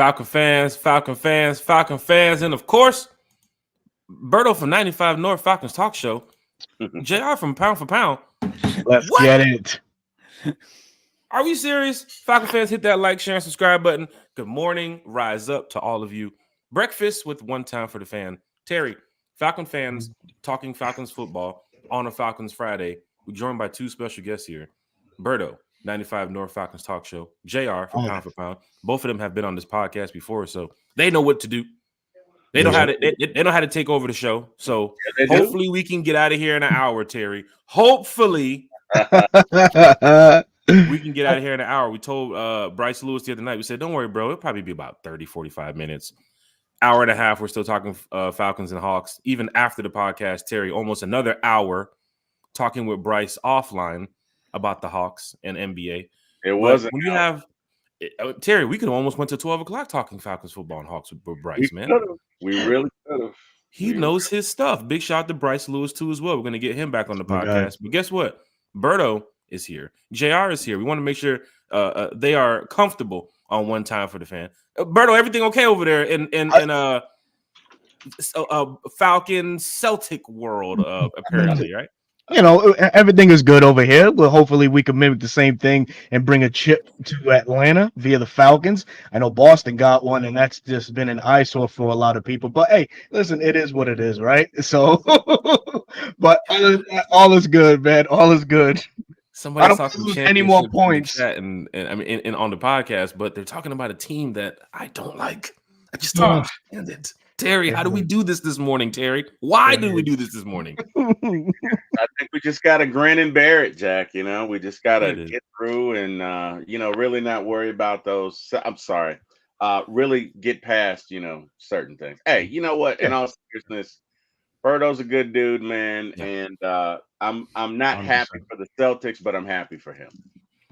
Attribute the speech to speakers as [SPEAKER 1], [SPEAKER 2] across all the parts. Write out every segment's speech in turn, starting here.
[SPEAKER 1] Falcon fans, Falcon fans, Falcon fans, and of course, Berto from 95 North Falcons Talk Show, JR from Pound for Pound.
[SPEAKER 2] Let's get it.
[SPEAKER 1] Are we serious? Falcon fans, hit that like, share, and subscribe button. Good morning. Rise up to all of you. Breakfast with One Time for the Fan. Terry, Falcon fans talking Falcons football on a Falcons Friday. We're joined by two special guests here. Berto, 95 North Falcons Talk Show. JR from Pound for Pound. Both of them have been on this podcast before, so they know what to do. They know how to they know how to take over the show. So hopefully we can get out of here in an hour, Terry. Hopefully we can get out of here in an hour. We told Bryce Lewis the other night, we said, don't worry, bro. It'll probably be about 30, 45 minutes. Hour and a half, we're still talking Falcons and Hawks. Even after the podcast, Terry, almost another hour talking with Bryce offline about the Hawks and NBA.
[SPEAKER 3] It wasn't.
[SPEAKER 1] When you have Terry, we could have almost went to 12 o'clock talking Falcons football and Hawks with Bryce, man.
[SPEAKER 3] We really could have.
[SPEAKER 1] He knows his stuff. Big shout out to Bryce Lewis, too, as well. We're going to get him back on the podcast. But guess what? Berto is here. JR is here. We want to make sure they are comfortable on One Time for the Fan. Berto, everything okay over there in Falcon Celtic world, apparently, right?
[SPEAKER 2] You know, everything is good over here. Well, hopefully we can mimic the same thing and bring a chip to Atlanta via the Falcons. I know Boston got one, and that's just been an eyesore for a lot of people. But hey, listen, it is what it is, right? So, but all is good, man. All is good.
[SPEAKER 1] Somebody talking
[SPEAKER 2] lose any more points,
[SPEAKER 1] and I mean, and on the podcast, but they're talking about a team that I don't like. I just don't understand it. Terry, how do we do this morning, Terry? Why do we do this morning?
[SPEAKER 3] I think we just got to grin and bear it, Jack. You know, we just got to get through and, really not worry about those. I'm sorry. Really get past, certain things. Hey, you know what? In all seriousness, Berto's a good dude, man. Yeah. And I'm not 100%. Happy for the Celtics, but I'm happy for him.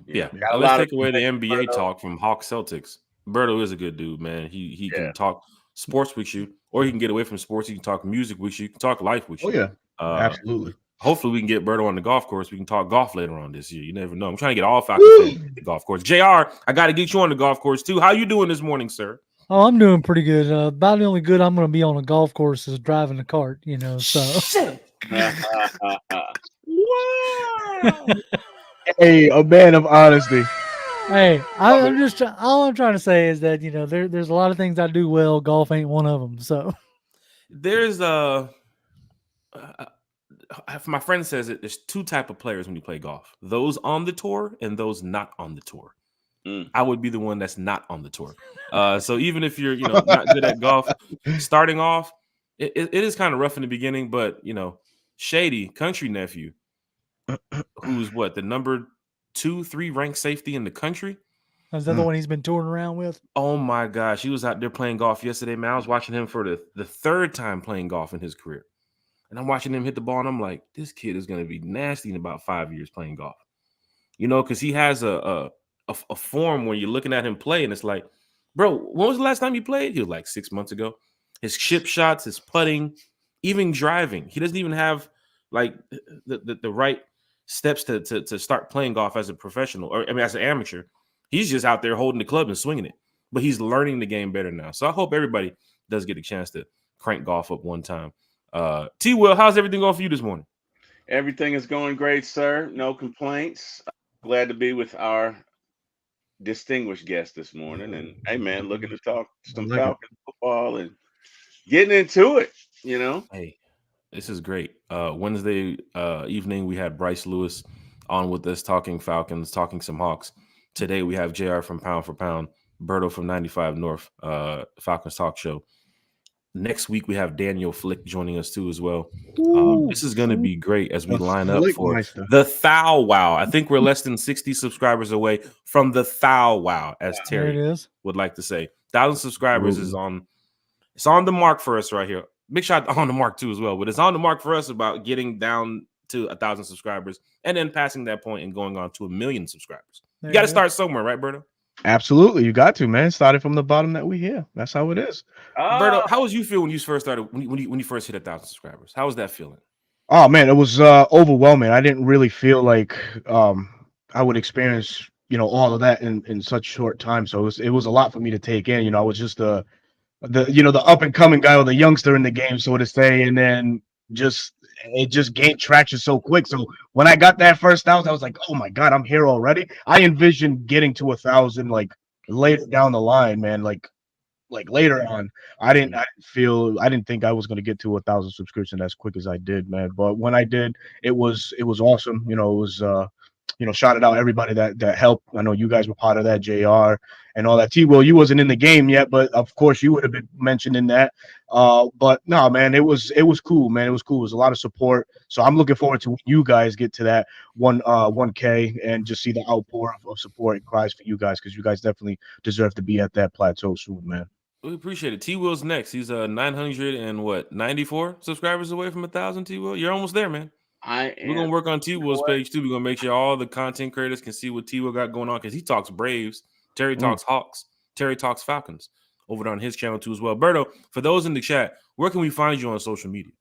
[SPEAKER 1] Let's take away the NBA talk from Hawks Celtics. Berto is a good dude, man. He can talk sports with you, or he can get away from sports. He can talk music with you. He can talk life with you.
[SPEAKER 2] Oh, yeah. Absolutely.
[SPEAKER 1] Hopefully, we can get Berto on the golf course. We can talk golf later on this year. You never know. I'm trying to get all Falcons on the golf course. JR, I got to get you on the golf course, too. How you doing this morning, sir?
[SPEAKER 4] Oh, I'm doing pretty good. About the only good I'm going to be on a golf course is driving a cart, so.
[SPEAKER 2] Hey, a man of honesty.
[SPEAKER 4] Hey, I'm just all I'm trying to say is that there's a lot of things I do well. Golf ain't one of them. So
[SPEAKER 1] there's my friend says it. There's two type of players when you play golf: those on the tour and those not on the tour. I would be the one that's not on the tour. So even if you're not good at golf, starting off, it is kind of rough in the beginning. But Shady Country nephew, who's the number 2-3 ranked safety in the country.
[SPEAKER 4] Is that the one he's been touring around with?
[SPEAKER 1] Oh my gosh, he was out there playing golf yesterday, man. I was watching him for the third time playing golf in his career, and I'm watching him hit the ball, and I'm like, this kid is going to be nasty in about 5 years playing golf. Because he has a form where you're looking at him play, and it's like, bro, when was the last time you played? He was like 6 months ago. His chip shots, his putting, even driving. He doesn't even have like the right steps to start playing golf as a professional, or as an amateur. He's just out there holding the club and swinging it, but he's learning the game better now. So I hope everybody does get a chance to crank golf up one time. T. Will, how's everything going for you this morning?
[SPEAKER 3] Everything is going great, sir. No complaints. Glad to be with our distinguished guest this morning. And hey, man, looking to talk some Falcons football and getting into it.
[SPEAKER 1] Hey. This is great. Wednesday evening, we had Bryce Lewis on with us talking Falcons, talking some Hawks. Today, we have JR from Pound for Pound, Berto from 95 North, Falcons Talk Show. Next week, we have Daniel Flick joining us, too, as well. This is going to be great as we line up for the Thou Wow. I think we're less than 60 subscribers away from the Thou Wow, as Terry would like to say. 1,000 subscribers is on the mark for us right here. Big shot on the mark too as well, but it's on the mark for us about getting down to 1,000 subscribers and then passing that point and going on to 1 million subscribers. You got to start somewhere, right, Berto?
[SPEAKER 2] Absolutely, you got to, man. Started from the bottom that we hear. That's how it is.
[SPEAKER 1] Berto, how was you feel when you first started? When you first hit 1,000 subscribers? How was that feeling?
[SPEAKER 2] Oh man, it was overwhelming. I didn't really feel like I would experience all of that in such short time. So it was a lot for me to take in. I was just the up and coming guy or the youngster in the game, so to say, and then just it just gained traction so quick. So when I got that first 1,000, I was like, oh my god, I'm here already. I envisioned getting to 1,000 like later down the line, man. Like later on, I didn't think I was going to get to 1,000 subscriptions as quick as I did, man. But when I did, it was awesome. It was shouted out everybody that helped. I know you guys were part of that, JR and all that. T Will, you wasn't in the game yet, but of course you would have been mentioned in that. But no, man, it was cool, man. It was cool. It was a lot of support. So I'm looking forward to when you guys get to that 1K and just see the outpour of support and cries for you guys, because you guys definitely deserve to be at that plateau soon, man.
[SPEAKER 1] We appreciate it. T Will's next. He's 994 subscribers away from 1,000. T Will, you're almost there, man. We're gonna work on T Will's page too. We're gonna make sure all the content creators can see what T Will got going on, because he talks Braves, Terry talks Hawks, Terry talks Falcons over there on his channel too as well. Berto, for those in the chat, where can we find you on social media?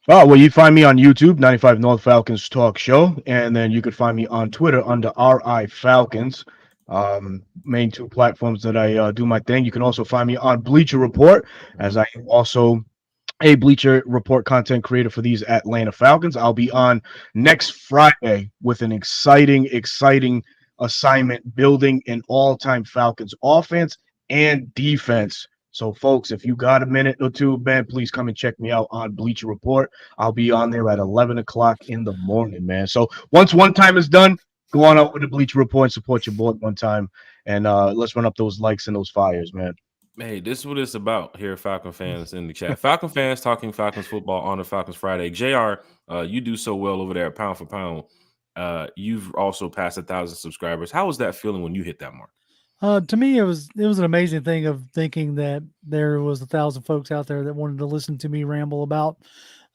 [SPEAKER 2] Oh, well, you find me on YouTube, 95 North Falcons Talk Show, and then you could find me on Twitter under RI Falcons. Main two platforms that I do my thing. You can also find me on Bleacher Report, as I am also a Bleacher Report content creator for these Atlanta Falcons. I'll be on next Friday with an exciting assignment, building an all-time Falcons offense and defense. So, folks, if you got a minute or two, man, please come and check me out on Bleacher Report. I'll be on there at 11 o'clock in the morning, man. So once one time is done, go on out with the Bleacher Report and support your boy one time. And let's run up those likes and those fires, man.
[SPEAKER 1] Hey, this is what it's about here, Falcon fans in the chat. Falcon fans talking Falcons football on the Falcons Friday. JR, you do so well over there, pound for pound. You've also passed 1,000 subscribers. How was that feeling when you hit that mark?
[SPEAKER 4] To me, it was an amazing thing of thinking that there was 1,000 folks out there that wanted to listen to me ramble about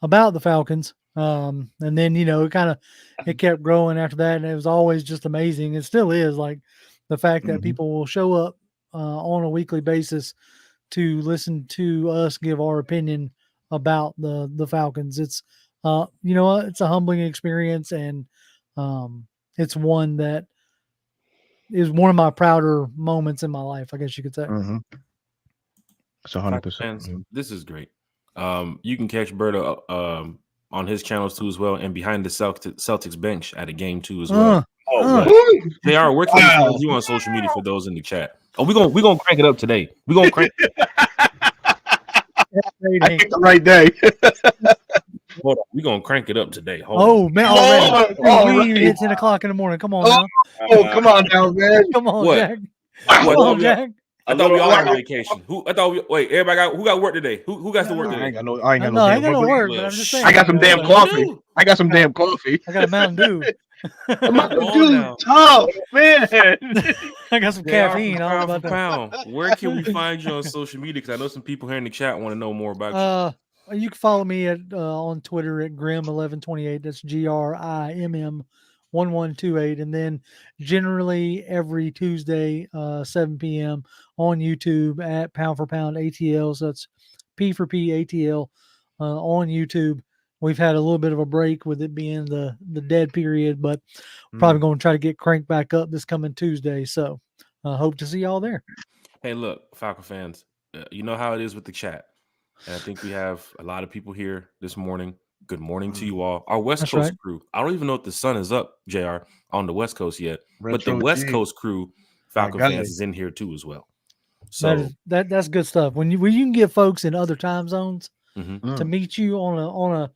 [SPEAKER 4] the Falcons. And then it kept growing after that, and it was always just amazing. It still is, like the fact that people will show up on a weekly basis to listen to us give our opinion about the Falcons. It's it's a humbling experience, and it's one that is one of my prouder moments in my life, I guess you could say.
[SPEAKER 2] It's 100%.
[SPEAKER 1] This is great. You can catch Berto on his channels too as well, and behind the Celtics bench at a game too as well. JR, where can we find you on social media for those in the chat? Oh, we're gonna crank it up today. We're gonna crank it.
[SPEAKER 2] I picked the right day.
[SPEAKER 1] Hold on, we're gonna crank it up today.
[SPEAKER 4] Man, already. We ain't even hit 10 o'clock in the morning. Come on now.
[SPEAKER 2] Come on now, man.
[SPEAKER 4] Come on,
[SPEAKER 1] What?
[SPEAKER 4] Jack. Come on, Jack.
[SPEAKER 1] I thought we all on vacation. Everybody got work today. Who got to work today?
[SPEAKER 2] I ain't got no
[SPEAKER 4] work, but I'm just saying.
[SPEAKER 2] I got some damn coffee. I got
[SPEAKER 4] a Mountain Dew.
[SPEAKER 2] Mountain Dew, tough, man.
[SPEAKER 4] I got some caffeine. I don't know about that.
[SPEAKER 1] Where can we find you on social media? Because I know some people here in the chat want to know more about you.
[SPEAKER 4] You can follow me on Twitter at Grim1128. That's GRIMM 1128, and then generally every Tuesday 7 p.m. on YouTube at Pound for Pound ATL. So that's P for P ATL on YouTube. We've had a little bit of a break with it being the dead period, but probably going to try to get cranked back up this coming Tuesday. So hope to see y'all there.
[SPEAKER 1] Hey, look, Falcon fans, you know how it is with the chat. And I think we have a lot of people here this morning. Good morning to you all. Our West Coast crew. I don't even know if the sun is up, JR, on the West Coast yet. But the West Coast crew, Falcon fans, is in here too as well. So
[SPEAKER 4] that's good stuff. When you can get folks in other time zones to meet you on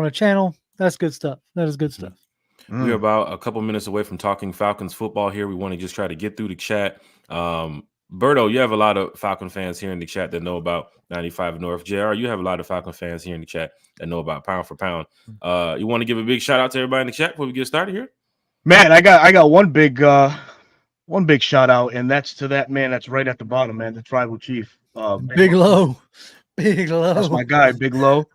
[SPEAKER 4] a channel, that's good stuff. That is good stuff.
[SPEAKER 1] We're about a couple minutes away from talking Falcons football here. We want to just try to get through the chat. Berto, you have a lot of Falcon fans here in the chat that know about 95 North. JR, you have a lot of Falcon fans here in the chat that know about Pound for Pound. You want to give a big shout out to everybody in the chat before we get started here?
[SPEAKER 2] Man, I got one big shout out, and that's to that man that's right at the bottom, man, the tribal chief.
[SPEAKER 4] Big Low.
[SPEAKER 2] That's my guy, Big Low,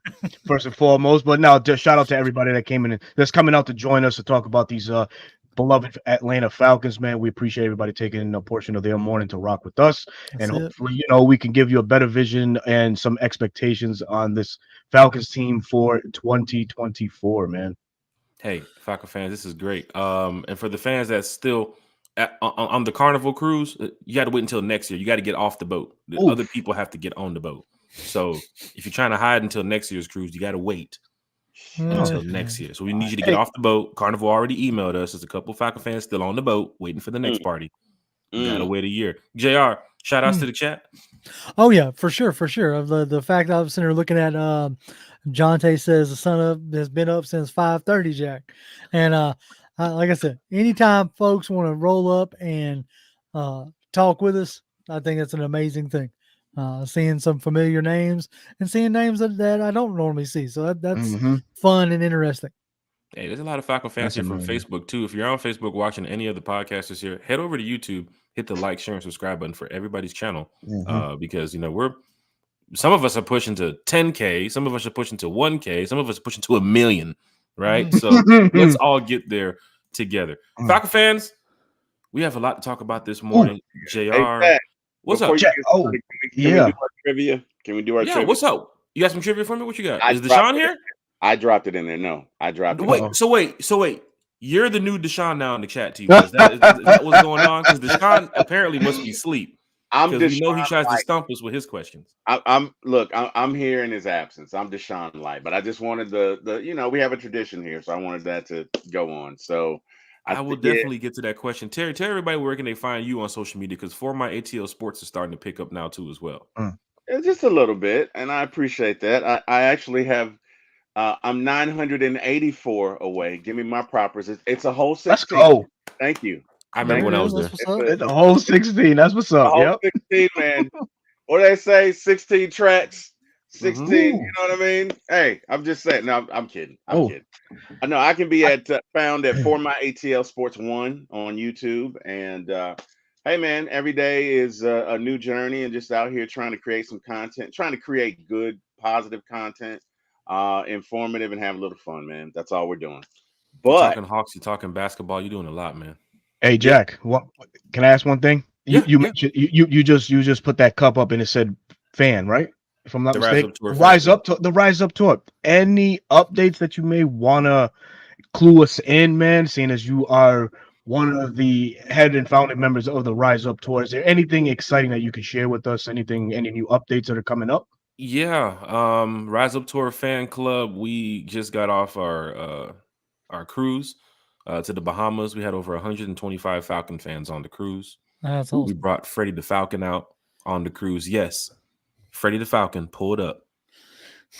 [SPEAKER 2] first and foremost. But now, just shout out to everybody that came in, that's coming out to join us to talk about these beloved Atlanta Falcons, man. We appreciate everybody taking a portion of their morning to rock with us. That's hopefully, we can give you a better vision and some expectations on this Falcons team for 2024, man.
[SPEAKER 1] Hey, Falcon fans, this is great. And for the fans that still on the Carnival cruise, you got to wait until next year. You got to get off the boat. The
[SPEAKER 2] Oof.
[SPEAKER 1] other people have to get on the boat. So if you're trying to hide until next year's cruise, you got to wait until next year. So we need you to get off the boat. Carnival already emailed us. There's a couple of Falcon fans still on the boat waiting for the next party. You got to wait a year. JR, shout outs to the chat.
[SPEAKER 4] Oh yeah, for sure, for sure. Of the fact that I was sitting there looking at Jonte says the sun up has been up since 5:30, Jack. And like I said, anytime folks want to roll up and talk with us, I think that's an amazing thing. Seeing some familiar names and seeing names that I don't normally see. So that's fun and interesting.
[SPEAKER 1] Hey, there's a lot of Falcon fans here from Facebook too. If you're on Facebook watching any of the podcasters here, head over to YouTube, hit the like, share, and subscribe button for everybody's channel. Because some of us are pushing to 10K, some of us are pushing to 1K, some of us are pushing to 1 million, right? So let's all get there together. Falcon fans, we have a lot to talk about this morning. JR, what's up?
[SPEAKER 3] Can we do our trivia? Can we do our trivia?
[SPEAKER 1] What's up? You got some trivia for me? What you got? Is Deshaun here?
[SPEAKER 3] I dropped it in there. No, I dropped it.
[SPEAKER 1] Wait. You're the new Deshaun now in the chat, T. Is that what's going on? Because Deshaun apparently must be asleep. Because we know he tries to stump us with his questions.
[SPEAKER 3] I'm here in his absence. I'm Deshaun Light, but I just wanted the we have a tradition here, so I wanted that to go on. So
[SPEAKER 1] I will definitely get to that question. Terry, tell everybody where can they find you on social media, because For My ATL Sports is starting to pick up now too as well.
[SPEAKER 3] Just a little bit, and I appreciate that. I actually have. I'm 984 away. Give me my propers. It's a whole 16. Let's
[SPEAKER 2] go.
[SPEAKER 3] Thank you.
[SPEAKER 1] I remember when I was there.
[SPEAKER 2] It's a whole 16. That's what's up.
[SPEAKER 3] Yep. 16, man. What do they say? 16 tracks. 16. You know what I mean? Hey, I'm just saying. No, I'm kidding. I'm kidding. I know I can be found at For My ATL Sports 1 on YouTube. And hey, man, every day is a new journey, and just out here trying to create some content, trying to create good, positive content. Informative, and have a little fun, man. That's all we're doing. But
[SPEAKER 1] you're talking Hawks, you're talking basketball, you're doing a lot, man.
[SPEAKER 2] Hey Jack, what can I ask one thing? You mentioned you just put that cup up and it said fan, right? If I'm not mistaken. The Rise Up Tour. Any updates that you may wanna clue us in, man? Seeing as you are one of the head and founding members of the Rise Up Tour, is there anything exciting that you can share with us? Any new updates that are coming up?
[SPEAKER 1] Yeah, Rise Up Tour fan club. We just got off our cruise to the Bahamas. We had over 125 Falcon fans on the cruise.
[SPEAKER 4] That's awesome.
[SPEAKER 1] We brought Freddie the Falcon out on the cruise. Yes, Freddie the Falcon pulled up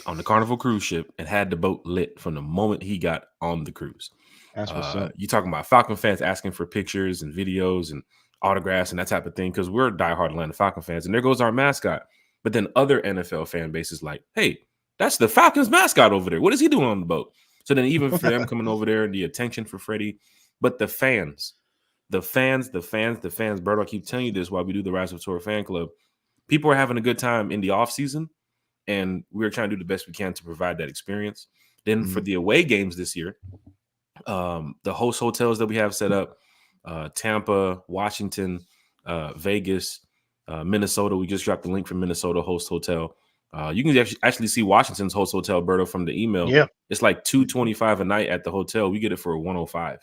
[SPEAKER 1] on the Carnival cruise ship and had the boat lit from the moment he got on the cruise.
[SPEAKER 2] That's what's up.
[SPEAKER 1] You talking about Falcon fans asking for pictures and videos and autographs and that type of thing, because we're diehard Atlanta Falcon fans, and there goes our mascot. But then other NFL fan bases like, hey, that's the Falcons mascot over there. What is he doing on the boat? So then even for them coming over there and the attention for Freddie, but the fans, Berto, I keep telling you this while we do the Rise of Tour fan club. People are having a good time in the off season, and we're trying to do the best we can to provide that experience. Then for the away games this year, the host hotels that we have set up, Tampa, Washington, Vegas, Minnesota. We just dropped the link from Minnesota host hotel. You can actually see Washington's host hotel, Berto, from the email.
[SPEAKER 2] Yeah,
[SPEAKER 1] it's like $225 a night at the hotel. We get it for $105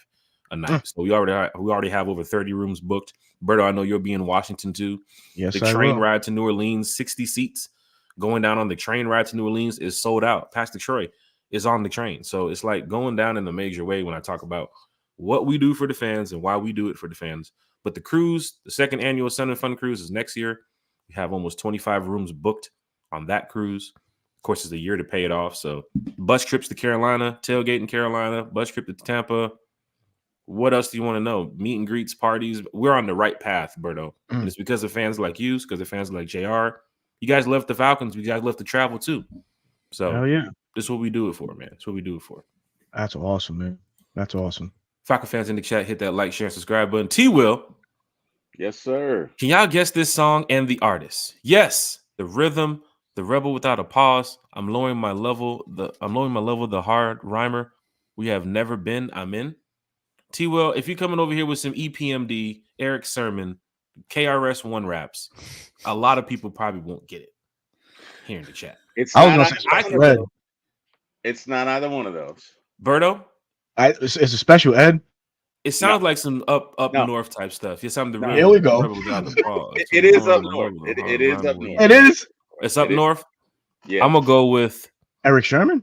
[SPEAKER 1] a night. So we already have over 30 rooms booked. Berto, I know you'll be in Washington too.
[SPEAKER 2] Yes,
[SPEAKER 1] the train ride to New Orleans, 60 seats. Going down on the train ride to New Orleans is sold out. Pastor Troy is on the train, so it's like going down in a major way when I talk about what we do for the fans and why we do it for the fans. But the cruise, the second annual Sun and Fun cruise, is next year. We have almost 25 rooms booked on that cruise. Of course, it's a year to pay it off. So bus trips to Carolina, tailgate in Carolina, bus trip to Tampa. What else do you want to know? Meet and greets, parties. We're on the right path, Berto. And it's because of fans like you, because of fans like JR. You guys love the Falcons. You guys love to travel too. So this is what we do it for, man. That's what we do it for.
[SPEAKER 2] That's awesome, man. That's awesome.
[SPEAKER 1] Falcon fans in the chat, hit that like, share, and subscribe button. T-Will.
[SPEAKER 3] Yes, sir.
[SPEAKER 1] Can y'all guess this song and the artist? Yes, the rhythm, the rebel without a pause. I'm lowering my level. The hard rhymer. We have never been. I'm in. T-Will, if you're coming over here with some EPMD, Eric Sermon, KRS-One raps, a lot of people probably won't get it here in the chat.
[SPEAKER 3] It's not either one of those.
[SPEAKER 1] Berto?
[SPEAKER 2] It's a special ed.
[SPEAKER 1] It sounds like some up
[SPEAKER 3] No.
[SPEAKER 1] north type stuff. Yes, I'm the
[SPEAKER 3] No.
[SPEAKER 2] Here we
[SPEAKER 1] rhythm.
[SPEAKER 2] go.
[SPEAKER 1] Rebel without the pause.
[SPEAKER 3] It is up north. It is up north.
[SPEAKER 2] It is
[SPEAKER 1] It's up
[SPEAKER 3] It is.
[SPEAKER 1] north.
[SPEAKER 3] Yeah.
[SPEAKER 1] I'm gonna go with
[SPEAKER 2] Eric Sherman.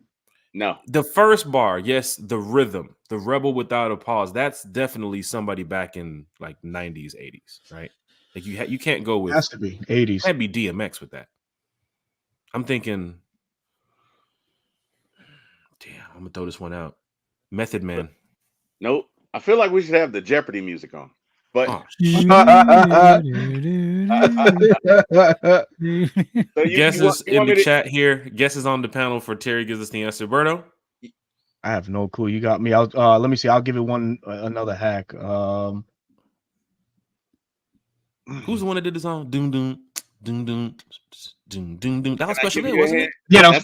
[SPEAKER 3] No.
[SPEAKER 1] the first bar. Yes, the rhythm. The rebel without a pause. That's definitely somebody back in like 90s, 80s, right? Like you can't go with
[SPEAKER 2] Has to be 80s.
[SPEAKER 1] can't be DMX with that. I'm thinking, damn, I'm gonna throw this one out. Method Man.
[SPEAKER 3] Nope. I feel like we should have the Jeopardy music on. But
[SPEAKER 1] Oh,
[SPEAKER 3] so
[SPEAKER 1] guesses
[SPEAKER 3] you
[SPEAKER 1] in
[SPEAKER 3] want
[SPEAKER 1] the
[SPEAKER 3] me to,
[SPEAKER 1] chat here. Guesses on the panel for Terry gives us the answer. Berto,
[SPEAKER 2] I have no clue. You got me. I'll let me see. I'll give it one another hack.
[SPEAKER 1] who's the one that did the song? Doom doom doom doom doom doom doom. That was
[SPEAKER 3] can I
[SPEAKER 1] Special
[SPEAKER 3] give
[SPEAKER 1] Ed,
[SPEAKER 3] you a
[SPEAKER 1] wasn't
[SPEAKER 3] hint?
[SPEAKER 1] it?
[SPEAKER 2] Yeah,
[SPEAKER 3] That's-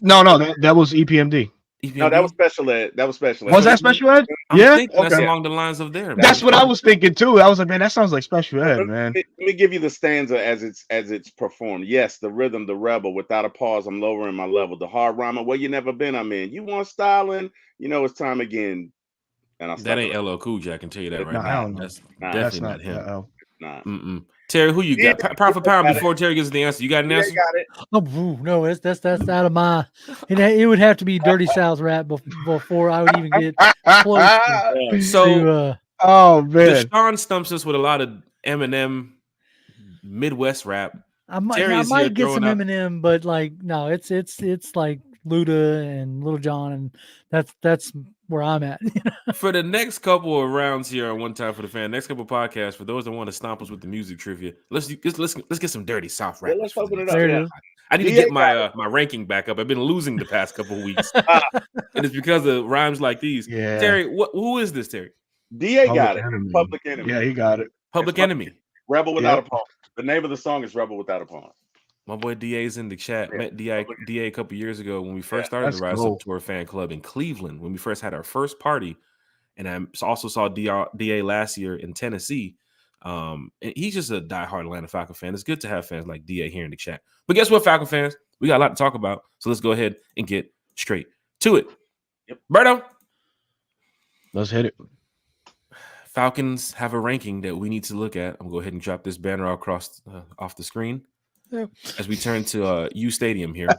[SPEAKER 2] that was EPMD.
[SPEAKER 3] No, that was special ed. That was special ed.
[SPEAKER 2] Was that special ed?
[SPEAKER 1] I'm
[SPEAKER 2] Yeah,
[SPEAKER 1] thinking that's
[SPEAKER 2] okay.
[SPEAKER 1] along the lines of there.
[SPEAKER 2] That's
[SPEAKER 1] man.
[SPEAKER 2] what I was thinking too. I was like, man, that sounds like special ed,
[SPEAKER 3] Let
[SPEAKER 2] man.
[SPEAKER 3] me give you the stanza as it's performed. Yes, the rhythm, the rebel. Without a pause, I'm lowering my level. The hard rhymer, where you never been, I'm in. You want styling? You know it's time again. And I'll
[SPEAKER 1] That
[SPEAKER 3] stop
[SPEAKER 1] ain't
[SPEAKER 3] it.
[SPEAKER 1] LL Cool J. I can tell you that right
[SPEAKER 2] No,
[SPEAKER 1] now.
[SPEAKER 2] hell no.
[SPEAKER 1] That's
[SPEAKER 3] Nah,
[SPEAKER 1] definitely
[SPEAKER 2] That's
[SPEAKER 1] not him.
[SPEAKER 3] Nah.
[SPEAKER 1] Mm-mm. Terry, who you
[SPEAKER 3] Yeah,
[SPEAKER 1] got? Pound for pound
[SPEAKER 3] got it.
[SPEAKER 1] before Terry gives us the answer. You got an
[SPEAKER 3] Yeah,
[SPEAKER 1] answer?
[SPEAKER 3] got it.
[SPEAKER 4] Oh no, that's out of my. It would have to be Dirty South rap before I would even get close
[SPEAKER 1] So
[SPEAKER 2] oh man,
[SPEAKER 1] Deshaun stumps us with a lot of Eminem Midwest rap.
[SPEAKER 4] I might
[SPEAKER 1] Terry's here
[SPEAKER 4] get some
[SPEAKER 1] throwing out-
[SPEAKER 4] Eminem, but like no, it's like Luda and Little John, and that's where I'm at.
[SPEAKER 1] For the next couple of rounds here on One Time for the Fan, next couple of podcasts, for those that want to stomp us with the music trivia, let's get some dirty South
[SPEAKER 3] Yeah,
[SPEAKER 1] rappers.
[SPEAKER 3] let's
[SPEAKER 1] for the
[SPEAKER 3] open it
[SPEAKER 1] next
[SPEAKER 3] up.
[SPEAKER 4] There it
[SPEAKER 3] Yeah.
[SPEAKER 4] is.
[SPEAKER 1] I need to
[SPEAKER 3] DA
[SPEAKER 1] get my ranking back up. I've been losing the past couple of weeks, and it's because of rhymes like these.
[SPEAKER 2] yeah.
[SPEAKER 1] Terry, who is this? Terry,
[SPEAKER 3] DA
[SPEAKER 2] Public
[SPEAKER 3] got it.
[SPEAKER 2] Enemy.
[SPEAKER 3] Public Enemy.
[SPEAKER 2] Yeah, he got it.
[SPEAKER 1] Public
[SPEAKER 3] It's
[SPEAKER 1] Enemy.
[SPEAKER 3] Rebel Without
[SPEAKER 2] Yep.
[SPEAKER 3] a Pause. The name of the song is Rebel Without a Pause.
[SPEAKER 1] My boy DA's in the chat.
[SPEAKER 3] Yeah.
[SPEAKER 1] Met DA a couple years ago when we first started
[SPEAKER 2] Let's
[SPEAKER 1] the Rise
[SPEAKER 2] go.
[SPEAKER 1] Up Tour fan club in Cleveland. When we first had our first party, and I also saw DA last year in Tennessee. And he's just a diehard Atlanta Falcon fan. It's good to have fans like DA here in the chat. But guess what, Falcon fans? We got a lot to talk about. So let's go ahead and get straight to it.
[SPEAKER 3] Yep.
[SPEAKER 1] Berto,
[SPEAKER 2] Let's hit it.
[SPEAKER 1] Falcons have a ranking that we need to look at. I'm going to go ahead and drop this banner across off the screen as we turn to U Stadium here.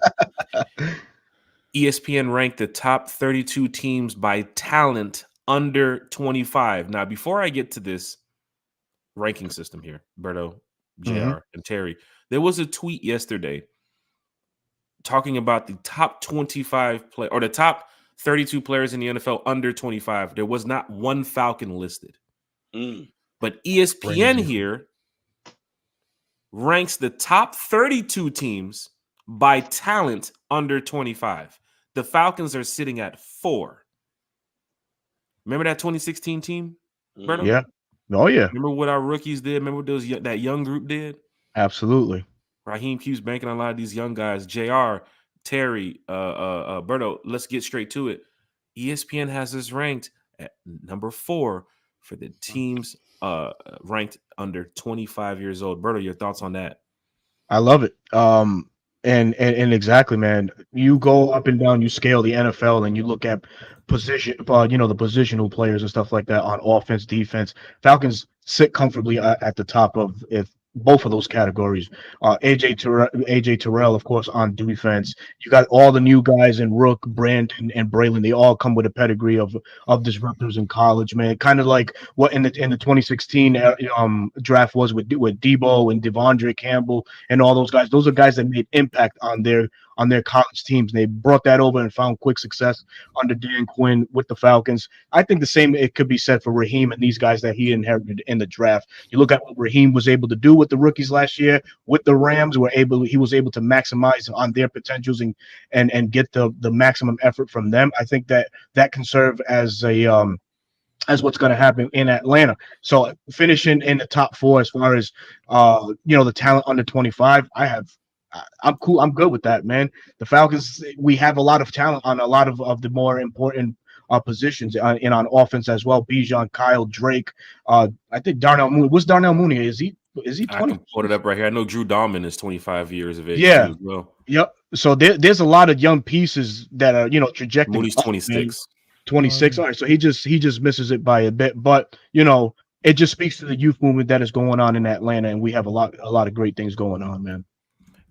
[SPEAKER 1] ESPN ranked the top 32 teams by talent under 25. Now, before I get to this ranking system here, Berto, JR, and Terry, there was a tweet yesterday talking about the top 25 or the top 32 players in the NFL under 25. There was not one Falcon listed. But ESPN
[SPEAKER 2] Crazy.
[SPEAKER 1] here ranks the top 32 teams by talent under 25. The Falcons are sitting at 4. Remember that 2016 team, Berto?
[SPEAKER 2] Yeah. Oh yeah.
[SPEAKER 1] Remember what our rookies did? Remember what that young group did?
[SPEAKER 2] Absolutely.
[SPEAKER 1] Raheem Q's banking on a lot of these young guys. JR, Terry, Berto, let's get straight to it. ESPN has us ranked at number 4 for the teams ranked under 25 years old. Berto, your thoughts on that?
[SPEAKER 2] I love it. And exactly, man. You go up and down, you scale the NFL, and you look at position, the positional players and stuff like that on offense, defense. Falcons sit comfortably at the top of both of those categories. AJ Terrell, of course, on defense. You got all the new guys in Rook, Brandon, and Braylon. They all come with a pedigree of disruptors in college, man. Kind of like what in the 2016 draft was with Debo and Devondre Campbell and all those guys. Those are guys that made impact on their college teams. They brought that over and found quick success under Dan Quinn with the Falcons. I think the same it could be said for Raheem and these guys that he inherited in the draft. You look at what Raheem was able to do with the rookies last year with the Rams. He was able to maximize on their potentials and get the maximum effort from them. I think that can serve as as what's going to happen in Atlanta. So finishing in the top 4 as far as the talent under 25, I'm cool. I'm good with that, man. The Falcons, we have a lot of talent on a lot of the more important positions in on offense as well. Bijan, Kyle, Drake. I think Darnell Mooney. What's Darnell Mooney? Is he 20?
[SPEAKER 1] I can put it up right here. I know Drew Dahlman is 25 years of age
[SPEAKER 2] Yeah.
[SPEAKER 1] too as well.
[SPEAKER 2] Yep. So there's a lot of young pieces that are, trajecting.
[SPEAKER 1] Mooney's 26.
[SPEAKER 2] 26.
[SPEAKER 4] yeah.
[SPEAKER 2] All right, so he just misses it by a bit, but it just speaks to the youth movement that is going on in Atlanta, and we have a lot of great things going on, man.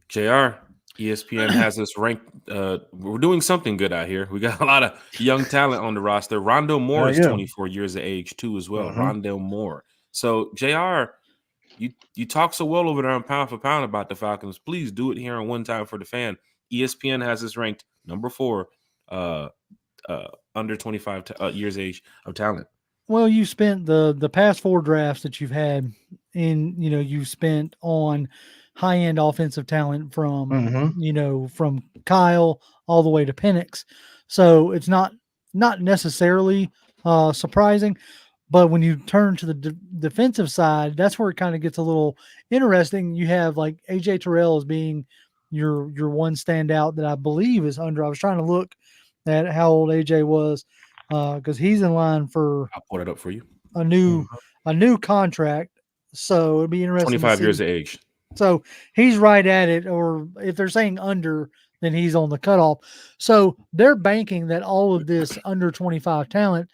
[SPEAKER 1] JR, ESPN has us ranked. We're doing something good out here. We got a lot of young talent on the roster. Rondell Moore is
[SPEAKER 2] Yeah.
[SPEAKER 1] 24 years of age too, as well.
[SPEAKER 2] Mhm.
[SPEAKER 1] Rondell Moore. So JR, you talk so well over there on Pound for Pound about the Falcons. Please do it here on One Time for the Fan. ESPN has us ranked number 4, uh, under 25 years age of talent.
[SPEAKER 4] Well, you spent the past 4 drafts that you've had you spent on high end offensive talent from
[SPEAKER 2] Mhm.
[SPEAKER 4] from Kyle all the way to Penix. So it's not necessarily surprising, but when you turn to the defensive side, that's where it kind of gets a little interesting. You have like AJ Terrell as being your one standout that I believe is under. I was trying to look at how old AJ was because he's in line for
[SPEAKER 1] I'll pull it up for you.
[SPEAKER 4] a new
[SPEAKER 2] Mhm.
[SPEAKER 4] a new contract. So it'd be interesting to
[SPEAKER 1] 25 years
[SPEAKER 4] see.
[SPEAKER 1] of age.
[SPEAKER 4] So he's right at it, or if they're saying under, then he's on the cutoff. So they're banking that all of this under 25 talent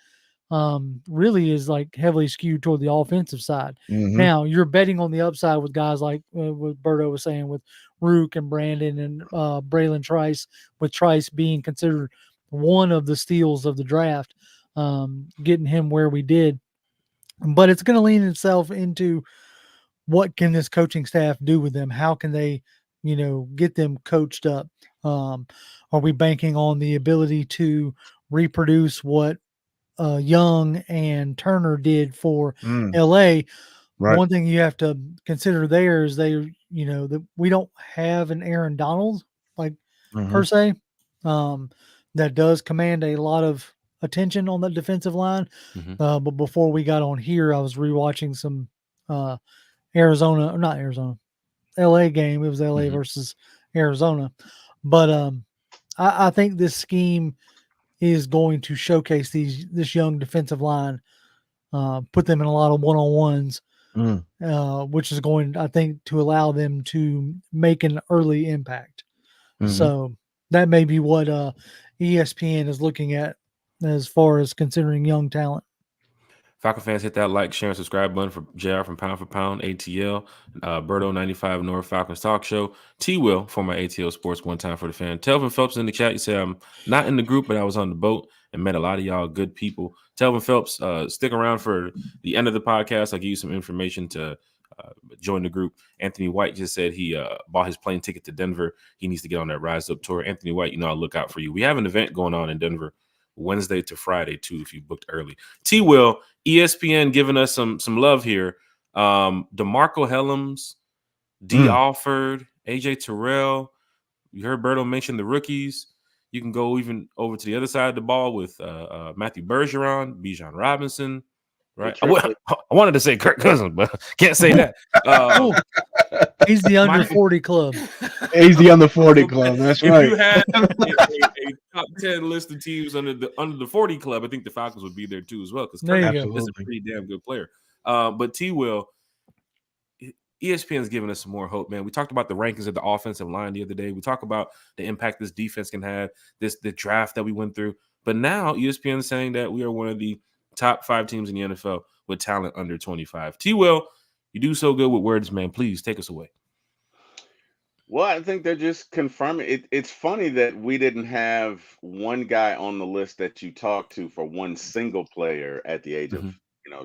[SPEAKER 4] really is like heavily skewed toward the offensive side.
[SPEAKER 2] Mhm.
[SPEAKER 4] Now you're betting on the upside with guys like what Berto was saying with Rook and Brandon and Braylon Trice, with Trice being considered one of the steals of the draft, getting him where we did. But it's going to lean itself into what can this coaching staff do with them? How can they, get them coached up? Um, are we banking on the ability to reproduce what Young and Turner did for
[SPEAKER 2] Mm.
[SPEAKER 4] LA?
[SPEAKER 2] Right.
[SPEAKER 4] One thing you have to consider there is that we don't have an Aaron Donald like per
[SPEAKER 2] Mhm.
[SPEAKER 4] se, um, that does command a lot of attention on the defensive line.
[SPEAKER 1] Mhm.
[SPEAKER 4] But before we got on here, I was rewatching some Arizona, or not Arizona, LA game. It was LA
[SPEAKER 1] Mhm.
[SPEAKER 4] versus Arizona. But I think this scheme is going to showcase this young defensive line, put them in a lot of one on ones,
[SPEAKER 2] Mm.
[SPEAKER 4] which is going, I think, to allow them to make an early impact.
[SPEAKER 2] Mhm.
[SPEAKER 4] So that may be what ESPN is looking at as far as considering young talent.
[SPEAKER 1] Falcon fans, hit that like, share, and subscribe button for JR from Pound for Pound, ATL, Berto 95 North Falcons Talk Show, T Will for my ATL Sports One Time for the Fan. Telvin Phelps in the chat. You say I'm not in the group, but I was on the boat and met a lot of y'all good people. Telvin Phelps, stick around for the end of the podcast. I'll give you some information to join the group. Anthony White just said he bought his plane ticket to Denver. He needs to get on that Rise Up tour. Anthony White, I'll look out for you. We have an event going on in Denver Wednesday to Friday, too, if you booked early. T Will, ESPN giving us some love here. DeMarco Helms, D.
[SPEAKER 2] Mm.
[SPEAKER 1] Alford, AJ Terrell. You heard Berto mention the rookies. You can go even over to the other side of the ball with Matthew Bergeron, Bijan Robinson.
[SPEAKER 3] The
[SPEAKER 1] Right.
[SPEAKER 3] triplet.
[SPEAKER 1] I wanted to say Kirk Cousins, but can't say that.
[SPEAKER 4] Oh, he's the under
[SPEAKER 1] Mike,
[SPEAKER 4] 40 club.
[SPEAKER 2] He's the under 40 club. That's
[SPEAKER 1] if
[SPEAKER 2] right.
[SPEAKER 1] you had a top 10 list of teams under the 40 club, I think the Falcons would be there too as well because
[SPEAKER 4] There
[SPEAKER 1] Kirk
[SPEAKER 4] you go.
[SPEAKER 1] is a
[SPEAKER 2] Absolutely.
[SPEAKER 1] pretty damn good player. But T Will, ESPN's giving us some more hope, man. We talked about the rankings of the offensive line the other day. We talk about the impact this defense can have, the draft that we went through. But now ESPN is saying that we are one of the top 5 teams in the NFL with talent under 25. T Will, you do so good with words, man. Please take us away.
[SPEAKER 3] Well, I think they're just confirming it. It's funny that we didn't have one guy on the list that you talked to for one single player at the age of,
[SPEAKER 1] Mhm.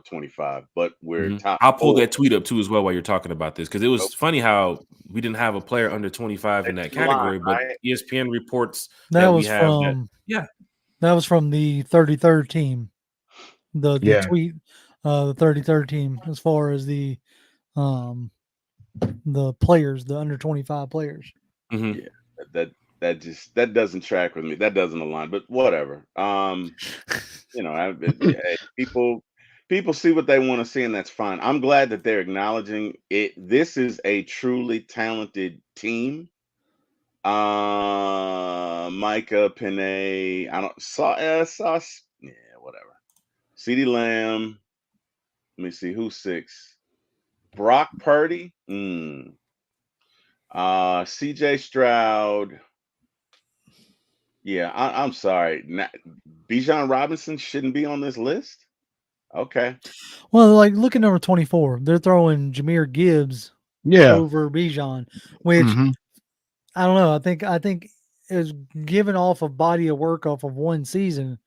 [SPEAKER 3] 25, but we're
[SPEAKER 1] Mhm.
[SPEAKER 3] top
[SPEAKER 1] I'll pull
[SPEAKER 3] 4.
[SPEAKER 1] that tweet up too as well while you're talking about this because it was funny how we didn't have a player under 25 in
[SPEAKER 3] Next
[SPEAKER 1] that
[SPEAKER 3] in line,
[SPEAKER 1] category, but
[SPEAKER 3] right?
[SPEAKER 1] ESPN reports
[SPEAKER 4] That
[SPEAKER 1] that we
[SPEAKER 4] was
[SPEAKER 1] have that.
[SPEAKER 4] from
[SPEAKER 1] Yeah.
[SPEAKER 4] that was from the 33rd team. The
[SPEAKER 2] Yeah.
[SPEAKER 4] tweet, the 33rd team, as far as um the players, the under 25 players.
[SPEAKER 1] Mhm.
[SPEAKER 3] Yeah, that doesn't track with me. That doesn't align, but whatever. Hey, people see what they want to see, and that's fine. I'm glad that they're acknowledging it. This is a truly talented team. Micah, Panay, I don't saw yeah, whatever. CeeDee Lamb. Let me see who's 6. Brock Purdy. CJ Stroud. Yeah, I'm sorry. Bijan Robinson shouldn't be on this list? Okay.
[SPEAKER 4] Well, like look at number 24. They're throwing Jameer Gibbs
[SPEAKER 2] Yeah.
[SPEAKER 4] over Bijan, which
[SPEAKER 2] hmm
[SPEAKER 4] I don't know. I think is given off a body of work off of one season.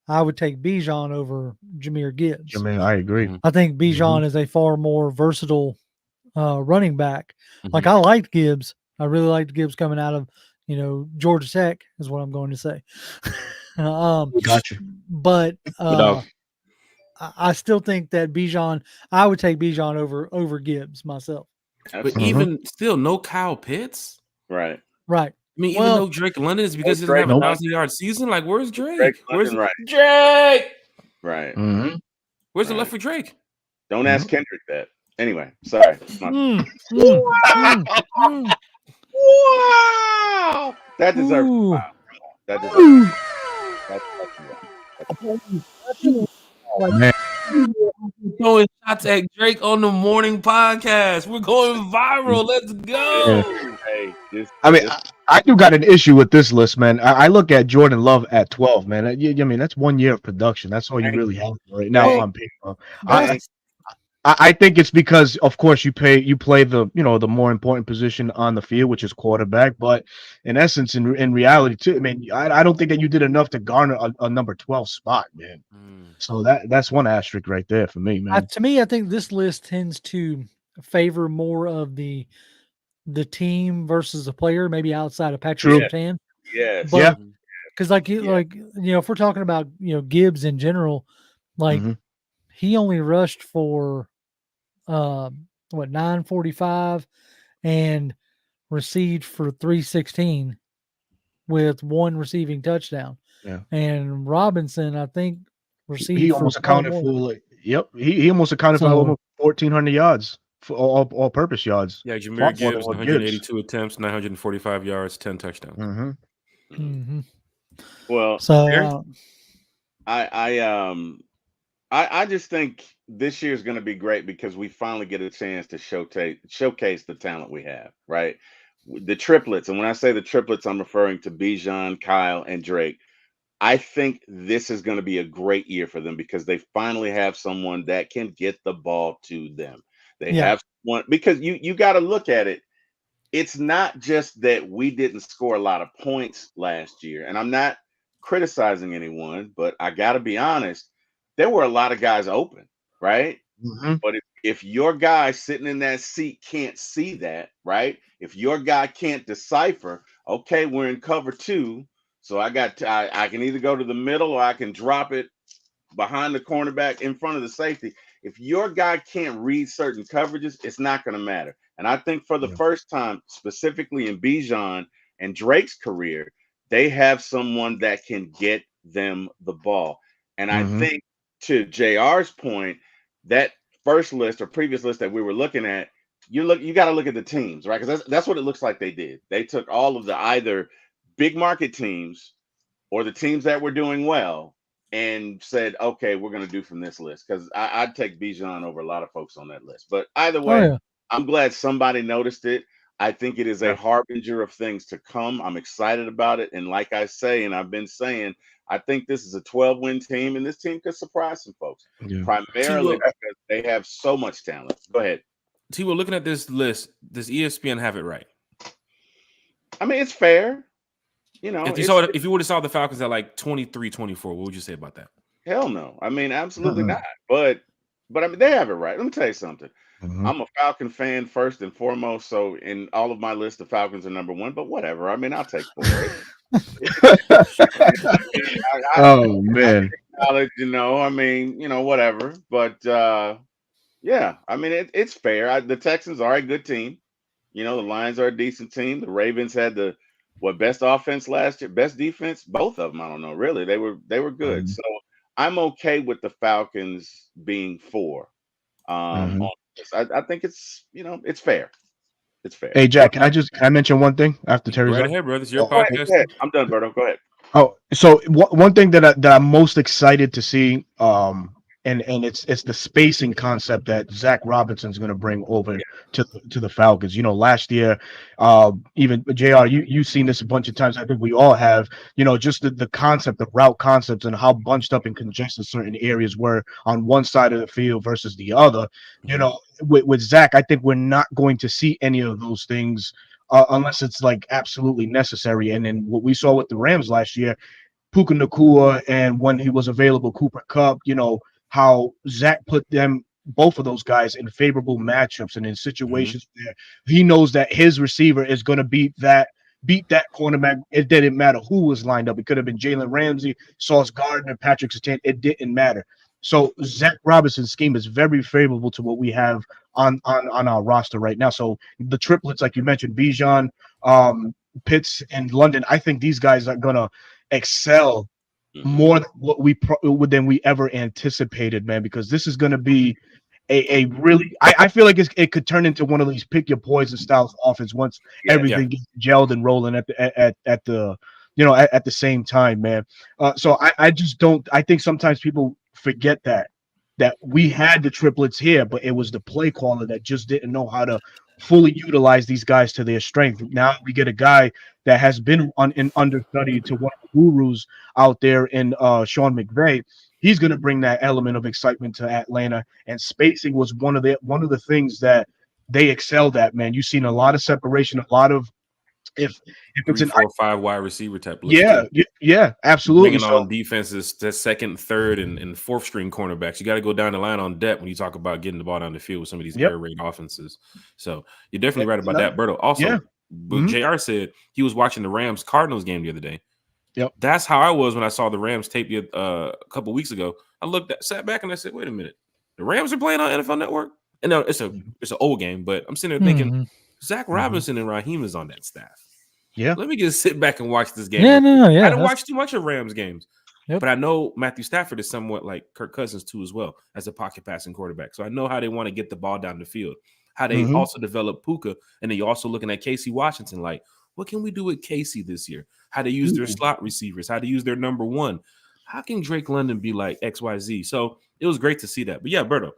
[SPEAKER 4] I would take Bijan over Jameer
[SPEAKER 2] I
[SPEAKER 4] Gibbs.
[SPEAKER 2] mean, I agree.
[SPEAKER 1] Mhm.
[SPEAKER 4] I think Bijan
[SPEAKER 2] Mhm.
[SPEAKER 4] is a far more versatile running back. Like
[SPEAKER 1] Mhm.
[SPEAKER 4] I liked Gibbs. I really liked Gibbs coming out of Georgia Tech is what I'm going to say. um,
[SPEAKER 2] Gotcha.
[SPEAKER 4] but
[SPEAKER 1] Good dog.
[SPEAKER 4] I still think that Bijan. I would take Bijan over Gibbs myself.
[SPEAKER 1] But
[SPEAKER 3] Absolutely.
[SPEAKER 1] even still, no Kyle Pitts.
[SPEAKER 3] Right.
[SPEAKER 4] Right.
[SPEAKER 1] I mean, even
[SPEAKER 4] Well,
[SPEAKER 1] though Drake London is because he doesn't
[SPEAKER 3] Drake
[SPEAKER 1] have a
[SPEAKER 2] Nope.
[SPEAKER 3] London.
[SPEAKER 1] 1,000-yard season. Like, where's
[SPEAKER 3] Drake
[SPEAKER 1] Drake? Where's
[SPEAKER 3] London, right.
[SPEAKER 1] Drake?
[SPEAKER 3] Right.
[SPEAKER 2] hmm
[SPEAKER 1] Where's the
[SPEAKER 3] Right.
[SPEAKER 1] left for Drake?
[SPEAKER 3] Don't ask Kendrick that. Anyway, sorry.
[SPEAKER 4] mm.
[SPEAKER 3] Wow. That deserves
[SPEAKER 4] Ooh.
[SPEAKER 3] wow. That deserves wow.
[SPEAKER 2] Man,
[SPEAKER 1] Throwing shots at Drake on the morning podcast. We're going viral. Let's
[SPEAKER 2] yeah.
[SPEAKER 1] go.
[SPEAKER 3] Hey, this
[SPEAKER 2] I mean,
[SPEAKER 3] this
[SPEAKER 2] I do got an issue with this list, man. I look at Jordan Love at 12, man. I mean, that's 1 year of production. That's all you
[SPEAKER 3] thank
[SPEAKER 2] really have right now
[SPEAKER 3] thank
[SPEAKER 2] on paper. I,
[SPEAKER 3] thank
[SPEAKER 2] I think it's because, of course, you play the the more important position on the field, which is quarterback. But in essence, in reality, too, I mean, I don't think that you did enough to garner a number 12 spot, man. So that's one asterisk right there for me, man.
[SPEAKER 4] To me, I think this list tends to favor more of the team versus the player, maybe outside of Patrick
[SPEAKER 2] True.
[SPEAKER 3] Yeah.
[SPEAKER 4] Surtain.
[SPEAKER 3] yes.
[SPEAKER 2] Yeah.
[SPEAKER 4] But because if we're talking about Gibbs in general, like
[SPEAKER 2] hmm
[SPEAKER 4] he only rushed for 945 and received for 316 with one receiving touchdown.
[SPEAKER 2] Yeah.
[SPEAKER 4] And Robinson, I think,
[SPEAKER 2] He
[SPEAKER 4] received for
[SPEAKER 2] almost
[SPEAKER 4] far
[SPEAKER 2] accounted
[SPEAKER 4] more.
[SPEAKER 2] for yep. He almost accounted for
[SPEAKER 4] So
[SPEAKER 2] almost 1,400 yards for all purpose yards.
[SPEAKER 1] Yeah,
[SPEAKER 2] Far
[SPEAKER 1] Jameer
[SPEAKER 2] more than
[SPEAKER 1] Gibbs,
[SPEAKER 2] what Gibbs.
[SPEAKER 1] 182 attempts, 945 yards, 10 touchdowns.
[SPEAKER 2] hmm
[SPEAKER 4] mhm.
[SPEAKER 3] Well,
[SPEAKER 4] so
[SPEAKER 1] Fair?
[SPEAKER 3] I just think this year is going to be great because we finally get a chance to showcase the talent we have, right? The triplets, and when I say the triplets, I'm referring to Bijan, Kyle, and Drake. I think this is going to be a great year for them because they finally have someone that can get the ball to them. They
[SPEAKER 4] yeah,
[SPEAKER 3] have one because you got to look at it. It's not just that we didn't score a lot of points last year, and I'm not criticizing anyone, but I got to be honest, there were a lot of guys open, right?
[SPEAKER 2] hmm
[SPEAKER 3] But if your guy sitting in that seat can't see that, right? If your guy can't decipher, okay, we're in cover two, so I can either go to the middle or I can drop it behind the cornerback in front of the safety. If your guy can't read certain coverages, it's not going to matter. And I think for the
[SPEAKER 2] Yeah.
[SPEAKER 3] first time, specifically in Bijan and Drake's career, they have someone that can get them the ball. And I
[SPEAKER 2] hmm
[SPEAKER 3] think to JR's point, that first list or previous list that we were looking at, you got to look at the teams, right? Because that's what it looks like they did. They took all of the either big market teams or the teams that were doing well and said, okay, we're going to do from this list. Because I'd take Bijan over a lot of folks on that list. But either
[SPEAKER 4] oh
[SPEAKER 3] way,
[SPEAKER 4] yeah,
[SPEAKER 3] I'm glad somebody noticed it. I think it is a
[SPEAKER 2] Yeah.
[SPEAKER 3] harbinger of things to come. I'm excited about it. And like I say, and I've been saying, I think this is a 12-win team, and this team could surprise some folks,
[SPEAKER 2] Yeah.
[SPEAKER 3] primarily
[SPEAKER 1] T-Will,
[SPEAKER 3] because they have so much talent. Go ahead.
[SPEAKER 1] T-Will, looking at this list, does ESPN have it right?
[SPEAKER 3] I mean, it's fair. You know,
[SPEAKER 1] If you would have saw the Falcons at like 23, 24, what would you say about that?
[SPEAKER 3] hell no. I mean, absolutely
[SPEAKER 2] Uh-uh.
[SPEAKER 3] not. But I mean, they have it right. Let me tell you something.
[SPEAKER 2] hmm
[SPEAKER 3] I'm a Falcon fan first and foremost, so in all of my list, the Falcons are number one. But whatever. I mean, I'll take four.
[SPEAKER 2] oh
[SPEAKER 3] I
[SPEAKER 2] man.
[SPEAKER 3] acknowledge, I mean, whatever. But yeah, I mean, it's fair. The Texans are a good team. The Lions are a decent team. The Ravens had the best offense last year, best defense, both of them. I don't know, really. They were good.
[SPEAKER 2] Mhm.
[SPEAKER 3] So I'm okay with the Falcons being four.
[SPEAKER 2] Mhm.
[SPEAKER 3] On this. I think it's fair. It's fair.
[SPEAKER 2] Hey
[SPEAKER 3] Go
[SPEAKER 2] Jack, can I mention one thing after
[SPEAKER 1] Go
[SPEAKER 2] Terry's
[SPEAKER 1] right
[SPEAKER 2] done?
[SPEAKER 1] ahead, brother. It's your
[SPEAKER 2] Oh,
[SPEAKER 3] ahead.
[SPEAKER 1] podcast.
[SPEAKER 3] Go ahead. I'm done, Berto. Go ahead.
[SPEAKER 2] so one thing that I'm most excited to see and it's the spacing concept that Zach Robinson's going to bring over to the Falcons. You know, last year, even Jr. You've seen this a bunch of times. I think we all have. You know, just the concept, the route concepts, and how bunched up and congested certain areas were on one side of the field versus the other. You know, with Zach, I think we're not going to see any of those things unless it's like absolutely necessary. And then what we saw with the Rams last year, Puka Nakua, and when he was available, Cooper Cup, you know, how Zach put them, both of those guys, in favorable matchups and in situations where he knows that his receiver is going to beat that cornerback. It didn't matter who was lined up. It could have been Jalen Ramsey, Sauce Gardner, Patrick Surtain. It didn't matter. So Zach Robinson's scheme is very favorable to what we have on our roster right now. So the triplets, like you mentioned, Bijan, Pitts, and London, I think these guys are gonna excel more than what than we ever anticipated, man. Because this is gonna be a really, I feel like it could turn into one of these pick your poison styles offense once everything gets gelled and rolling at the at the same time, man. So I just don't. I think sometimes people forget that we had the triplets here, but it was the play caller that just didn't know how to fully utilize these guys to their strength. Now we get a guy that has been in understudy to one of the gurus out there in Sean McVay. He's going to bring that element of excitement to Atlanta, and spacing was one of the things that they excelled at. Man, you've seen a lot of separation, a lot of if it's
[SPEAKER 1] 3,
[SPEAKER 2] an
[SPEAKER 1] 4, 5 wide receiver type looks too.
[SPEAKER 2] absolutely.
[SPEAKER 1] Bringing on defenses to second, third, and fourth string cornerbacks. You got to go down the line on depth when you talk about getting the ball down the field with some of these air raid offenses. So you're definitely right about that, Berto. Also, JR said he was watching the Rams Cardinals game the other day.
[SPEAKER 2] Yep.
[SPEAKER 1] That's how I was when I saw the Rams tape a couple weeks ago. I sat back and I said, wait a minute. The Rams are playing on NFL Network? And no, it's an old game, but I'm sitting there thinking, Zach Robinson and Raheem is on that staff.
[SPEAKER 2] Yeah.
[SPEAKER 1] Let me just sit back and watch this game.
[SPEAKER 4] Yeah, no, yeah.
[SPEAKER 1] I didn't watch too much of Rams games.
[SPEAKER 4] Yep.
[SPEAKER 1] But I know Matthew Stafford is somewhat like Kirk Cousins too as well as a pocket passing quarterback. So I know how they want to get the ball down the field, how they also develop Puka, and then you're also looking at Casey Washington like, what can we do with Casey this year? How they use their slot receivers, how to use their number one. How can Drake London be like XYZ? So it was great to see that. But yeah, Berto,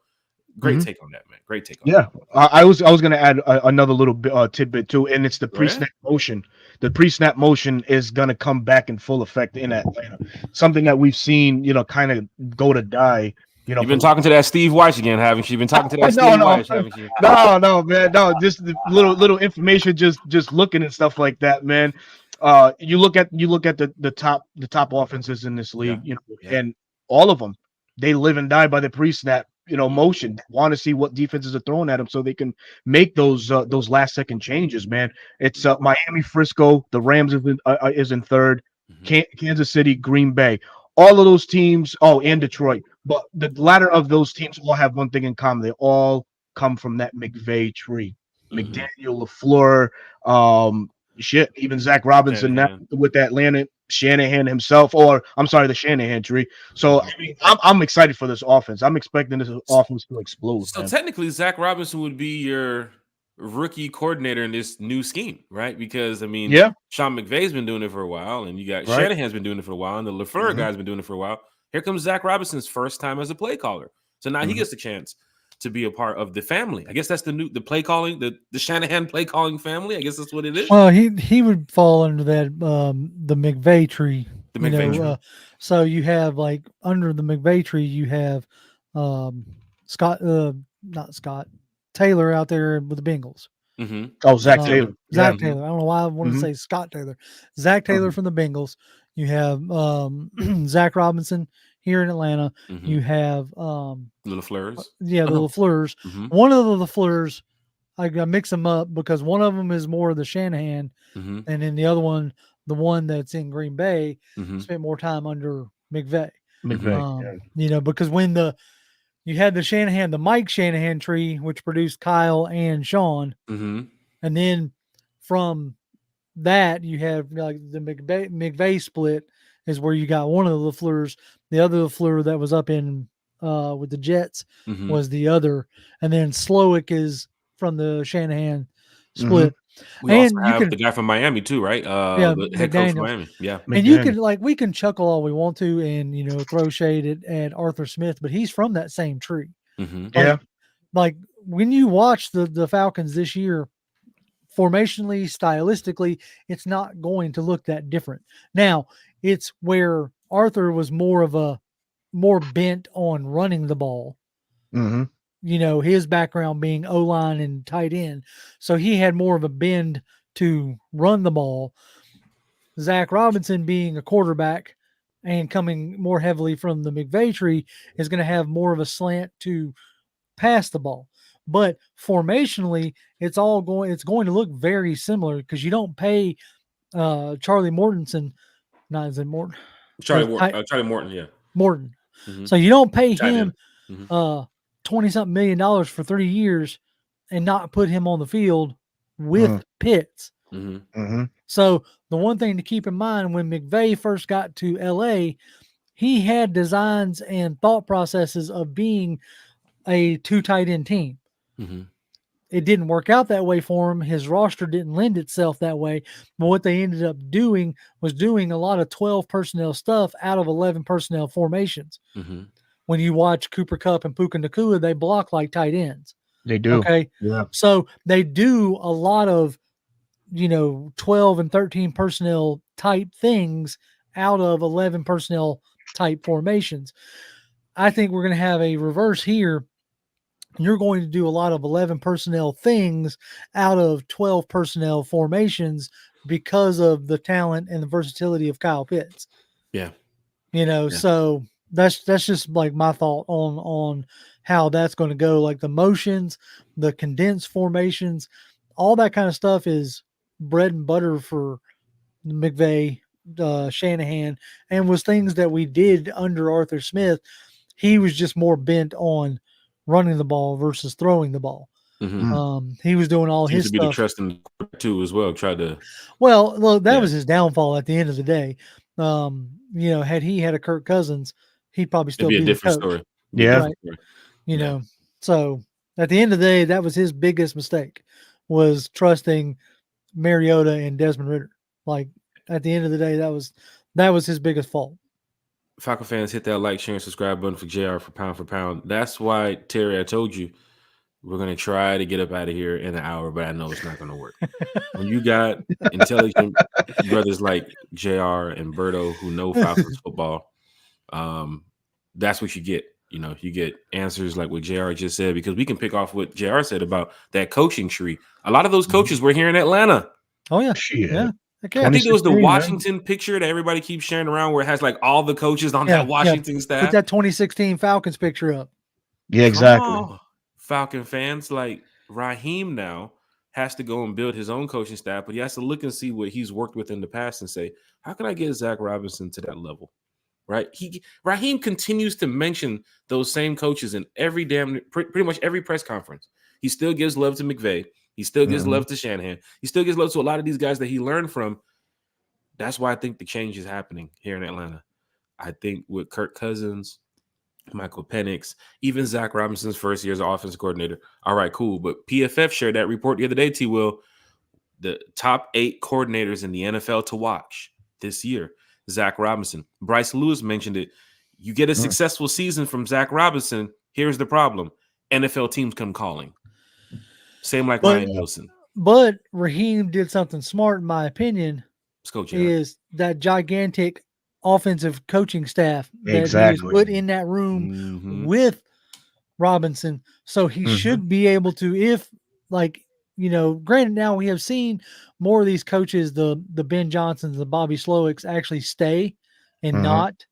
[SPEAKER 1] great take on that, man. Great take on that.
[SPEAKER 2] I was going to add another little tidbit too, and it's the pre-snap motion. The pre-snap motion is going to come back in full effect in Atlanta. Something that we've seen, kind of go to die.
[SPEAKER 1] You've been talking to that Steve Weiss again, haven't you? You've been talking to that Steve Weiss, haven't you?
[SPEAKER 2] No, man, no. Just the little information, just looking and stuff like that, man. You look at the top offenses in this league, and all of them, they live and die by the pre-snap, motion. Want to see what defenses are throwing at them so they can make those last second changes, man. It's Miami, Frisco, the Rams is in third, Kansas City, Green Bay. All of those teams, and Detroit. But the latter of those teams all have one thing in common. They all come from that McVay tree. McDaniel, LaFleur, even Zach Robinson now with Atlanta, Shanahan himself, or I'm sorry, the Shanahan tree. So I mean, I'm excited for this offense. I'm expecting this offense to explode.
[SPEAKER 1] So technically, Zach Robinson would be your rookie coordinator in this new scheme, right? Because I mean, Sean McVay's been doing it for a while, and you got Shanahan's been doing it for a while, and the LaFleur guy's been doing it for a while. Here comes Zach Robinson's first time as a play caller. So now he gets the chance to be a part of the family. I guess that's the play calling, the Shanahan play calling family. I guess that's what it is.
[SPEAKER 4] Well, he would fall under that the McVay tree.
[SPEAKER 1] The McVay tree.
[SPEAKER 4] So you have like under the McVay tree, you have Taylor out there with the Bengals.
[SPEAKER 2] Zach Taylor.
[SPEAKER 4] Zach Taylor. I don't know why I wanted to say Scott Taylor. Zach Taylor from the Bengals. You have Zach Robinson here in Atlanta. You have
[SPEAKER 1] Little Fleurs.
[SPEAKER 4] Yeah, the LaFleurs. One of the LaFleurs, I mix them up because one of them is more of the Shanahan, and then the other one, the one that's in Green Bay, spent more time under McVay. Because when you had the Shanahan, the Mike Shanahan tree, which produced Kyle and Sean, and then from that you have like the McVay split is where you got one of the LaFleurs. The other LaFleur that was up in with the Jets was the other, and then Slowick is from the Shanahan split.
[SPEAKER 1] We also
[SPEAKER 4] And you
[SPEAKER 1] have the
[SPEAKER 4] can,
[SPEAKER 1] guy from Miami too, right?
[SPEAKER 4] yeah,
[SPEAKER 1] The head coach from
[SPEAKER 4] McDaniels.
[SPEAKER 1] Miami. Yeah.
[SPEAKER 4] And you can,
[SPEAKER 2] McDaniel.
[SPEAKER 4] like, we can chuckle all we want to and, throw shade at Arthur Smith, but he's from that same tree.
[SPEAKER 1] Mm-hmm.
[SPEAKER 4] Like,
[SPEAKER 2] Yeah.
[SPEAKER 4] like when you watch the Falcons this year, formationally, stylistically, it's not going to look that different. Now, it's where Arthur was more bent on running the ball.
[SPEAKER 2] Mm-hmm.
[SPEAKER 4] His background being O-line and tight end. So he had more of a bend to run the ball. Zach Robinson being a quarterback and coming more heavily from the McVay tree is going to have more of a slant to pass the ball. But formationally, it's going to look very similar because you don't pay Charlie Mortensen, not as in Morton,
[SPEAKER 1] Charlie Morton. Yeah.
[SPEAKER 4] Morton.
[SPEAKER 1] Mm-hmm.
[SPEAKER 4] So you don't pay
[SPEAKER 1] Tight
[SPEAKER 4] him
[SPEAKER 1] end. Mm-hmm.
[SPEAKER 4] 20 something $million for 3 years and not put him on the field with Pitts.
[SPEAKER 1] Mm-hmm.
[SPEAKER 2] Mm-hmm.
[SPEAKER 4] So the one thing to keep in mind when McVay first got to LA, he had designs and thought processes of being a 2 tight end team.
[SPEAKER 1] Mm-hmm.
[SPEAKER 4] It didn't work out that way for him. His roster didn't lend itself that way. But what they ended up doing was doing a lot of 12 personnel stuff out of 11 personnel formations.
[SPEAKER 1] Mm-hmm.
[SPEAKER 4] When you watch Cooper Kupp and Puka Nacua, they block like tight ends.
[SPEAKER 2] They do.
[SPEAKER 4] Okay.
[SPEAKER 2] Yeah.
[SPEAKER 4] So they do a lot of, 12 and 13 personnel type things out of 11 personnel type formations. I think we're going to have a reverse here. You're going to do a lot of 11 personnel things out of 12 personnel formations because of the talent and the versatility of Kyle Pitts.
[SPEAKER 1] Yeah.
[SPEAKER 4] So that's just like my thought on how that's going to go. Like the motions, the condensed formations, all that kind of stuff is bread and butter for McVay, Shanahan, and was things that we did under Arthur Smith. He was just more bent on running the ball versus throwing the ball.
[SPEAKER 1] Mm-hmm.
[SPEAKER 4] He was doing all
[SPEAKER 1] Seems
[SPEAKER 4] his
[SPEAKER 1] to be the
[SPEAKER 4] stuff.
[SPEAKER 1] trust in too as well. Tried to.
[SPEAKER 4] Well, look, that was his downfall at the end of the day. Had he had a Kirk Cousins, he'd probably still
[SPEAKER 1] It'd be a
[SPEAKER 4] be the
[SPEAKER 1] different
[SPEAKER 4] coach.
[SPEAKER 1] story.
[SPEAKER 2] Yeah.
[SPEAKER 4] Right. So at the end of the day, that was his biggest mistake, was trusting Mariota and Desmond Ridder. Like at the end of the day, that was his biggest fault.
[SPEAKER 1] Falcon fans, hit that like, share, and subscribe button for JR for pound. That's why, Terry, I told you we're gonna try to get up out of here in an hour, but I know it's not gonna work. When you got intelligent brothers like JR and Berto who know Falcons football, that's what you get. You get answers like what JR just said, because we can pick off what JR said about that coaching tree. A lot of those coaches were here in Atlanta.
[SPEAKER 4] Oh yeah.
[SPEAKER 2] Yeah.
[SPEAKER 4] Okay.
[SPEAKER 1] I think there was the
[SPEAKER 2] 2016,
[SPEAKER 1] Washington picture that everybody keeps sharing around where it has like all the coaches on that Washington staff.
[SPEAKER 4] Put that 2016 Falcons picture up.
[SPEAKER 2] Yeah, exactly.
[SPEAKER 1] Come on, Falcon fans, like Raheem now has to go and build his own coaching staff, but he has to look and see what he's worked with in the past and say, how can I get Zach Robinson to that level? Right? Raheem continues to mention those same coaches in every pretty much every press conference. He still gives love to McVay. He still gives love to Shanahan. He still gives love to a lot of these guys that he learned from. That's why I think the change is happening here in Atlanta. I think with Kirk Cousins, Michael Penix, even Zach Robinson's first year as an offensive coordinator. All right, cool. But PFF shared that report the other day, T. Will. The top 8 coordinators in the NFL to watch this year. Zach Robinson. Bryce Lewis mentioned it. You get a successful season from Zach Robinson. Here's the problem. NFL teams come calling. Same like Ryan Nielsen.
[SPEAKER 4] But Raheem did something smart, in my opinion.
[SPEAKER 1] Let's go, Jared.
[SPEAKER 4] Is that gigantic offensive coaching staff that he was put in that room with Robinson. So he should be able to, if like, granted now we have seen more of these coaches, the Ben Johnsons, the Bobby Slowicks actually stay and not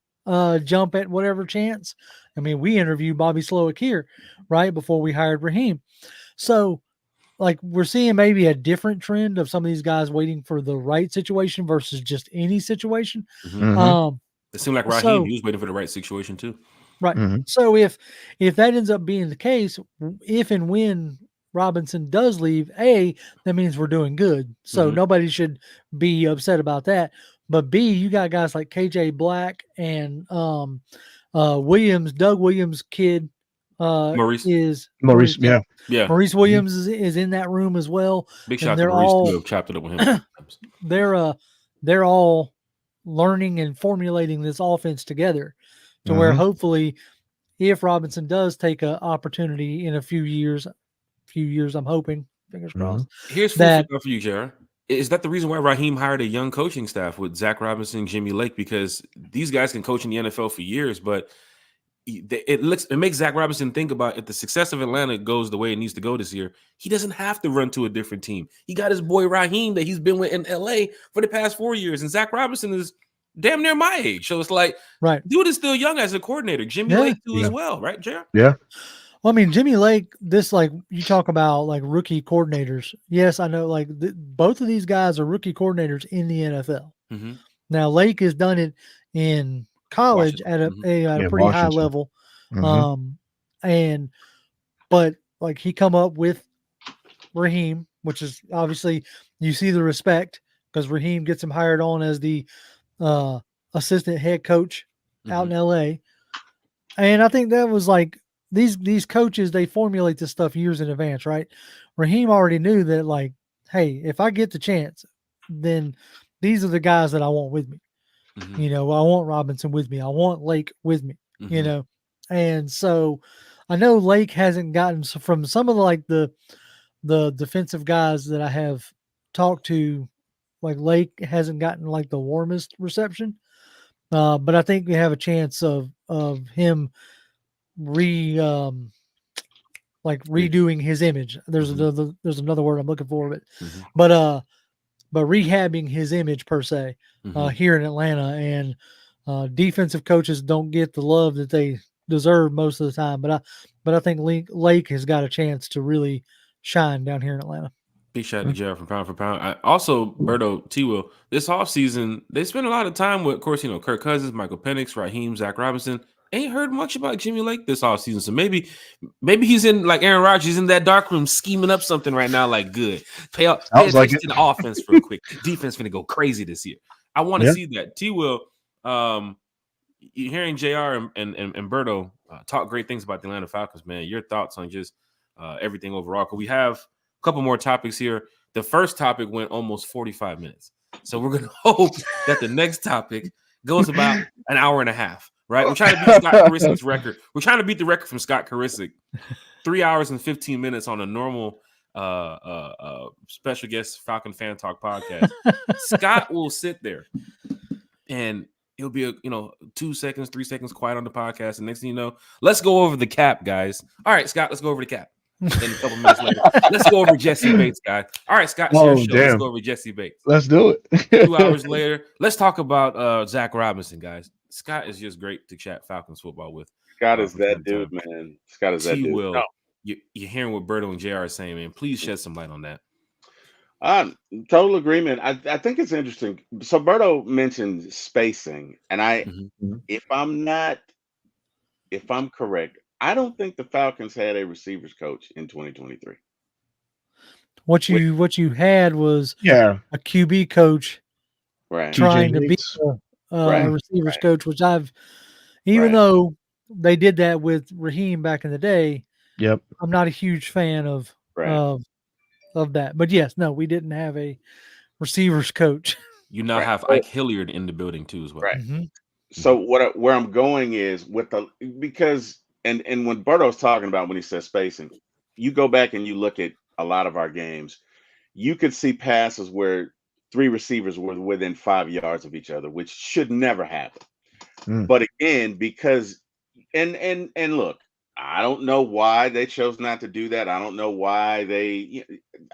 [SPEAKER 4] jump at whatever chance. I mean, we interviewed Bobby Slowick here, right, before we hired Raheem. So like we're seeing maybe a different trend of some of these guys waiting for the right situation versus just any situation.
[SPEAKER 1] It seemed like Raheem, he was waiting for the right situation too.
[SPEAKER 4] Right. So if that ends up being the case, if and when Robinson does leave, that means we're doing good. So nobody should be upset about that. But B, you got guys like KJ Black and Williams, Doug Williams' kid,
[SPEAKER 1] Maurice.
[SPEAKER 4] is
[SPEAKER 2] Maurice, yeah.
[SPEAKER 1] Yeah.
[SPEAKER 4] Maurice Williams is in that room as well.
[SPEAKER 1] Big
[SPEAKER 4] And
[SPEAKER 1] shout out to
[SPEAKER 4] they're
[SPEAKER 1] Maurice
[SPEAKER 4] all
[SPEAKER 1] too. I've chopped it up with him a couple times.
[SPEAKER 4] they're all learning and formulating this offense together to where hopefully if Robinson does take an opportunity in a few years, I'm hoping, fingers crossed.
[SPEAKER 1] Here's food for thought for you, Jared. Is that the reason why Raheem hired a young coaching staff with Zach Robinson, Jimmy Lake? Because these guys can coach in the NFL for years, but it makes Zach Robinson think about if the success of Atlanta goes the way it needs to go this year, he doesn't have to run to a different team. He got his boy Raheem that he's been with in LA for the past 4 years, and Zach Robinson is damn near my age. So it's like, dude is still young as a coordinator. Jimmy Lake too as well, right, Jared?
[SPEAKER 2] Yeah.
[SPEAKER 4] Well, I mean, Jimmy Lake, you talk about like rookie coordinators. Yes, I know both of these guys are rookie coordinators in the NFL.
[SPEAKER 1] Mm-hmm.
[SPEAKER 4] Now, Lake has done it in college at a pretty high level. But like he come up with Raheem, which is obviously you see the respect because Raheem gets him hired on as the assistant head coach out in LA. And I think that was like these coaches, they formulate this stuff years in advance, right? Raheem already knew that, like, hey, if I get the chance, then these are the guys that I want with me. You know, I want Robinson with me. I want Lake with me, you know? And so I know Lake hasn't gotten from some of the defensive guys that I have talked to, like Lake hasn't gotten like the warmest reception. But I think we have a chance of him redoing his image. There's another word I'm looking for, but rehabbing his image per se here in Atlanta. And defensive coaches don't get the love that they deserve most of the time. But I think Lake has got a chance to really shine down here in Atlanta.
[SPEAKER 1] Big shout out to Jared from Pound for Pound. Also, Berto, T-Will, this offseason, they spent a lot of time with, of course, Kirk Cousins, Michael Penix, Raheem, Zach Robinson. Ain't heard much about Jimmy Lake this offseason. So maybe he's in, like Aaron Rodgers, in that dark room scheming up something right now, like good. Pay attention to the offense real quick. Defense going to go crazy this year. I want to see that. T-Will, you're hearing JR and Berto talk great things about the Atlanta Falcons, man. Your thoughts on just everything overall? Because we have a couple more topics here. The first topic went almost 45 minutes. So we're going to hope that the next topic goes about an hour and a half, right? We're trying to beat Scott Karisick's record. We're trying to beat the record from Scott Karisick. 3 hours and 15 minutes on a normal special guest Falcon Fan Talk podcast. Scott will sit there and it'll be 2 seconds, 3 seconds quiet on the podcast. And next thing you know, let's go over the cap, guys. All right, Scott, let's go over the cap. Then a couple minutes later, let's go over Jesse Bates, guys. All right, Scott, it's your show. Let's go over Jesse Bates.
[SPEAKER 2] Let's do it.
[SPEAKER 1] 2 hours later, let's talk about Zach Robinson, guys. Scott is just great to chat Falcons football with.
[SPEAKER 3] Scott is that dude, man. Scott is that dude.
[SPEAKER 1] No. You're hearing what Berto and JR are saying, man. Please shed some light on that.
[SPEAKER 3] Total agreement. I think it's interesting. So Berto mentioned spacing, and if I'm correct, I don't think the Falcons had a receivers coach in 2023.
[SPEAKER 4] What you had was
[SPEAKER 2] a
[SPEAKER 4] QB coach,
[SPEAKER 3] right?
[SPEAKER 4] Trying to be a receivers coach, which even though they did that with Raheem back in the day.
[SPEAKER 2] Yep.
[SPEAKER 4] I'm not a huge fan of that. But yes, no, we didn't have a receivers coach.
[SPEAKER 1] You now have Ike Hilliard in the building too as well.
[SPEAKER 3] Right. So where I'm going is because when Berto's talking about when he says spacing, you go back and you look at a lot of our games, you could see passes where 3 receivers were within 5 yards of each other, which should never happen. But again, because and look, I don't know why they chose not to do that. I don't know why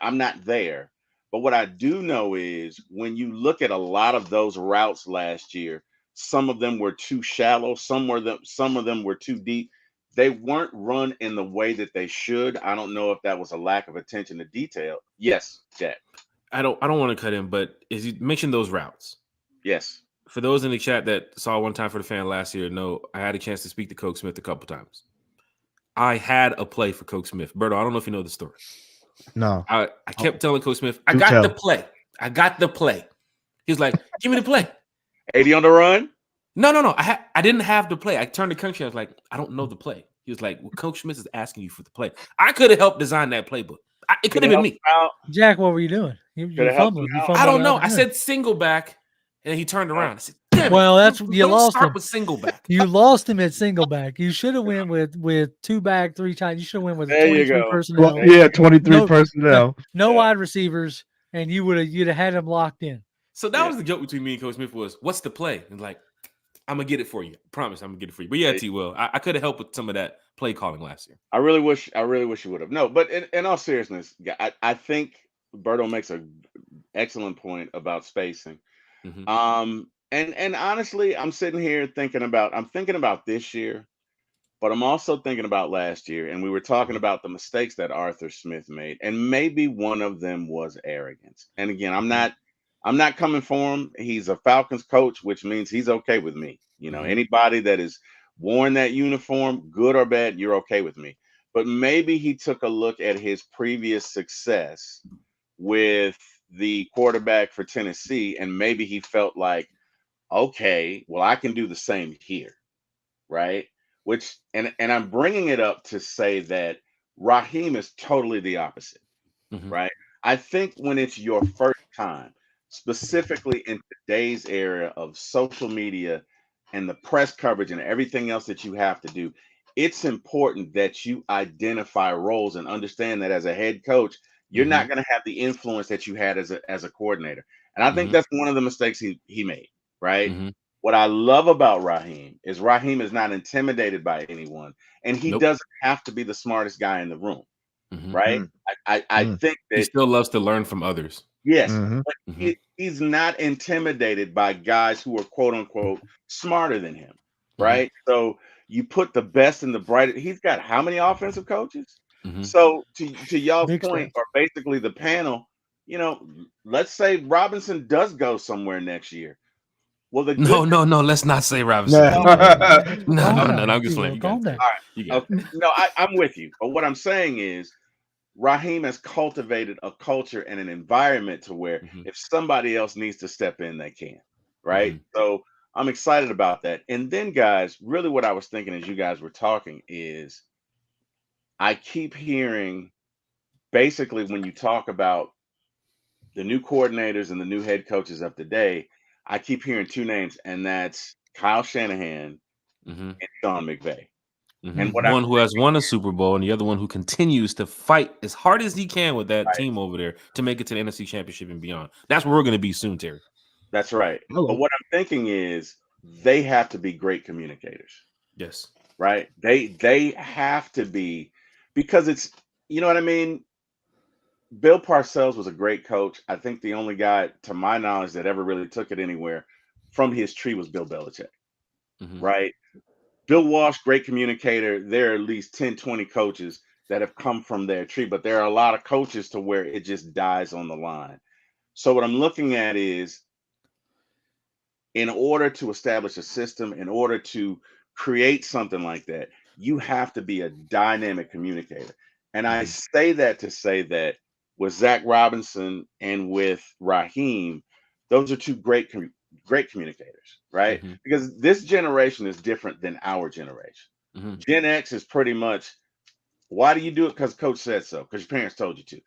[SPEAKER 3] I'm not there. But what I do know is when you look at a lot of those routes last year, some of them were too shallow. Some of them were too deep. They weren't run in the way that they should. I don't know if that was a lack of attention to detail. Yes, Jack.
[SPEAKER 1] I don't want to cut in, but as you mentioned those routes.
[SPEAKER 3] Yes.
[SPEAKER 1] For those in the chat that saw One Time for the Fan last year, I had a chance to speak to Coach Smith a couple times. I had a play for Coach Smith. Berto, I don't know if you know the story.
[SPEAKER 2] No.
[SPEAKER 1] I kept telling Coach Smith, I got the play. He's like, give me the play.
[SPEAKER 3] 80 on the run?
[SPEAKER 1] No. I didn't have the play. I turned to Country. I was like, I don't know the play. He was like, well, Coach Smith is asking you for the play. I could have helped design that playbook. It could have been me.
[SPEAKER 4] Jack, what were you doing?
[SPEAKER 3] Could
[SPEAKER 4] You're
[SPEAKER 3] have helped
[SPEAKER 4] fumbling.
[SPEAKER 3] him
[SPEAKER 4] You
[SPEAKER 3] out.
[SPEAKER 4] fumbled.
[SPEAKER 1] I don't
[SPEAKER 4] an
[SPEAKER 1] know. I
[SPEAKER 4] opportunity.
[SPEAKER 1] said single back, and he turned around. I said, damn
[SPEAKER 4] Well,
[SPEAKER 1] it.
[SPEAKER 4] that's you
[SPEAKER 1] Don't
[SPEAKER 4] lost
[SPEAKER 1] start
[SPEAKER 4] him.
[SPEAKER 1] with single back.
[SPEAKER 4] You lost him at single back. You should have went with 2 back 3 times. You should have went with
[SPEAKER 3] There you
[SPEAKER 4] 23
[SPEAKER 3] go.
[SPEAKER 4] personnel.
[SPEAKER 2] Well, yeah, 23
[SPEAKER 4] No-
[SPEAKER 2] personnel.
[SPEAKER 4] No
[SPEAKER 3] Yeah.
[SPEAKER 4] wide receivers, and you'd have had him locked in.
[SPEAKER 1] So that was the joke between me and Coach Smith was, what's the play? And like, I'm going to get it for you. I promise I'm going to get it for you. But yeah, T-Will, I could have helped with some of that play calling last year.
[SPEAKER 3] I really wish you would have. No, but in all seriousness, I think Berto makes an excellent point about spacing.
[SPEAKER 1] Mhm.
[SPEAKER 3] And honestly, I'm sitting here thinking about this year, but I'm also thinking about last year, and we were talking about the mistakes that Arthur Smith made, and maybe one of them was arrogance. And again, I'm not coming for him. He's a Falcons coach, which means he's okay with me. Anybody that is worn that uniform, good or bad, you're okay with me. But maybe he took a look at his previous success with the quarterback for Tennessee, and maybe he felt like, okay, well, I can do the same here, right? Which and I'm bringing it up to say that Raheem is totally the opposite, right? I think when it's your first time, specifically in today's era of social media and the press coverage and everything else that you have to do, it's important that you identify roles and understand that as a head coach, you're not going to have the influence that you had as a coordinator. And I think that's one of the mistakes he made, right? What I love about Raheem is not intimidated by anyone, and he doesn't have to be the smartest guy in the room, right? I think
[SPEAKER 1] He
[SPEAKER 3] that
[SPEAKER 1] still loves to learn from others.
[SPEAKER 3] yes, but he's not intimidated by guys who are quote unquote smarter than him, right? So you put the best and the brightest. He's got how many offensive coaches? So to y'all's
[SPEAKER 4] Big
[SPEAKER 3] point,
[SPEAKER 4] staff.
[SPEAKER 3] or basically the panel, let's say Robinson does go somewhere next year. Well, the good
[SPEAKER 1] No. Let's not say Robinson.
[SPEAKER 2] No.
[SPEAKER 1] No,
[SPEAKER 4] Calm
[SPEAKER 1] I'm
[SPEAKER 4] down,
[SPEAKER 1] just
[SPEAKER 4] T-Will,
[SPEAKER 1] playing. You
[SPEAKER 4] calm
[SPEAKER 1] got
[SPEAKER 4] down.
[SPEAKER 1] it.
[SPEAKER 3] all right.
[SPEAKER 1] You got it.
[SPEAKER 3] Okay. No, I'm with you. But what I'm saying is Raheem has cultivated a culture and an environment to where if somebody else needs to step in, they can. Right. So I'm excited about that. And then, guys, really what I was thinking as you guys were talking is I keep hearing basically when you talk about the new coordinators and the new head coaches of today, I keep hearing two names, and that's Kyle Shanahan and Sean McVay. And what I'm
[SPEAKER 1] One who has won a Super Bowl and the other one who continues to fight as hard as he can with that team over there to make it to the NFC Championship and beyond. That's where we're going to be soon, Terry.
[SPEAKER 3] That's right.
[SPEAKER 2] Hello.
[SPEAKER 3] But what I'm thinking is they have to be great communicators,
[SPEAKER 1] Yes.
[SPEAKER 3] right? They have to be, because it's, you know what I mean? Bill Parcells was a great coach. I think the only guy, to my knowledge, that ever really took it anywhere from his tree was Bill Belichick, right? Bill Walsh, great communicator. There are at least 10, 20 coaches that have come from their tree, but there are a lot of coaches to where it just dies on the line. So what I'm looking at is, in order to establish a system, in order to create something like that, you have to be a dynamic communicator. And I say that to say that with Zach Robinson and with Raheem, those are two great communicators, right? Because this generation is different than our generation. Gen X is pretty much, why do you do it? Because coach said so, because your parents told you to.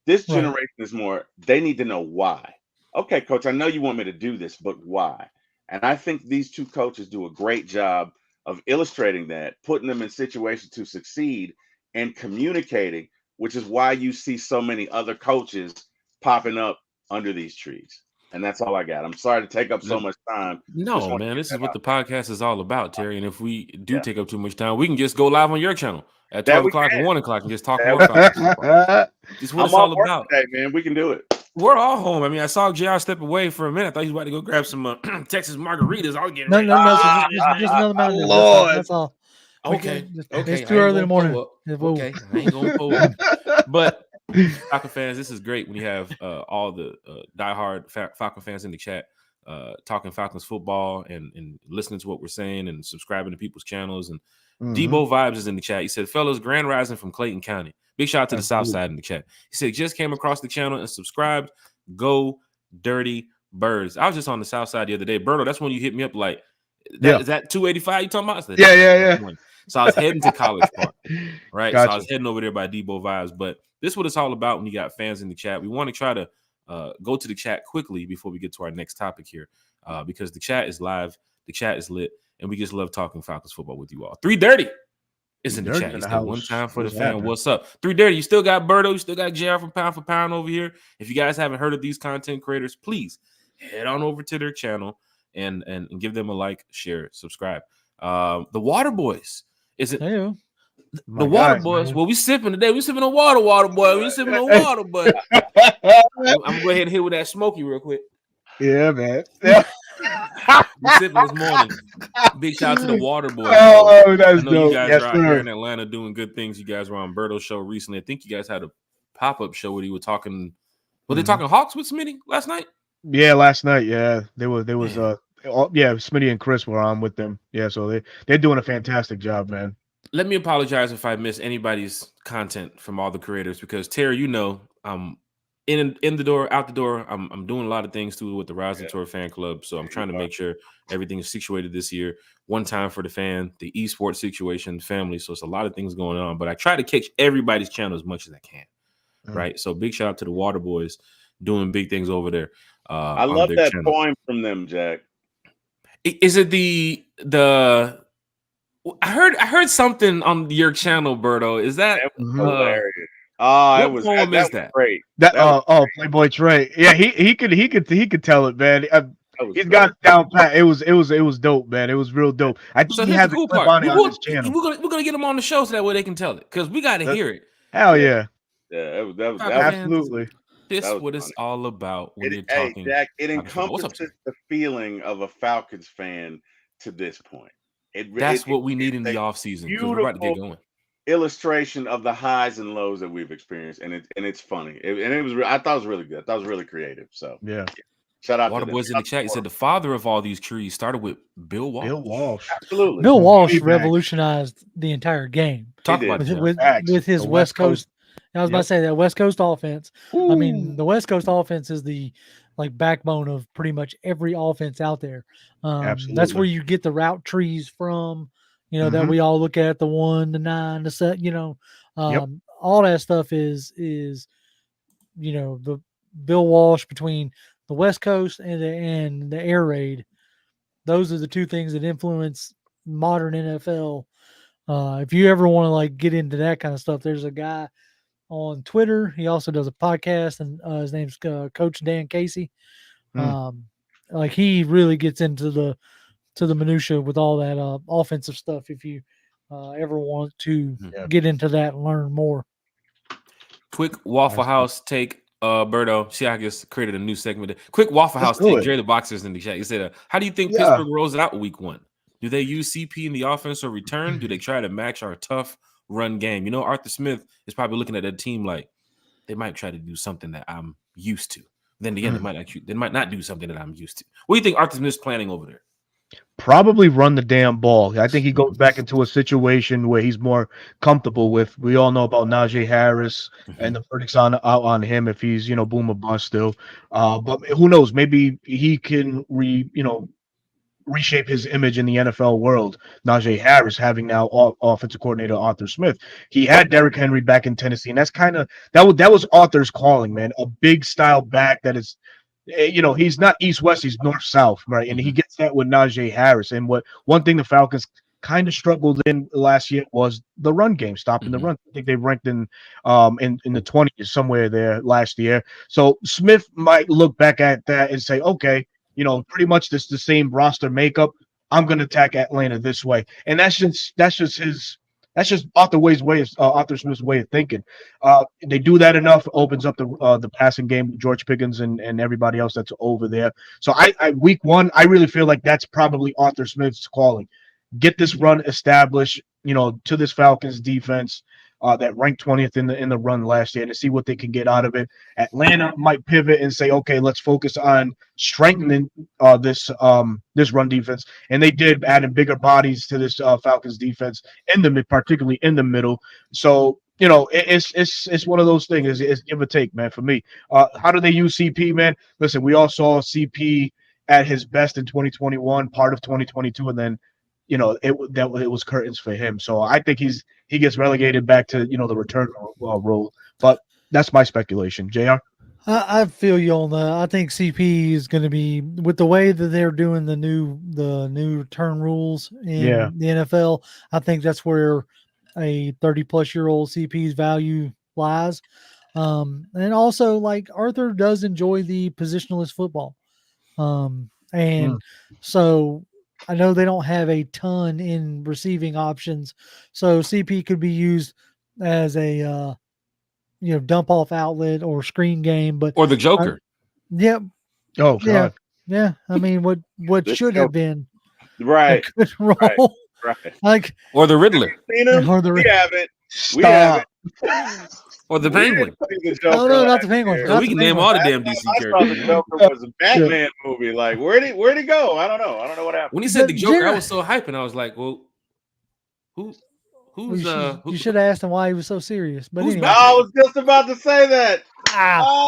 [SPEAKER 3] This generation is more, they need to know why. Okay, coach, I know you want me to do this, but why? And I think these two coaches do a great job of illustrating that, putting them in situations to succeed and communicating, which is why you see so many other coaches popping up under these trees. And that's all I got. I'm sorry to take up so much time.
[SPEAKER 1] No, man, this is what the podcast is all about, Terry. And if we do take up too much time, we can just go live on your channel at 12 o'clock and 1 o'clock and just talk more about football. It's what it's all about.
[SPEAKER 3] Today, man. We can do it.
[SPEAKER 1] We're all home. I mean, I saw JR step away for a minute. I thought he was about to go grab some Texas margaritas. I was getting
[SPEAKER 4] No,
[SPEAKER 1] ready.
[SPEAKER 4] just another Mountain Dew.
[SPEAKER 2] Lord.
[SPEAKER 4] That's all.
[SPEAKER 1] Okay.
[SPEAKER 4] It's too early in the morning.
[SPEAKER 1] Okay, I ain't gonna pull up. But Falcon fans, this is great when you have all the diehard Falcon fans in the chat talking Falcons football and listening to what we're saying and subscribing to people's channels. And Debo Vibes is in the chat. He said, fellas, Grand Rising from Clayton County. Big shout out to the South Side in the chat. He said, just came across the channel and subscribed. Go Dirty Birds. I was just on the South Side the other day. Berto, that's when you hit me up like, is that 285 you talking about?
[SPEAKER 2] Yeah.
[SPEAKER 1] So I was heading to College Park, right? So I
[SPEAKER 2] Gotcha.
[SPEAKER 1] was heading over there by Debo Vibes. But this is what it's all about when you got fans in the chat. We want to try to go to the chat quickly before we get to our next topic here, because the chat is live, the chat is lit, and we just love talking Falcons football with you all. 330 is in the
[SPEAKER 2] Dirty
[SPEAKER 1] chat.
[SPEAKER 2] in
[SPEAKER 1] He
[SPEAKER 2] the
[SPEAKER 1] said, one
[SPEAKER 2] house.
[SPEAKER 1] time for the
[SPEAKER 2] What's
[SPEAKER 1] fan.
[SPEAKER 2] happening?
[SPEAKER 1] What's up? 330, you still got Berto, you still got JR from Pound for Pound over here. If you guys haven't heard of these content creators, please head on over to their channel and give them a like, share, subscribe. The Water Boys. Is it
[SPEAKER 4] Hey,
[SPEAKER 1] the
[SPEAKER 2] My
[SPEAKER 1] Water
[SPEAKER 2] guys,
[SPEAKER 1] Boys?
[SPEAKER 2] man.
[SPEAKER 1] Well, we sipping today. We sipping a water boy. We sipping a water, but I'm gonna go ahead and hit with that smoky real quick.
[SPEAKER 2] Yeah, man. Yeah.
[SPEAKER 1] We sipping this morning. Big shout out to the Water Boys. So
[SPEAKER 2] Oh,
[SPEAKER 1] I
[SPEAKER 2] that's
[SPEAKER 1] know you
[SPEAKER 2] dope.
[SPEAKER 1] guys
[SPEAKER 2] Yes,
[SPEAKER 1] are out here
[SPEAKER 2] sir.
[SPEAKER 1] in Atlanta doing good things. You guys were on Berto's show recently. I think you guys had a pop-up show where you were talking. Were they talking Hawks with Smitty last night?
[SPEAKER 2] Yeah, last night. Yeah, there was yeah, Smitty and Chris were on with them. Yeah, so they're doing a fantastic job, man.
[SPEAKER 1] Let me apologize if I miss anybody's content from all the creators, because Terry, in the door, out the door. I'm doing a lot of things too with the Rising Tour fan club, so I'm trying to make sure everything is situated this year. One time for the fan, the esports situation, family. So it's a lot of things going on, but I try to catch everybody's channel as much as I can. Right. So big shout out to the Water Boys doing big things over there.
[SPEAKER 3] I
[SPEAKER 1] On
[SPEAKER 3] love
[SPEAKER 1] their
[SPEAKER 3] that
[SPEAKER 1] channel.
[SPEAKER 3] poem from them, Jack.
[SPEAKER 1] Is it the I heard something on your channel, Berto. Is that
[SPEAKER 3] That was hilarious.
[SPEAKER 1] what poem is that?
[SPEAKER 3] Great.
[SPEAKER 2] That Playboy Trey. Yeah, he could tell it, man. He's got it down pat. It was dope, man. It was real dope. I think
[SPEAKER 1] So
[SPEAKER 2] he
[SPEAKER 1] here's the
[SPEAKER 2] has a
[SPEAKER 1] cool
[SPEAKER 2] clip
[SPEAKER 1] part.
[SPEAKER 2] on it on his channel.
[SPEAKER 1] We're gonna get them on the show so that way they can tell it, because we got to hear it.
[SPEAKER 2] Hell yeah.
[SPEAKER 3] Yeah, that was
[SPEAKER 2] Absolutely.
[SPEAKER 1] This
[SPEAKER 3] that was
[SPEAKER 1] what it's all about when you're
[SPEAKER 3] Hey,
[SPEAKER 1] talking.
[SPEAKER 3] Jack, it
[SPEAKER 1] What's up,
[SPEAKER 3] encompasses the feeling of a Falcons fan to this point.
[SPEAKER 1] That's what we need in the off season, because we're about to get going.
[SPEAKER 3] Illustration of the highs and lows that we've experienced, and it's funny. I thought it was really good. I thought it was really creative. So
[SPEAKER 2] yeah.
[SPEAKER 3] Shout out
[SPEAKER 1] Water
[SPEAKER 3] to
[SPEAKER 1] Boys in the chat. He said the father of all these trees started with Bill Walsh.
[SPEAKER 2] Bill Walsh.
[SPEAKER 3] Absolutely.
[SPEAKER 4] Bill Walsh
[SPEAKER 2] Way back.
[SPEAKER 4] revolutionized the entire game.
[SPEAKER 1] Talk
[SPEAKER 3] He
[SPEAKER 1] about
[SPEAKER 3] did.
[SPEAKER 1] it, Jeff.
[SPEAKER 4] with his
[SPEAKER 2] The
[SPEAKER 4] West Coast. I was about
[SPEAKER 2] Yep.
[SPEAKER 4] to say that West Coast offense. I mean,
[SPEAKER 2] Ooh.
[SPEAKER 4] the West Coast offense is the backbone of pretty much every offense out there. That's where
[SPEAKER 2] Absolutely.
[SPEAKER 4] you get the route trees from. That
[SPEAKER 2] Mhm.
[SPEAKER 4] we all look at, the 1, the 9, the set.
[SPEAKER 2] Yep.
[SPEAKER 4] All that stuff is the Bill Walsh between the West Coast and the air raid. Those are the two things that influence modern NFL. If you ever want to get into that kind of stuff, there's a guy on Twitter. He also does a podcast, and his name's Coach Dan Casey. He really gets into the minutia with all that offensive stuff. If you ever want to get into that and learn more.
[SPEAKER 1] Quick Waffle House take, Berto. See, I just created a new segment. Quick Waffle House take. Jerry the Boxer's in the chat. He said, how do you think Pittsburgh rolls out week 1? Do they use CP in the offense or return? Do they try to match our tough run game? Arthur Smith is probably looking at that team like they might try to do something that I'm used to. Then again, they might not do something that I'm used to. What do you think Arthur Smith's planning over there?
[SPEAKER 2] Probably run the damn ball. I think he goes back into a situation where he's more comfortable with. We all know about Najee Harris and the verdict's out on him if he's boom or bust still. But who knows? Maybe he can reshape his image in the NFL world. Najee Harris having now offensive coordinator Arthur Smith. He had Derrick Henry back in Tennessee, and that's that was Arthur's calling, man. A big style back that is. He's not east-west, he's north-south, right? And he gets that with Najee Harris. And one thing the Falcons kind of struggled in last year was the run game, stopping the run. I think they ranked in the 20s somewhere there last year. So Smith might look back at that and say, okay, pretty much this the same roster makeup. I'm going to attack Atlanta this way. And that's just Arthur Smith's way of thinking. They do that enough, opens up the passing game with George Pickens and everybody else that's over there. So I week 1, I really feel like that's probably Arthur Smith's calling. Get this run established, to this Falcons defense that ranked 20th in the run last year, and to see what they can get out of it. Atlanta might pivot and say, okay, let's focus on strengthening this run defense, and they did, adding bigger bodies to this Falcons defense particularly in the middle. So it's one of those things. It's give or take, man. For me, how do they use CP, man? Listen, we all saw CP at his best in 2021, part of 2022, and then it was curtains for him. So I think he gets relegated back to the return role. But that's my speculation. Jr.
[SPEAKER 4] I feel you on that. I think CP is going to be with the way that they're doing the new return rules
[SPEAKER 2] Yeah.
[SPEAKER 4] in the NFL. I think that's where a 30-plus-year-old CP's value lies. And also, like, Arthur does enjoy the positionless football. And so I know they don't have a ton in receiving options. So CP could be used as a dump off outlet or screen game, but
[SPEAKER 1] Or the Joker.
[SPEAKER 4] yeah,
[SPEAKER 2] Oh
[SPEAKER 4] yeah,
[SPEAKER 2] God.
[SPEAKER 4] yeah. I mean, what
[SPEAKER 3] This
[SPEAKER 4] should
[SPEAKER 3] Joker-
[SPEAKER 4] have been a
[SPEAKER 3] Right.
[SPEAKER 4] good role,
[SPEAKER 3] Right.
[SPEAKER 4] like
[SPEAKER 1] Or the Riddler.
[SPEAKER 3] Seen him?
[SPEAKER 4] or the
[SPEAKER 3] We haven't. We
[SPEAKER 2] Stop.
[SPEAKER 3] haven't.
[SPEAKER 1] Or the
[SPEAKER 3] We didn't
[SPEAKER 1] Penguin.
[SPEAKER 3] see the
[SPEAKER 4] oh
[SPEAKER 3] Joker
[SPEAKER 4] no, not
[SPEAKER 3] last
[SPEAKER 4] the Penguin.
[SPEAKER 3] year.
[SPEAKER 1] Yeah,
[SPEAKER 4] Not
[SPEAKER 1] we
[SPEAKER 4] the
[SPEAKER 1] can name
[SPEAKER 4] Penguin.
[SPEAKER 1] all the damn
[SPEAKER 3] Last
[SPEAKER 1] DC
[SPEAKER 3] time I saw
[SPEAKER 1] characters.
[SPEAKER 3] the
[SPEAKER 1] Man.
[SPEAKER 3] Joker was a Batman movie. Like, where'd he go? I don't know. I don't know what happened.
[SPEAKER 1] When he said the
[SPEAKER 4] But
[SPEAKER 1] Joker, I
[SPEAKER 4] Jared-
[SPEAKER 1] was so hyped, and I was like, "Well, who's
[SPEAKER 4] You should have asked him why he was so serious. But
[SPEAKER 1] who's
[SPEAKER 4] anyway,
[SPEAKER 1] Batman?
[SPEAKER 3] I was just about to say that. Oh,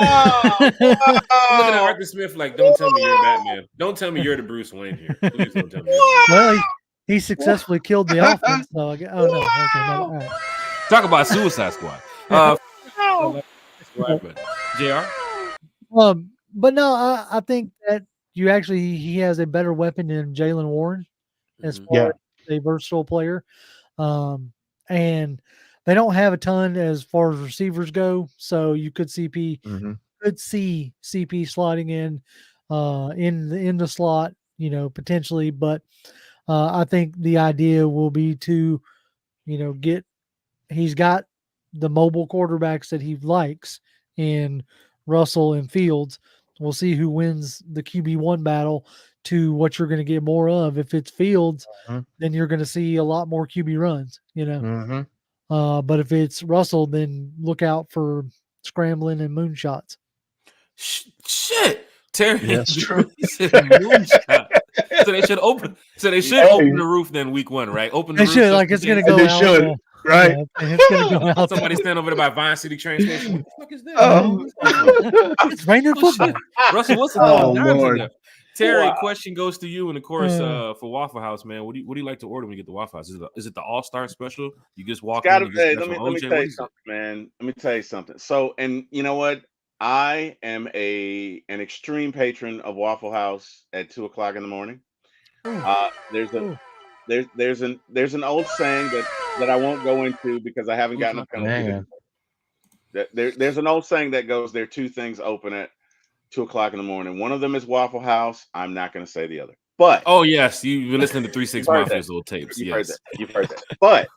[SPEAKER 1] I'm looking at
[SPEAKER 3] wow.
[SPEAKER 1] Arthur Smith like, don't tell me you're Batman. Don't tell me you're the Bruce Wayne here. Please don't tell me.
[SPEAKER 4] well, he successfully killed the offense. So okay, no, all right.
[SPEAKER 1] Talk about Suicide Squad. But Jr.
[SPEAKER 4] But no, I think that he has a better weapon than Jalen Warren as
[SPEAKER 1] Mhm.
[SPEAKER 4] far as a versatile player. And they don't have a ton as far as receivers go, so you could see CP sliding in the slot, potentially. But I think the idea will be to, he's got the mobile quarterbacks that he likes in Russell and Fields. We'll see who wins the QB1 battle to what you're going to get more of. If it's Fields, then you're going to see a lot more QB runs, But if it's Russell, then look out for scrambling and moonshots.
[SPEAKER 1] Shit. Terry.
[SPEAKER 2] Yeah, that's true.
[SPEAKER 1] He said moonshot. So they should open the roof then week 1, right? Open the
[SPEAKER 4] They
[SPEAKER 1] roof.
[SPEAKER 4] should, like, it's going to go
[SPEAKER 2] They
[SPEAKER 4] out.
[SPEAKER 2] should. Right.
[SPEAKER 4] It's going to go out.
[SPEAKER 1] Somebody stand over there by Vine City train station. What the fuck is that?
[SPEAKER 4] It's raining football.
[SPEAKER 1] Russell Wilson.
[SPEAKER 2] Oh,
[SPEAKER 1] dimes in
[SPEAKER 2] Lord.
[SPEAKER 1] there. Terry,
[SPEAKER 3] Wow.
[SPEAKER 1] question goes to you, and of course, for Waffle House, man. What do you like to order when you get the Waffle House? Is it the All Star Special? You just walk in.
[SPEAKER 3] Gotta
[SPEAKER 1] And
[SPEAKER 3] say,
[SPEAKER 1] get
[SPEAKER 3] let
[SPEAKER 1] special
[SPEAKER 3] me
[SPEAKER 1] OJ?
[SPEAKER 3] tell
[SPEAKER 1] What
[SPEAKER 3] you
[SPEAKER 1] is it?
[SPEAKER 3] something, man. Let me tell you something. So, and you know what? I am an extreme patron of Waffle House at 2:00 in the morning. There's an old saying that I won't go into because I haven't gotten a penalty.
[SPEAKER 2] Man.
[SPEAKER 3] There's an old saying that goes, there are two things open at 2:00 in the morning. One of them is Waffle House. I'm not going to say the other. But
[SPEAKER 1] Oh yes, you've been listening to 3 6
[SPEAKER 3] You've heard
[SPEAKER 1] Mafia's old tapes.
[SPEAKER 3] you've heard
[SPEAKER 1] Yes.
[SPEAKER 3] that. You've heard that.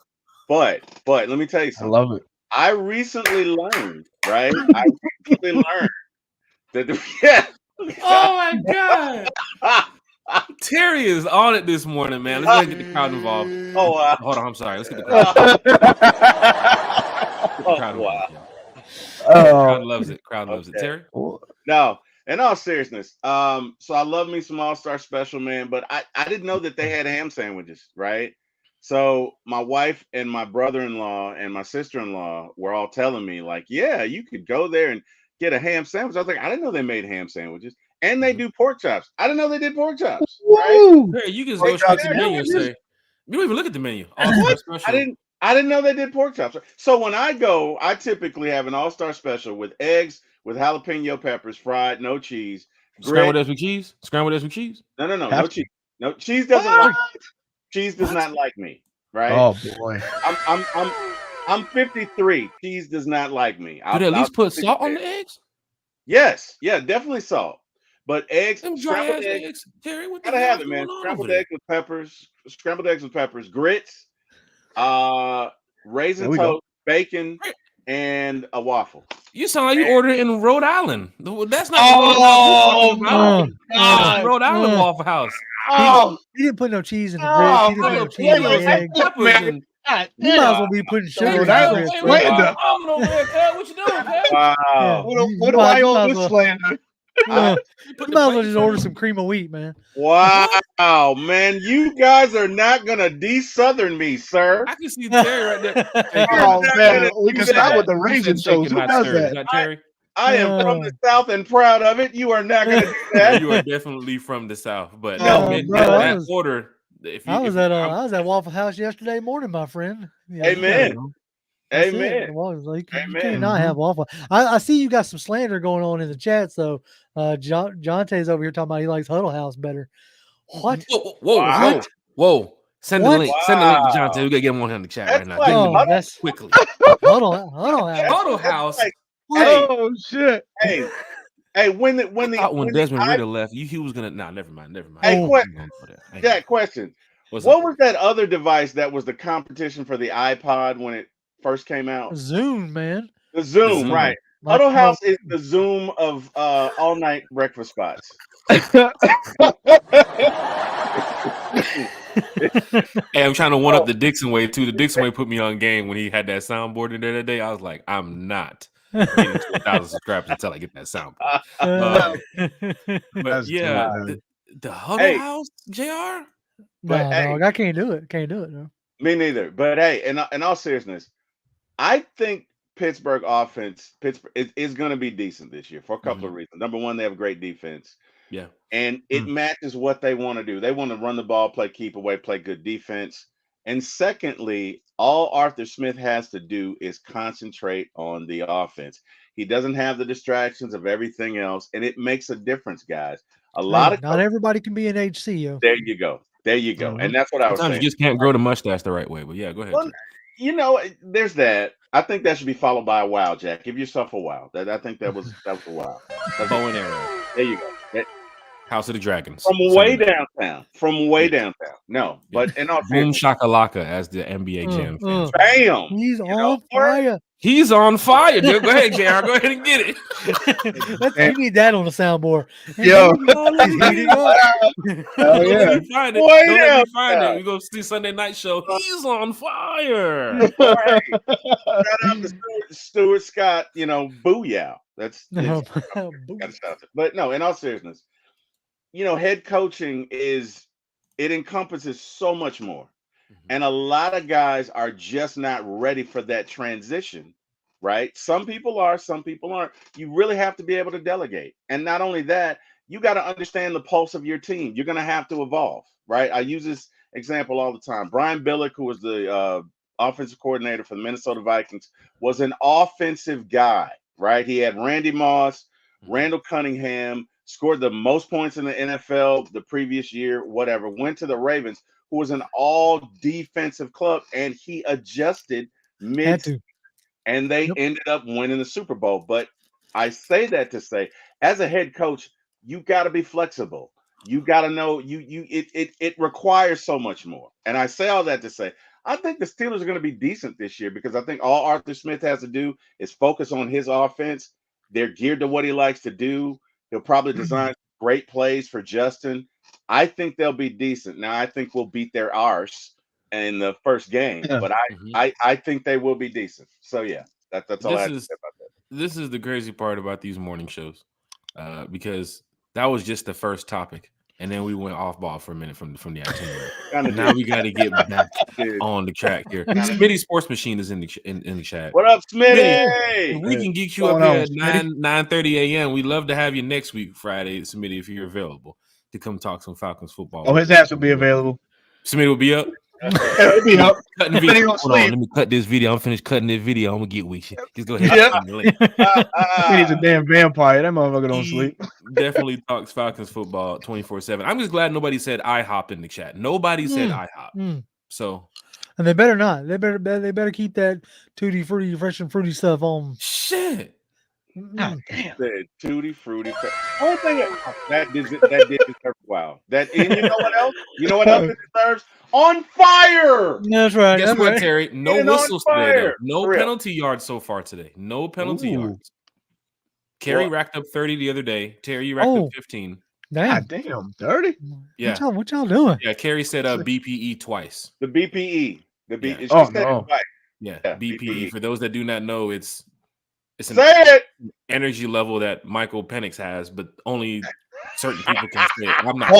[SPEAKER 3] But let me tell you
[SPEAKER 2] I
[SPEAKER 3] something.
[SPEAKER 2] love it.
[SPEAKER 3] I recently learned, right? I recently learned that yeah.
[SPEAKER 1] Oh my god. Terry is on it this morning, man. Let's get the crowd involved.
[SPEAKER 3] Oh wow.
[SPEAKER 1] Hold on, I'm sorry. Let's get the crowd.
[SPEAKER 3] Oh,
[SPEAKER 1] Crowd
[SPEAKER 3] wow.
[SPEAKER 1] involved. Crowd loves it. Crowd loves it.
[SPEAKER 3] Okay.
[SPEAKER 1] Terry.
[SPEAKER 3] No, in all seriousness, so I love me some All-Star Special, man, but I didn't know that they had ham sandwiches, right? So my wife and my brother-in-law and my sister-in-law were all telling me, like, yeah, you could go there and get a ham sandwich. I was like, I didn't know they made ham sandwiches. And they do pork chops. I didn't know they did pork chops. Right?
[SPEAKER 2] Woo!
[SPEAKER 1] Terry, you can
[SPEAKER 3] Pork
[SPEAKER 1] go straight
[SPEAKER 3] chops
[SPEAKER 1] to the menu and
[SPEAKER 3] sandwiches.
[SPEAKER 1] say, you don't even look at the menu. All-Star Special.
[SPEAKER 3] I didn't know they did pork chops. So when I go, I typically have an All-Star Special with eggs, with jalapeno peppers, fried, no cheese.
[SPEAKER 1] Scrambled eggs with cheese? Scrambled eggs with cheese?
[SPEAKER 3] No cheese. No cheese doesn't like cheese does not like me, right?
[SPEAKER 2] Oh boy.
[SPEAKER 3] I'm 53. Cheese does not like me.
[SPEAKER 1] Do they at least put salt on the eggs?
[SPEAKER 3] Yes, yeah, definitely salt. But eggs,
[SPEAKER 1] Them dry
[SPEAKER 3] scrambled
[SPEAKER 1] ass
[SPEAKER 3] eggs,
[SPEAKER 1] eggs. Terry, what the
[SPEAKER 3] gotta
[SPEAKER 1] hell
[SPEAKER 3] have
[SPEAKER 1] is
[SPEAKER 3] it, man.
[SPEAKER 1] going on
[SPEAKER 3] Scrambled
[SPEAKER 1] over there?
[SPEAKER 3] eggs with peppers, grits, raisin
[SPEAKER 2] There we go.
[SPEAKER 3] toast, bacon, and a waffle.
[SPEAKER 1] You sound like you ordered in Rhode Island. That's not
[SPEAKER 2] Oh,
[SPEAKER 1] Rhode Island Waffle House.
[SPEAKER 2] Oh,
[SPEAKER 4] He didn't put no cheese in the grits. He didn't put no cheese in the
[SPEAKER 1] Jalapenos and
[SPEAKER 4] eggs.
[SPEAKER 1] peppers
[SPEAKER 2] Man.
[SPEAKER 1] and-
[SPEAKER 4] You might as well be putting sugar in
[SPEAKER 2] Rhode
[SPEAKER 4] the
[SPEAKER 2] Island.
[SPEAKER 4] grits.
[SPEAKER 1] Hey,
[SPEAKER 4] bro.
[SPEAKER 2] Wait,
[SPEAKER 1] I'm over there, Cal. What you doing, Cal?
[SPEAKER 3] Wow.
[SPEAKER 2] what do I owe this slander?
[SPEAKER 4] Yeah.
[SPEAKER 1] You put
[SPEAKER 4] You
[SPEAKER 1] the
[SPEAKER 4] might as well
[SPEAKER 1] plate
[SPEAKER 4] just
[SPEAKER 1] in
[SPEAKER 4] order
[SPEAKER 1] it.
[SPEAKER 4] some cream of wheat, man.
[SPEAKER 3] Wow, man. You guys are not gonna de-southern me, sir.
[SPEAKER 1] I can see Terry right there. Hey,
[SPEAKER 2] Oh
[SPEAKER 1] Terry,
[SPEAKER 2] man, we can start with the raisin
[SPEAKER 1] you said
[SPEAKER 2] toast.
[SPEAKER 1] shaken,
[SPEAKER 2] Who
[SPEAKER 1] not
[SPEAKER 2] does
[SPEAKER 1] stirred. Is
[SPEAKER 2] that?
[SPEAKER 1] that Terry?
[SPEAKER 3] I am from the South and proud of it. You are not gonna do
[SPEAKER 1] Yeah,
[SPEAKER 3] that.
[SPEAKER 1] you are definitely from the South, but
[SPEAKER 4] No,
[SPEAKER 1] man,
[SPEAKER 4] bro,
[SPEAKER 1] that
[SPEAKER 4] I was-
[SPEAKER 1] order If
[SPEAKER 4] I
[SPEAKER 1] you,
[SPEAKER 4] was
[SPEAKER 1] if you,
[SPEAKER 4] at
[SPEAKER 1] I'm,
[SPEAKER 4] I was at Waffle House yesterday morning, my friend. Yeah, you gotta
[SPEAKER 3] Amen.
[SPEAKER 4] go. That's it.
[SPEAKER 3] Amen.
[SPEAKER 4] Well, like, you
[SPEAKER 3] Amen.
[SPEAKER 4] can't not have waffle. I see you got some slander going on in the chat. So Jonte's over here talking about he likes Huddle House better. What?
[SPEAKER 3] Wow.
[SPEAKER 1] whoa. Send the
[SPEAKER 4] What?
[SPEAKER 1] link. Send the link to John.
[SPEAKER 3] Wow.
[SPEAKER 1] We gotta get him on the chat
[SPEAKER 3] That's
[SPEAKER 1] right now.
[SPEAKER 3] like
[SPEAKER 1] Give him the
[SPEAKER 4] Oh,
[SPEAKER 1] link
[SPEAKER 4] that's
[SPEAKER 1] quickly.
[SPEAKER 4] Huddle House.
[SPEAKER 1] Huddle
[SPEAKER 3] that's
[SPEAKER 1] House.
[SPEAKER 3] like,
[SPEAKER 4] What?
[SPEAKER 3] hey,
[SPEAKER 2] Oh shit.
[SPEAKER 3] hey, when the
[SPEAKER 1] I thought when Desmond
[SPEAKER 3] I,
[SPEAKER 1] Ritter left, he was gonna. Nah, never mind.
[SPEAKER 3] hey,
[SPEAKER 4] Oh.
[SPEAKER 3] what?
[SPEAKER 1] I'm gonna go there. I ain't
[SPEAKER 3] Jack,
[SPEAKER 1] gonna-
[SPEAKER 3] question.
[SPEAKER 1] What's
[SPEAKER 3] What
[SPEAKER 1] up?
[SPEAKER 3] was that other device that was the competition for the iPod when it first came out?
[SPEAKER 4] Zoom, man.
[SPEAKER 3] The Zoom,
[SPEAKER 1] Zoom.
[SPEAKER 3] right?
[SPEAKER 4] Like,
[SPEAKER 3] Huddle House is the Zoom of all night breakfast spots.
[SPEAKER 1] Hey, I'm trying to one up the Dixon way too. The Dixon way put me on game when he had that soundboard in there that day. I was like, I'm not getting to 1,000 subscribers until I get that soundboard. But
[SPEAKER 2] That's
[SPEAKER 1] yeah,
[SPEAKER 2] dope, man.
[SPEAKER 1] the Huddle
[SPEAKER 3] Hey.
[SPEAKER 1] House, Jr.
[SPEAKER 3] But,
[SPEAKER 4] nah,
[SPEAKER 3] hey.
[SPEAKER 4] dog, I can't do it. Can't do it. No.
[SPEAKER 3] Me neither. But hey, in all seriousness, I think Pittsburgh offense is going to be decent this year for a couple of reasons. Number one, they have a great defense.
[SPEAKER 1] Yeah.
[SPEAKER 3] And it matches what they want to do. They want to run the ball, play keep away, play good defense. And secondly, all Arthur Smith has to do is concentrate on the offense. He doesn't have the distractions of everything else, and it makes a difference, guys. A lot
[SPEAKER 4] Hey,
[SPEAKER 3] of
[SPEAKER 4] not everybody can be an HC, yo.
[SPEAKER 3] there you go. There you go. And that's what I was
[SPEAKER 1] Sometimes
[SPEAKER 3] saying.
[SPEAKER 1] you just can't grow the mustache the right way. But yeah, go ahead.
[SPEAKER 3] Well,
[SPEAKER 1] Jay.
[SPEAKER 3] you know, there's that. I think that should be followed by a wow, Jack. Give yourself a wow. I think that was a wow.
[SPEAKER 1] Bow and arrow.
[SPEAKER 3] There you go.
[SPEAKER 1] House of the Dragons.
[SPEAKER 3] From way downtown. From way
[SPEAKER 1] Yeah.
[SPEAKER 3] downtown. No, but in all
[SPEAKER 1] Boom
[SPEAKER 3] seriousness,
[SPEAKER 1] shakalaka, as the NBA Jam fans.
[SPEAKER 3] bam.
[SPEAKER 4] He's
[SPEAKER 3] You know,
[SPEAKER 4] on fire.
[SPEAKER 1] He's on fire, dude. Go ahead, JR. Go ahead and get it.
[SPEAKER 4] We need that on the soundboard.
[SPEAKER 2] Yo.
[SPEAKER 1] Don't
[SPEAKER 2] yeah.
[SPEAKER 1] let me find it.
[SPEAKER 3] Way
[SPEAKER 1] Don't let me
[SPEAKER 3] down
[SPEAKER 1] find
[SPEAKER 3] south.
[SPEAKER 1] it. We go see Sunday night show. He's on fire.
[SPEAKER 3] Shout out to Stuart Scott, booyah. That's
[SPEAKER 4] No.
[SPEAKER 3] gotta shout out. But no, in all seriousness, head coaching it encompasses so much more. And a lot of guys are just not ready for that transition, right? Some people are, some people aren't. You really have to be able to delegate. And not only that, you got to understand the pulse of your team. You're going to have to evolve, right? I use this example all the time. Brian Billick, who was the offensive coordinator for the Minnesota Vikings, was an offensive guy, right? He had Randy Moss, Randall Cunningham, scored the most points in the NFL the previous year, whatever, went to the Ravens, who was an all defensive club, and he adjusted mid, and they ended up winning the Super Bowl. But I say that to say, as a head coach, you got to be flexible. You got to know it requires so much more. And I say all that to say, I think the Steelers are going to be decent this year because I think all Arthur Smith has to do is focus on his offense. They're geared to what he likes to do. He'll probably design great plays for Justin. I think they'll be decent. Now, I think we'll beat their arse in the first game, but I think they will be decent. So, yeah, that's all I have to say about that.
[SPEAKER 1] This is the crazy part about these morning shows because that was just the first topic. And then we went off ball for a minute from the itinerary. Now we got to get back on the track here. Smitty Sports Machine is in the chat.
[SPEAKER 3] What up, Smitty?
[SPEAKER 1] We can get you up here at 9:30 a.m. We'd love to have you next week, Friday, Smitty, if you're available to come talk some Falcons football.
[SPEAKER 2] Oh, his ass will be available.
[SPEAKER 1] Smitty will be up.
[SPEAKER 2] He'll be up.
[SPEAKER 1] Cutting video. Hold on, let me cut this video. I'm finished cutting this video. I'm gonna get with you. Just go ahead.
[SPEAKER 2] He's a damn vampire. That motherfucker don't sleep.
[SPEAKER 1] Definitely talks Falcons football 24/7. I'm just glad nobody said IHOP in the chat. Nobody said IHOP. So,
[SPEAKER 4] and they better not. They better keep that tutti fruity, fresh and fruity stuff on.
[SPEAKER 1] Shit.
[SPEAKER 2] God damn.
[SPEAKER 3] Said tutti fruity. Only thing that did deserve wow. And you know what else? You know what else it deserves? On fire.
[SPEAKER 4] That's right.
[SPEAKER 1] Guess what, Terry? No whistles today, though. No
[SPEAKER 3] For
[SPEAKER 1] penalty yards so far today. No penalty yards. Kerry racked up 30 the other day. Terry, you racked up 15.
[SPEAKER 2] God damn, 30?
[SPEAKER 1] Yeah.
[SPEAKER 4] What y'all doing?
[SPEAKER 1] Yeah, Kerry said BPE twice.
[SPEAKER 3] The BPE.
[SPEAKER 2] BPE.
[SPEAKER 1] Yeah, BPE. For those that do not know, it's
[SPEAKER 3] an
[SPEAKER 1] energy level that Michael Penix has, but only certain people can say it. I'm not.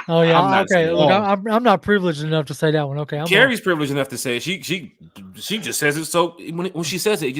[SPEAKER 4] Oh yeah, okay. Look, I'm not privileged enough to say that one. Okay,
[SPEAKER 1] Carrie's privileged enough to say it. She just says it. So when she says it,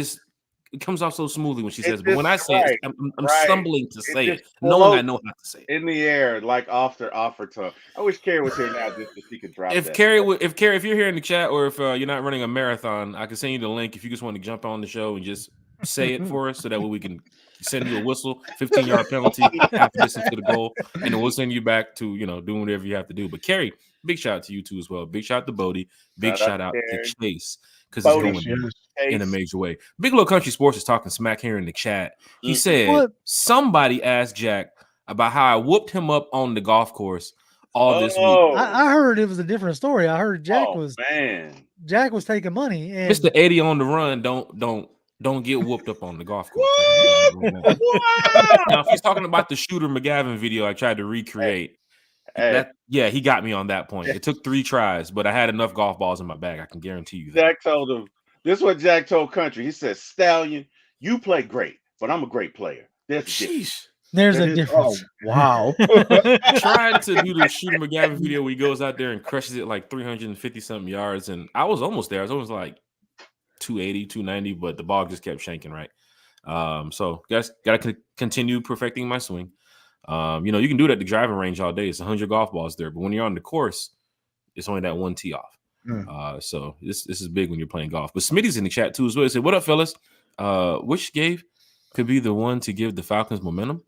[SPEAKER 1] it comes off so smoothly when she
[SPEAKER 3] It
[SPEAKER 1] says it. But when
[SPEAKER 3] just
[SPEAKER 1] I say it,
[SPEAKER 3] right,
[SPEAKER 1] I'm
[SPEAKER 3] right.
[SPEAKER 1] stumbling to
[SPEAKER 3] It
[SPEAKER 1] say
[SPEAKER 3] just
[SPEAKER 1] it, knowing I
[SPEAKER 3] floats
[SPEAKER 1] know how to say it.
[SPEAKER 3] in the air like off her tongue. I wish Carrie was here now just so she could drop
[SPEAKER 1] If
[SPEAKER 3] that.
[SPEAKER 1] Carrie, if you're here in the chat, or if you're not running a marathon, I can send you the link if you just want to jump on the show and just say it for us, so that way we can send you a whistle, 15-yard penalty, half the distance to the goal, and then we'll send you back to doing whatever you have to do. But Carrie, big shout out to you too as well. Big shout out to Bodie. Big
[SPEAKER 3] Shout out
[SPEAKER 1] shout out to
[SPEAKER 3] Carrie.
[SPEAKER 1] Chase, because it's
[SPEAKER 3] Bodie,
[SPEAKER 1] going
[SPEAKER 2] Yes.
[SPEAKER 1] in a
[SPEAKER 3] Chase.
[SPEAKER 1] major way. Big Little Country Sports is talking smack here in the chat. He
[SPEAKER 3] Mm-mm.
[SPEAKER 1] said
[SPEAKER 4] What?
[SPEAKER 1] somebody asked Jack about how I whooped him up on the golf course all this week.
[SPEAKER 3] Oh,
[SPEAKER 4] I heard it was a different story. I heard Jack
[SPEAKER 3] oh
[SPEAKER 4] was
[SPEAKER 3] man.
[SPEAKER 4] taking money, and
[SPEAKER 1] Mr. 80 on the run, don't get whooped up on the golf course.
[SPEAKER 3] What?
[SPEAKER 1] Now, if
[SPEAKER 3] Wow.
[SPEAKER 1] he's talking about the Shooter McGavin video I tried to recreate,
[SPEAKER 3] Hey,
[SPEAKER 1] he got me on that point. It took 3 tries, but I had enough golf balls in my bag. I can guarantee you that.
[SPEAKER 3] Jack told him. This is what Jack told Country. He said, "Stallion, you play great, but I'm a great player. There's a difference."
[SPEAKER 1] Sheesh.
[SPEAKER 4] there's a
[SPEAKER 3] That is-
[SPEAKER 4] difference.
[SPEAKER 2] Wow.
[SPEAKER 1] Tried to do the Shooter McGavin video where he goes out there and crushes it like 350 something yards, and I was almost there. I was almost like 280, 290, but the ball just kept shanking right. So guys, gotta continue perfecting my swing. You can do that at the driving range all day. It's 100 golf balls there, but when you're on the course, it's only that one tee off. So this is big when you're playing golf. But Smitty's in the chat too as well. He said, "What up, fellas? Which game could be the one to give the Falcons momentum?"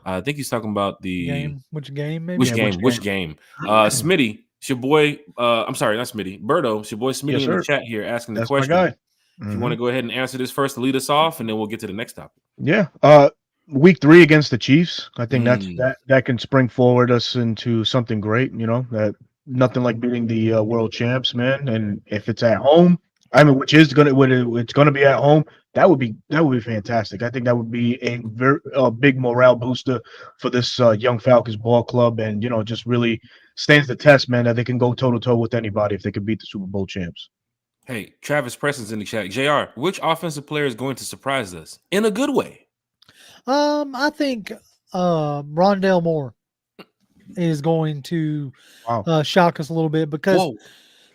[SPEAKER 1] I think he's talking about the
[SPEAKER 4] Game, which game? Maybe.
[SPEAKER 1] which
[SPEAKER 2] Yeah,
[SPEAKER 1] game?
[SPEAKER 2] which
[SPEAKER 1] Which game? Smitty, it's your boy. I'm sorry, not Smitty. Berto, it's your boy Smitty
[SPEAKER 2] Yes,
[SPEAKER 1] in the
[SPEAKER 2] sir.
[SPEAKER 1] chat here asking the
[SPEAKER 2] That's my
[SPEAKER 1] question.
[SPEAKER 2] guy.
[SPEAKER 1] If you want to go ahead and answer this first to lead us off, and then we'll get to the next topic.
[SPEAKER 2] Yeah. Week 3 against the Chiefs. I think that can spring forward us into something great. That nothing like beating the world champs, man. And if it's at home, I mean, which is it's gonna be at home. That would be fantastic. I think that would be a very big morale booster for this young Falcons ball club, and just really stands the test, man, that they can go toe to toe with anybody if they can beat the Super Bowl champs.
[SPEAKER 1] Hey, Travis Preston's in the chat. JR, which offensive player is going to surprise us in a good way?
[SPEAKER 4] I think Rondell Moore is going to
[SPEAKER 2] Wow.
[SPEAKER 4] shock us a little bit because,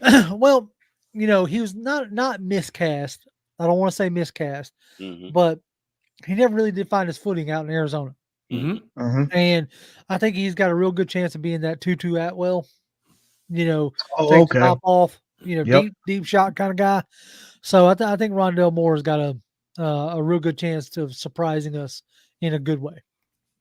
[SPEAKER 1] Whoa.
[SPEAKER 4] well, he was not miscast. I don't want to say miscast,
[SPEAKER 3] Mhm.
[SPEAKER 4] but he never really did find his footing out in Arizona.
[SPEAKER 1] Mm-hmm.
[SPEAKER 4] And I think he's got a real good chance of being that Tutu Atwell,
[SPEAKER 2] Oh,
[SPEAKER 4] take the
[SPEAKER 2] okay.
[SPEAKER 4] top off,
[SPEAKER 2] Yep.
[SPEAKER 4] deep shot kind of guy. So I think Rondell Moore has got a real good chance of surprising us in a good way.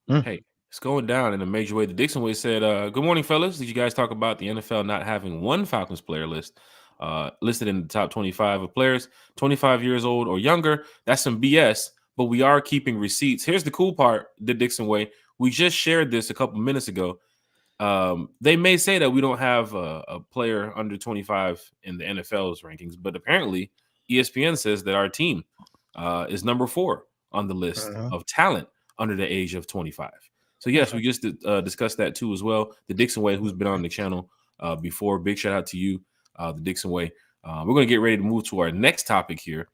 [SPEAKER 1] Hey, it's going down in a major way. The Dixon Way said, "Good morning, fellas. Did you guys talk about the NFL not having one Falcons player listed in the top 25 of players 25 years old or younger? That's some BS, but we are keeping receipts." Here's the cool part, the Dixon Way. We just shared this a couple minutes ago. They may say that we don't have a player under 25 in the NFL's rankings, but apparently ESPN says that our team is number 4 on the list of talent under the age of 25. So yes, we just discussed that too as well. The Dixon Way, who's been on the channel before, big shout out to you, the Dixon Way. We're going to get ready to move to our next topic here.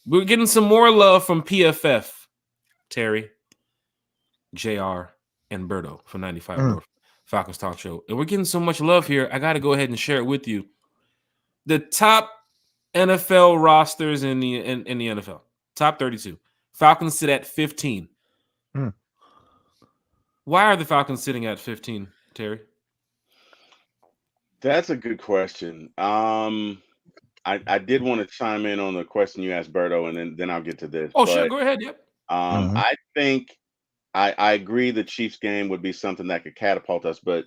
[SPEAKER 1] We're getting some more love from PFF, Terry, JR, and Berto from 95 North Falcons Talk Show. And we're getting so much love here, I got to go ahead and share it with you. The top NFL rosters in the NFL, top 32. Falcons sit at 15. Why are the Falcons sitting at 15, Terry?
[SPEAKER 3] That's a good question. I did want to chime in on the question you asked Berto, and then I'll get to this.
[SPEAKER 1] Oh, sure, go ahead. Yep.
[SPEAKER 3] I think I agree the Chiefs game would be something that could catapult us, but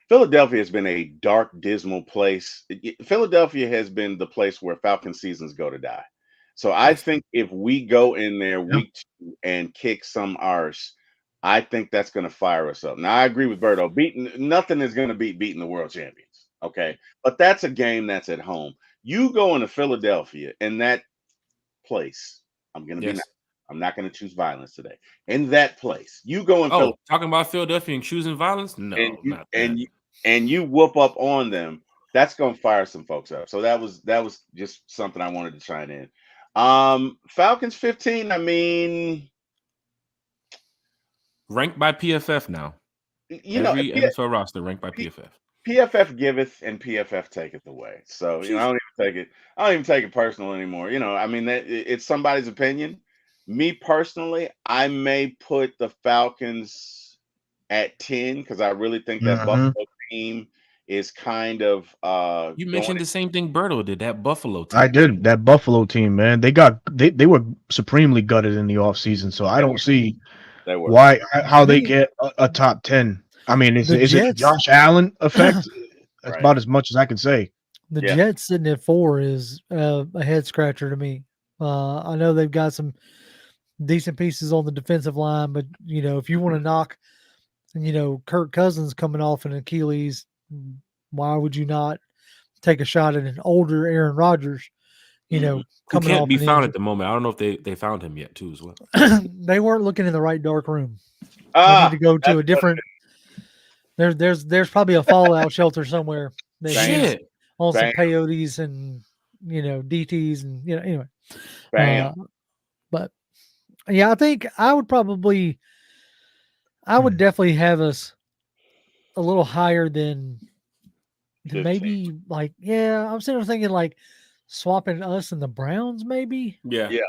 [SPEAKER 3] Philadelphia has been a dark, dismal place. Philadelphia has been the place where Falcon seasons go to die. So I think if we go in there week 2 and kick some arse, I think that's going to fire us up. Now I agree with Berto. Nothing is going to beat beating the world champions. Okay, but that's a game that's at home. You go into Philadelphia in that place. I'm going to be nice. I'm not going to choose violence today. In that place, you go in.
[SPEAKER 1] Talking about Philadelphia and choosing violence? No, not that.
[SPEAKER 3] And you whoop up on them. That's going to fire some folks up. So that was just something I wanted to chime in. Falcons 15. I mean,
[SPEAKER 1] ranked by PFF now. Every NFL roster ranked by PFF.
[SPEAKER 3] PFF giveth and PFF taketh away. So I don't even take it. I don't even take it personal anymore. I mean, it's somebody's opinion. Me personally, I may put the Falcons at 10 because I really think that
[SPEAKER 2] Mhm.
[SPEAKER 3] Buffalo team is kind of
[SPEAKER 1] You
[SPEAKER 3] going.
[SPEAKER 1] mentioned the same thing Berto did, that Buffalo team.
[SPEAKER 2] I did. That Buffalo team, man. They were supremely gutted in the offseason, so I
[SPEAKER 3] They
[SPEAKER 2] don't
[SPEAKER 3] were.
[SPEAKER 2] see
[SPEAKER 3] They were.
[SPEAKER 2] how they
[SPEAKER 4] Me,
[SPEAKER 2] get a top 10. I mean,
[SPEAKER 4] the
[SPEAKER 2] is it a
[SPEAKER 4] Jets,
[SPEAKER 2] Josh Allen effect? That's
[SPEAKER 3] Right.
[SPEAKER 2] about as much as I can say.
[SPEAKER 4] the
[SPEAKER 3] Yeah.
[SPEAKER 4] Jets sitting at 4 is a head scratcher to me. I know they've got some decent pieces on the defensive line, but if you want to knock, Kirk Cousins coming off an Achilles, why would you not take a shot at an older Aaron Rodgers?
[SPEAKER 3] Mhm.
[SPEAKER 1] Who
[SPEAKER 4] Coming
[SPEAKER 1] can't
[SPEAKER 4] off
[SPEAKER 1] be
[SPEAKER 4] an
[SPEAKER 1] found
[SPEAKER 4] injury.
[SPEAKER 1] at the moment. I don't know if they found him yet too as well.
[SPEAKER 4] They weren't looking in the right dark room. They need
[SPEAKER 3] Ah,
[SPEAKER 4] to go to
[SPEAKER 3] that's
[SPEAKER 4] a
[SPEAKER 3] what
[SPEAKER 4] different. There's probably a fallout shelter somewhere that
[SPEAKER 3] bam,
[SPEAKER 4] he's
[SPEAKER 1] Shit.
[SPEAKER 4] on some
[SPEAKER 3] bam,
[SPEAKER 4] peyotes and DTs and anyway.
[SPEAKER 3] bam.
[SPEAKER 4] Uh, but yeah, I think I would definitely have us a little higher than
[SPEAKER 3] 15.
[SPEAKER 4] maybe I'm sitting there thinking like swapping us and the Browns maybe.
[SPEAKER 1] Yeah.
[SPEAKER 3] Yeah,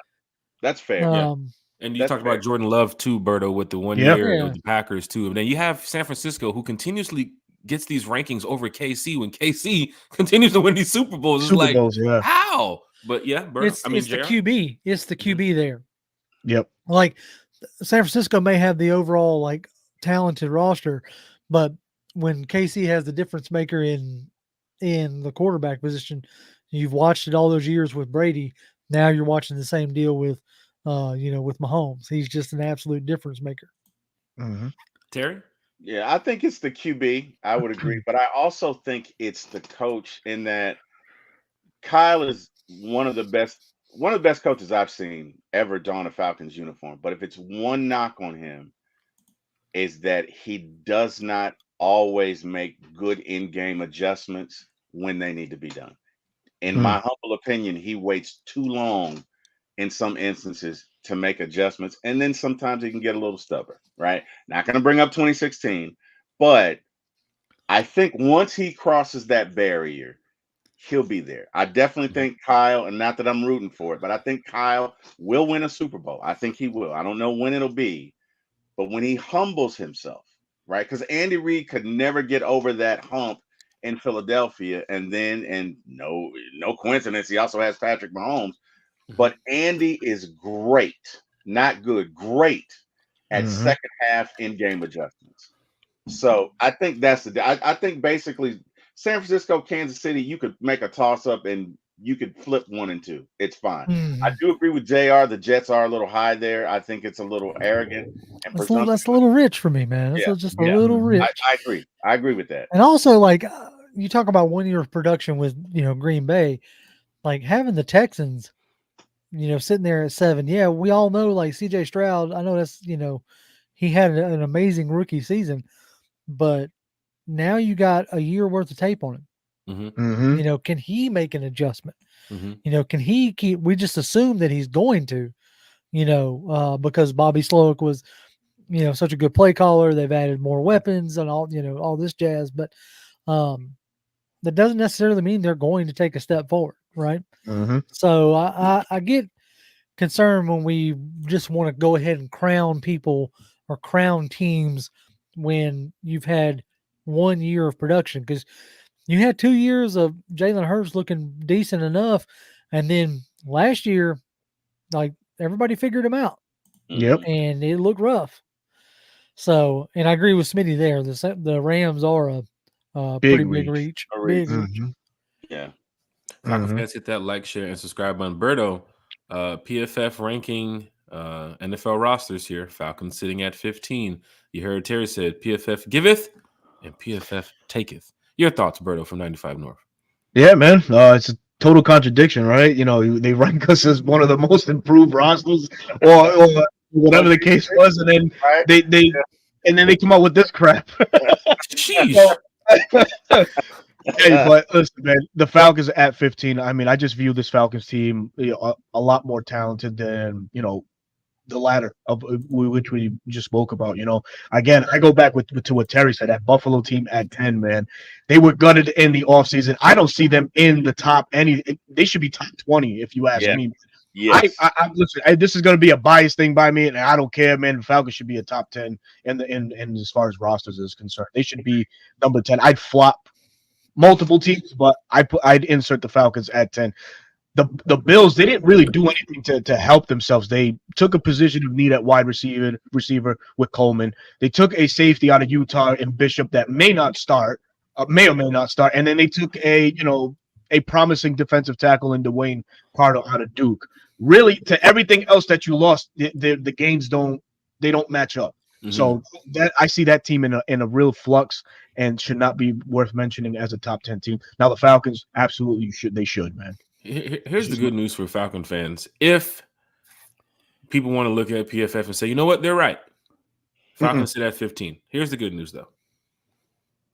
[SPEAKER 3] that's fair.
[SPEAKER 1] Yeah.
[SPEAKER 4] Um,
[SPEAKER 1] And you
[SPEAKER 3] That's
[SPEAKER 1] talked
[SPEAKER 3] fair.
[SPEAKER 1] about Jordan Love too, Berto, with the 1
[SPEAKER 2] Yeah.
[SPEAKER 1] year
[SPEAKER 4] yeah,
[SPEAKER 1] of the Packers too. And then you have San Francisco, who continuously gets these rankings over KC when KC continues to win these Super Bowls. It's
[SPEAKER 2] Super
[SPEAKER 1] like,
[SPEAKER 2] Bowls, yeah.
[SPEAKER 1] how? But yeah, Berto. I mean,
[SPEAKER 4] it's the
[SPEAKER 1] JR.
[SPEAKER 4] QB. It's the
[SPEAKER 1] Mhm.
[SPEAKER 4] QB there.
[SPEAKER 2] Yep.
[SPEAKER 4] Like San Francisco may have the overall like talented roster, but when KC has the difference maker in the quarterback position, you've watched it all those years with Brady. Now you're watching the same deal with with Mahomes. He's just an absolute difference maker.
[SPEAKER 2] Hmm.
[SPEAKER 1] Terry?
[SPEAKER 3] Yeah, I think it's the QB. I would agree, but I also think it's the coach in that Kyle is one of the best coaches I've seen ever don a Falcons uniform. But if it's one knock on him, is that he does not always make good in-game adjustments when they need to be done. In my humble opinion, he waits too long in some instances to make adjustments, and then sometimes he can get a little stubborn, right? Not going to bring up 2016, but I think once he crosses that barrier, he'll be there. I definitely
[SPEAKER 1] Mhm.
[SPEAKER 3] think Kyle, and not that I'm rooting for it, but I think Kyle will win a Super Bowl. I think he will. I don't know when it'll be, but when he humbles himself, right? Because Andy Reid could never get over that hump in Philadelphia, and no coincidence, he also has Patrick Mahomes.
[SPEAKER 1] Mhm.
[SPEAKER 3] But Andy is great, not good, great at
[SPEAKER 2] Hmm.
[SPEAKER 3] second half in game adjustments. So I think that's I think basically San Francisco, Kansas City, you could make a toss up and you could flip 1 and 2. It's fine. I
[SPEAKER 4] Mhm.
[SPEAKER 3] do agree with JR. The Jets are a little high there. I think it's a little arrogant and
[SPEAKER 4] That's a
[SPEAKER 3] presumptuous.
[SPEAKER 4] little rich for me, man.
[SPEAKER 3] Yeah,
[SPEAKER 4] Just a
[SPEAKER 3] yeah.
[SPEAKER 4] little
[SPEAKER 2] Hmm.
[SPEAKER 4] rich.
[SPEAKER 3] I agree. I agree with that.
[SPEAKER 4] And also, like you talk about 1 year of production with Green Bay, like having the Texans, sitting there at 7. Yeah, we all know like C.J. Stroud. I know that's he had an amazing rookie season, but now you got a year worth of tape on him.
[SPEAKER 1] Mhm.
[SPEAKER 2] Hmm.
[SPEAKER 4] Can he make an adjustment?
[SPEAKER 1] Mhm.
[SPEAKER 4] Can he keep? We just assume that he's going to, because Bobby Sloak was, such a good play caller. They've added more weapons and all this jazz, but um, that doesn't necessarily mean they're going to take a step forward, right?
[SPEAKER 2] Hmm.
[SPEAKER 4] So I get concerned when we just want to go ahead and crown people or crown teams when you've had 1 year of production because you had 2 years of Jalen Hurts looking decent enough, and then last year, like everybody figured him out,
[SPEAKER 2] Yep.
[SPEAKER 3] Mhm.
[SPEAKER 4] and it looked rough. So, and I agree with Smitty there. The Rams are a
[SPEAKER 2] Big
[SPEAKER 4] pretty big
[SPEAKER 2] reach.
[SPEAKER 4] reach,
[SPEAKER 3] A
[SPEAKER 4] big
[SPEAKER 3] reach.
[SPEAKER 4] reach.
[SPEAKER 2] Hmm.
[SPEAKER 3] Yeah.
[SPEAKER 1] Falcon
[SPEAKER 2] Hmm.
[SPEAKER 1] fans, hit that like, share, and subscribe button. Berto, PFF ranking NFL rosters here. Falcons sitting at 15. You heard Terry said PFF giveth and PFF taketh. Your thoughts, Berto, from 95 North.
[SPEAKER 2] Yeah, man. It's a total contradiction, right? They rank us as one of the most improved rosters, or whatever the case was, and then
[SPEAKER 3] Right?
[SPEAKER 2] they and then they come out with this crap.
[SPEAKER 1] Sheesh.
[SPEAKER 2] So, hey, but listen, man, the Falcons at 15. I mean, I just view this Falcons team a lot more talented than the ladder of which we just spoke about. Again, I go back to what Terry said. That Buffalo team at 10, man, they were gutted in the offseason. I don't see them in the top any. They should be top 20 if you ask
[SPEAKER 3] Yeah.
[SPEAKER 2] me.
[SPEAKER 3] Yes.
[SPEAKER 2] I listen. This is going to be a biased thing by me, and I don't care, man. The Falcons should be a top 10 in as far as rosters is concerned. They should be number 10. I'd flop multiple teams, but I'd insert the Falcons at 10. The Bills, they didn't really do anything to help themselves. They took a position of need at wide receiver with Coleman. They took a safety out of Utah and Bishop that may not start, may or may not start, and then they took a promising defensive tackle in Dwayne Pardo out of Duke. Really, to everything else that you lost, the gains don't match up.
[SPEAKER 1] Mhm.
[SPEAKER 2] So that I see that team in a real flux and should not be worth mentioning as a top 10 team. Now the Falcons, absolutely should, man.
[SPEAKER 1] Here's the good news for Falcon fans. If people want to look at PFF and say, you know what, they're right. Falcons sit at 15. Here's the good news, though.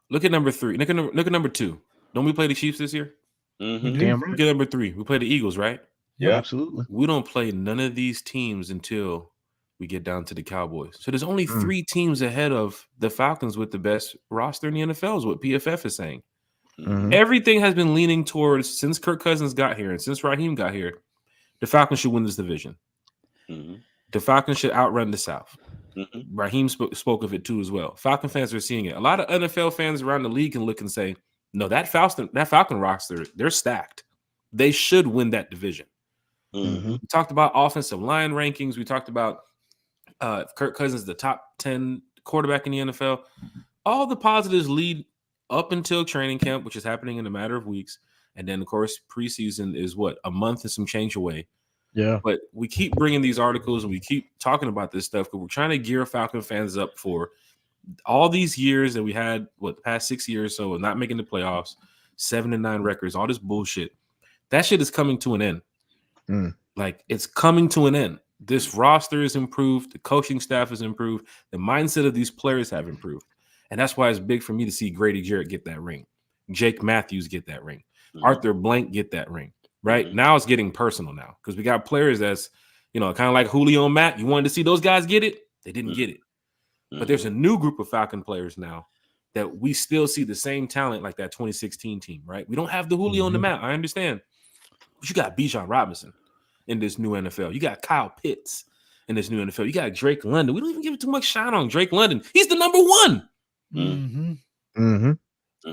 [SPEAKER 1] Look at number 3. Look at number 2. Don't we play the Chiefs this year?
[SPEAKER 3] Mhm.
[SPEAKER 2] Damn
[SPEAKER 1] Look
[SPEAKER 2] right.
[SPEAKER 1] at number 3. We play the Eagles, right?
[SPEAKER 3] Yeah.
[SPEAKER 2] Absolutely.
[SPEAKER 1] We don't play none of these teams until we get down to the Cowboys. So there's only 3 teams ahead of the Falcons with the best roster in the NFL is what PFF is saying.
[SPEAKER 2] Mhm.
[SPEAKER 1] Everything has been leaning towards, since Kirk Cousins got here and since Raheem got here, the Falcons should win this division.
[SPEAKER 3] Mhm.
[SPEAKER 1] The Falcons should outrun the South.
[SPEAKER 3] Mhm.
[SPEAKER 1] Raheem spoke of it too as well. Falcon fans are seeing it. A lot of NFL fans around the league can look and say, no, that Falcon roster, they're stacked. They should win that division.
[SPEAKER 3] Mhm.
[SPEAKER 1] We talked about offensive line rankings. We talked about Kirk Cousins, the top 10 quarterback in the NFL. All the positives lead up until training camp, which is happening in a matter of weeks. And then, of course, preseason is a month and some change away.
[SPEAKER 2] Yeah.
[SPEAKER 1] But we keep bringing these articles and we keep talking about this stuff because we're trying to gear Falcon fans up for all these years that we had, the past 6 years or so of not making the playoffs, 7-9 records, all this bullshit. That shit is coming to an end. Like, it's coming to an end. This roster is improved. The coaching staff is improved. The mindset of these players have improved. And that's why it's big for me to see Grady Jarrett get that ring. Jake Matthews get that ring. Arthur Blank get that ring. Right? Now it's getting personal now because we got players that's, kind of like Julio and Matt. You wanted to see those guys get it. They didn't get it. But there's a new group of Falcon players now that we still see the same talent like that 2016 team, right? We don't have the Julio and the Matt. I understand. But you got Bijan Robinson in this new NFL. You got Kyle Pitts in this new NFL. You got Drake London. We don't even give it too much shine on Drake London. He's the number 1.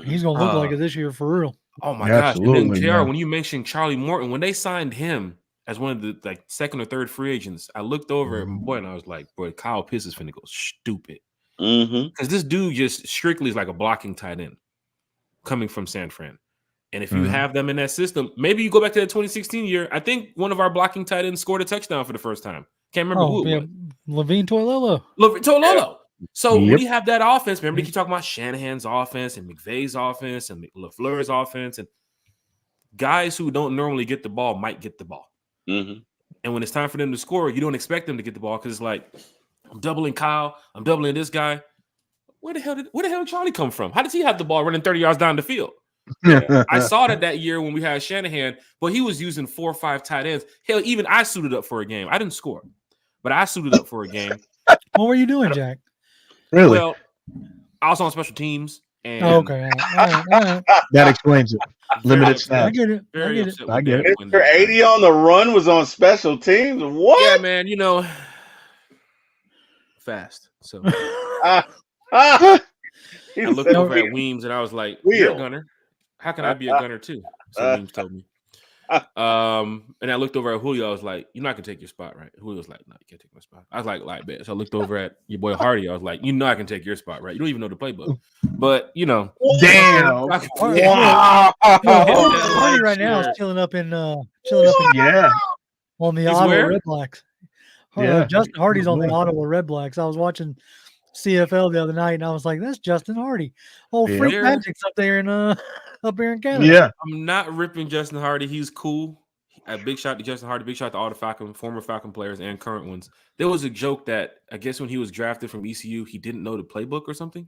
[SPEAKER 4] He's gonna look like it this year for real.
[SPEAKER 1] Oh my gosh! And then JR,
[SPEAKER 2] man.
[SPEAKER 1] when you mentioned Charlie Morton, when they signed him as one of the second or third free agents, I looked over at my boy and I was like, "Boy, Kyle Pitts is finna go stupid." Because this dude just strictly is like a blocking tight end coming from San Fran. And if you have them in that system, maybe you go back to that 2016 year. I think one of our blocking tight ends scored a touchdown for the first time. Can't remember who it was.
[SPEAKER 4] Levine Toilolo.
[SPEAKER 1] Toilolo. So when you have that offense, remember they keep talking about Shanahan's offense and McVay's offense and LaFleur's offense, and guys who don't normally get the ball might get the ball. And when it's time for them to score, you don't expect them to get the ball because it's like, I'm doubling Kyle, I'm doubling this guy. Where the hell did Charlie come from? How does he have the ball running 30 yards down the field? I saw that year when we had Shanahan, but he was using 4 or 5 tight ends. Hell, even I suited up for a game. I didn't score, but I suited up for a game.
[SPEAKER 4] What were you doing, Jack?
[SPEAKER 2] Really?
[SPEAKER 1] Well, I was on special teams. And
[SPEAKER 4] okay. All right.
[SPEAKER 2] That explains it. Limited
[SPEAKER 4] I
[SPEAKER 2] snaps.
[SPEAKER 4] get it.
[SPEAKER 1] Very
[SPEAKER 4] I get
[SPEAKER 1] upset
[SPEAKER 4] it.
[SPEAKER 2] I
[SPEAKER 1] with
[SPEAKER 2] get
[SPEAKER 1] that
[SPEAKER 2] it.
[SPEAKER 1] when
[SPEAKER 3] Mr. 80 on the run was on special teams. What?
[SPEAKER 1] Yeah, man, fast. So
[SPEAKER 3] Ah, he
[SPEAKER 1] I looked
[SPEAKER 3] said,
[SPEAKER 1] over at Weems and I was like, "You're a gunner. How can I be a gunner too?" So Weems told me. And I looked over at Julio. I was like, "You're not gonna take your spot, right?" Julio was like, "No, you can't take my spot." I was like, bet. So I looked over at your boy Hardy. I was like, "I can take your spot, right? You don't even know the playbook, but
[SPEAKER 2] Damn.
[SPEAKER 1] Wow.
[SPEAKER 4] Hardy right now is chilling up in
[SPEAKER 2] Yeah.
[SPEAKER 4] on the
[SPEAKER 1] He's
[SPEAKER 4] Ottawa
[SPEAKER 1] where?
[SPEAKER 4] Red Blacks.
[SPEAKER 2] Yeah.
[SPEAKER 4] Justin Hardy's on the
[SPEAKER 2] Yeah.
[SPEAKER 4] Ottawa Red Blacks. I was watching CFL the other night and I was like, "That's Justin Hardy." Oh,
[SPEAKER 2] Yeah.
[SPEAKER 4] Freak Magic's up there in Canada.
[SPEAKER 2] Yeah.
[SPEAKER 1] I'm not ripping Justin Hardy. He's cool. A big shout to Justin Hardy. Big shout to all the former Falcon players and current ones. There was a joke that I guess when he was drafted from ECU, he didn't know the playbook or something.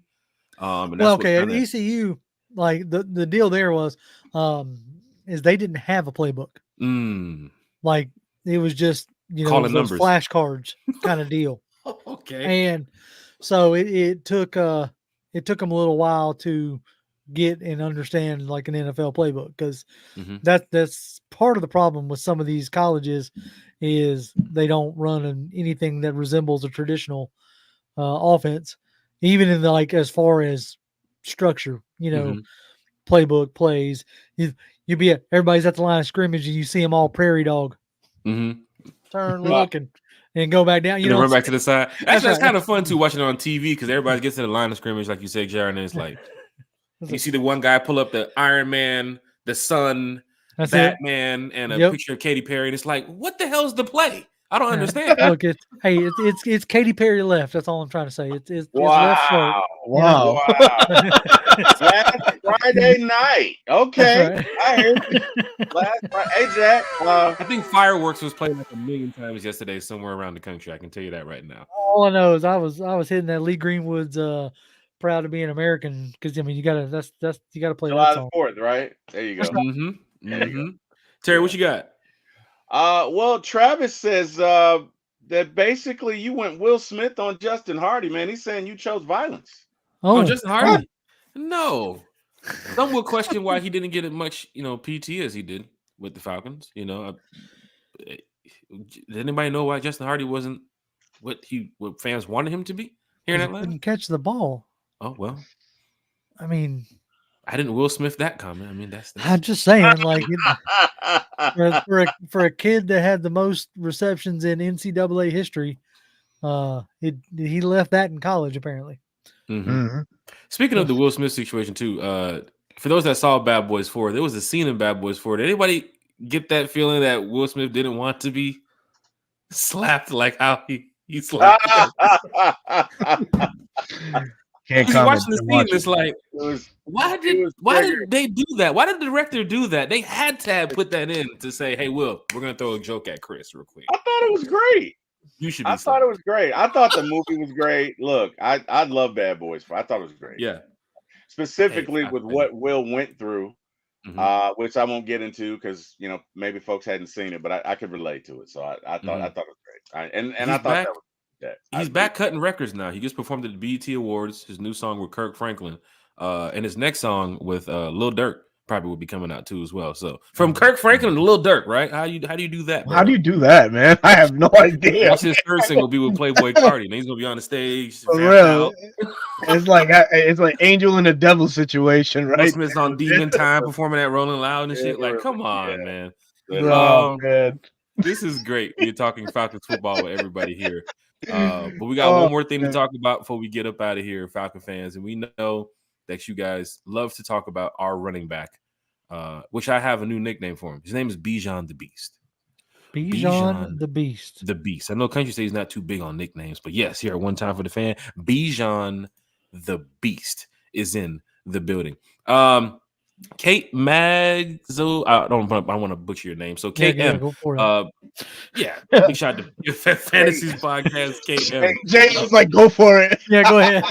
[SPEAKER 1] And
[SPEAKER 4] Well,
[SPEAKER 1] that's
[SPEAKER 4] okay,
[SPEAKER 1] what
[SPEAKER 4] at ECU, like the deal there was, is they didn't have a playbook. Like it was just
[SPEAKER 1] Calling
[SPEAKER 4] those
[SPEAKER 1] numbers.
[SPEAKER 4] flashcards kind of deal.
[SPEAKER 1] Okay.
[SPEAKER 4] And so it took them a little while to get and understand like an NFL playbook, because
[SPEAKER 1] Mm-hmm.
[SPEAKER 4] that's part of the problem with some of these colleges is they don't run anything that resembles a traditional offense, even in the, like, as far as structure,
[SPEAKER 1] Mm-hmm.
[SPEAKER 4] playbook plays. You be everybody's at the line of scrimmage and you see them all prairie dog,
[SPEAKER 1] Mm-hmm.
[SPEAKER 4] turn,
[SPEAKER 3] Well,
[SPEAKER 4] look, and go back down.
[SPEAKER 1] And then run back to the side.
[SPEAKER 4] That's
[SPEAKER 1] Actually, that's
[SPEAKER 4] right.
[SPEAKER 1] kind of fun too, watching it on TV, because everybody gets to the line of scrimmage, like you said, Jared, and it's like you see the one guy pull up the Iron Man, the Sun,
[SPEAKER 4] That's
[SPEAKER 1] Batman, and a
[SPEAKER 4] Yep.
[SPEAKER 1] picture of Katy Perry. And it's like, what the hell's the play? I don't understand.
[SPEAKER 4] Look, it's Katy Perry left. That's all I'm trying to say. It's left shirt.
[SPEAKER 3] Wow.
[SPEAKER 2] Wow.
[SPEAKER 3] Wow. Last Friday night. Okay.
[SPEAKER 4] That's right.
[SPEAKER 3] I hear you. Last Friday. Hey, Jack.
[SPEAKER 1] I think Fireworks was played like a million times yesterday somewhere around the country. I can tell you that right now.
[SPEAKER 4] All I know is I was hitting that Lee Greenwood's "Proud to Be an American," because I mean you gotta you gotta play
[SPEAKER 3] July
[SPEAKER 4] that
[SPEAKER 3] the
[SPEAKER 4] song.
[SPEAKER 3] 4th, right? There you go.
[SPEAKER 1] Mm-hmm.
[SPEAKER 3] There you
[SPEAKER 1] Mm-hmm. Terry, what you got?
[SPEAKER 3] Well, Travis says that basically you went Will Smith on Justin Hardy, man. He's saying you chose violence.
[SPEAKER 1] Oh,
[SPEAKER 4] Oh,
[SPEAKER 1] Justin Hardy? No. Some will question why he didn't get as much, PT as he did with the Falcons. Did anybody know why Justin Hardy wasn't what fans wanted him to be here in
[SPEAKER 4] he
[SPEAKER 1] Atlanta?
[SPEAKER 4] couldn't catch the ball.
[SPEAKER 1] Oh well,
[SPEAKER 4] I mean,
[SPEAKER 1] I didn't Will Smith that comment. I mean, that's
[SPEAKER 4] I'm just saying, like, for a kid that had the most receptions in NCAA history, he left that in college apparently.
[SPEAKER 1] Mm-hmm.
[SPEAKER 2] Mhm.
[SPEAKER 1] Speaking of the Will Smith situation too, for those that saw Bad Boys 4, there was a scene in Bad Boys 4. Did anybody get that feeling that Will Smith didn't want to be slapped like how he slapped?
[SPEAKER 2] Can't
[SPEAKER 1] You're
[SPEAKER 2] comment.
[SPEAKER 1] watching the
[SPEAKER 2] Didn't
[SPEAKER 1] scene,
[SPEAKER 2] watch
[SPEAKER 1] it's
[SPEAKER 2] it.
[SPEAKER 1] like, why
[SPEAKER 3] triggered.
[SPEAKER 1] did they do that? Why did the director do that? They had to have put that in to say, "Hey, Will, we're gonna throw a joke at Chris real quick."
[SPEAKER 3] I thought it was great.
[SPEAKER 1] You should be.
[SPEAKER 3] I thought it was great. I thought the movie was great. Look, I love Bad Boys 4. I thought it was great.
[SPEAKER 1] Yeah.
[SPEAKER 3] Specifically
[SPEAKER 1] Hey,
[SPEAKER 3] with what Will went through, which I won't get into because maybe folks hadn't seen it, but I could relate to it. So I thought it was great. And I thought
[SPEAKER 1] back.
[SPEAKER 3] that was that.
[SPEAKER 1] He's back cutting records now. He just performed at the BET Awards. His new song with Kirk Franklin, and his next song with Lil Durk probably will be coming out too as well. So from Kirk Franklin to Lil Durk, right? How do you do that?
[SPEAKER 2] How do you do that, man? I have no idea.
[SPEAKER 1] Watch his third single be with Playboy Cardi, and he's gonna be on the stage.
[SPEAKER 2] For real. It's like Angel and the Devil situation, right?
[SPEAKER 1] Will Smith's on Demon Time performing at Rolling Loud and shit. Like, come on, man.
[SPEAKER 2] Oh, man.
[SPEAKER 1] This is great. We're talking Falcons football with everybody here. But we got one more thing to talk about before we get up out of here, Falcon fans. And we know that you guys love to talk about our running back, which I have a new nickname for him. His name is Bijan the Beast.
[SPEAKER 4] Bijan the Beast.
[SPEAKER 1] The Beast. I know Country says he's not too big on nicknames, but yes, here at One Time for the Fan, Bijan the Beast is in the building. Kate Magzo, I want to butcher your name. So Kate M.
[SPEAKER 4] Go for it.
[SPEAKER 1] Big shout out to Fantasies Podcast, Kate M.
[SPEAKER 2] Jay was like, go for it.
[SPEAKER 4] Yeah, go ahead.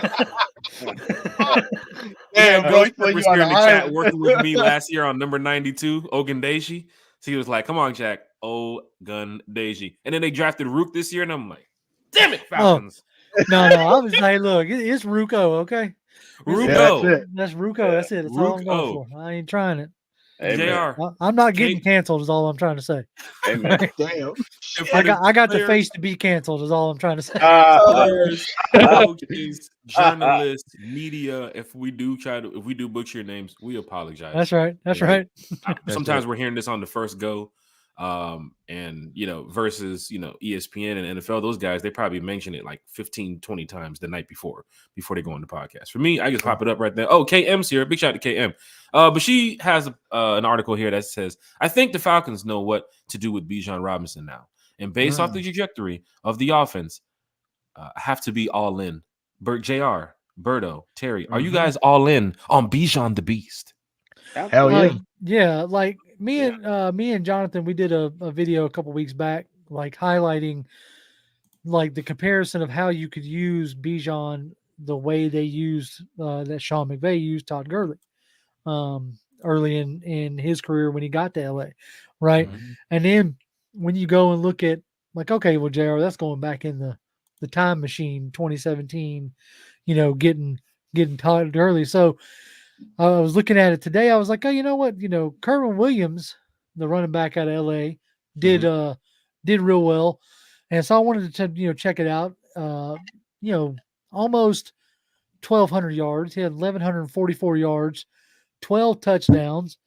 [SPEAKER 1] Ghost was here in the chat working with me last year on number 92, Ogundeji. So he was like, come on, Jack, Ogundeji. And then they drafted Rook this year, and I'm like, damn it, Falcons.
[SPEAKER 4] No, I was like, look, it's Ruko, okay?
[SPEAKER 1] Ruko.
[SPEAKER 4] That's Ruko. That's it. That's all I'm going for. I ain't trying it.
[SPEAKER 1] JR.
[SPEAKER 4] I'm not getting canceled is all I'm trying to say.
[SPEAKER 3] Amen.
[SPEAKER 2] Damn.
[SPEAKER 4] I got the face to be canceled is all I'm trying to say.
[SPEAKER 1] Coaches, journalists, media, if we do butcher your names, we apologize.
[SPEAKER 4] That's right. That's right.
[SPEAKER 1] Sometimes we're hearing this on the first go. And versus ESPN and NFL, those guys, they probably mention it like 15-20 times the night before they go on the podcast. For me, I just pop it up right there. Oh, KM's here. Big shout out to KM. But she has an article here that says, I think the Falcons know what to do with Bijan Robinson now, and based off the trajectory of the offense, have to be all in. JR, Berto, Terry, are you guys all in on Bijan the Beast?
[SPEAKER 2] Hell yeah.
[SPEAKER 4] Yeah, like me and Jonathan, we did a video a couple weeks back, like highlighting like the comparison of how you could use Bijan the way they used that Sean McVay used Todd Gurley early in his career when he got to LA, right? And then when you go and look at like, okay, well, JR, that's going back in the time machine, 2017. Getting taught early. So I was looking at it today. I was like, oh, you know what? Kerwin Williams, the running back out of LA, did
[SPEAKER 1] Mhm.
[SPEAKER 4] uh did real well, and so I wanted to check it out. You know, almost 1,200 yards. He had 1,144 yards, 12 touchdowns,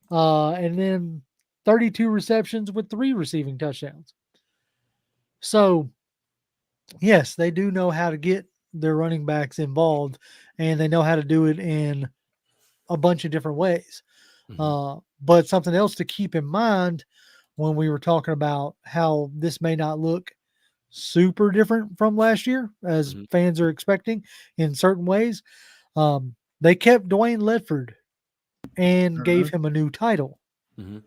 [SPEAKER 4] and then 32 receptions with 3 receiving touchdowns. So yes, they do know how to get their running backs involved, and they know how to do it in a bunch of different ways.
[SPEAKER 1] Mhm.
[SPEAKER 4] But something else to keep in mind when we were talking about how this may not look super different from last year, as
[SPEAKER 1] Mhm.
[SPEAKER 4] fans are expecting in certain ways, they kept Dwayne Ledford and gave
[SPEAKER 2] Mhm.
[SPEAKER 4] him a new title.
[SPEAKER 1] Mhm.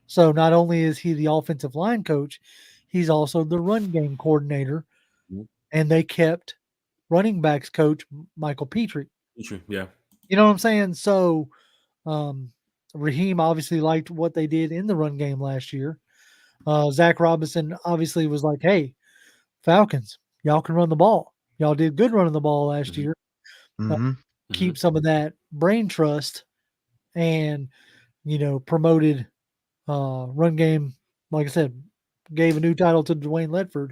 [SPEAKER 4] So not only is he the offensive line coach, he's also the run game coordinator,
[SPEAKER 1] Mhm.
[SPEAKER 4] and they kept running backs coach Michael Petrie.
[SPEAKER 1] True. Yeah.
[SPEAKER 4] You know what I'm saying? So um, Raheem obviously liked what they did in the run game last year. Zach Robinson obviously was like, "Hey, Falcons, y'all can run the ball. Y'all did good running the ball last
[SPEAKER 1] Mhm.
[SPEAKER 4] year. Uh,
[SPEAKER 2] Mhm.
[SPEAKER 1] Mhm.
[SPEAKER 4] keep some of that brain trust and promoted run game. Like I said, gave a new title to Dwayne Ledford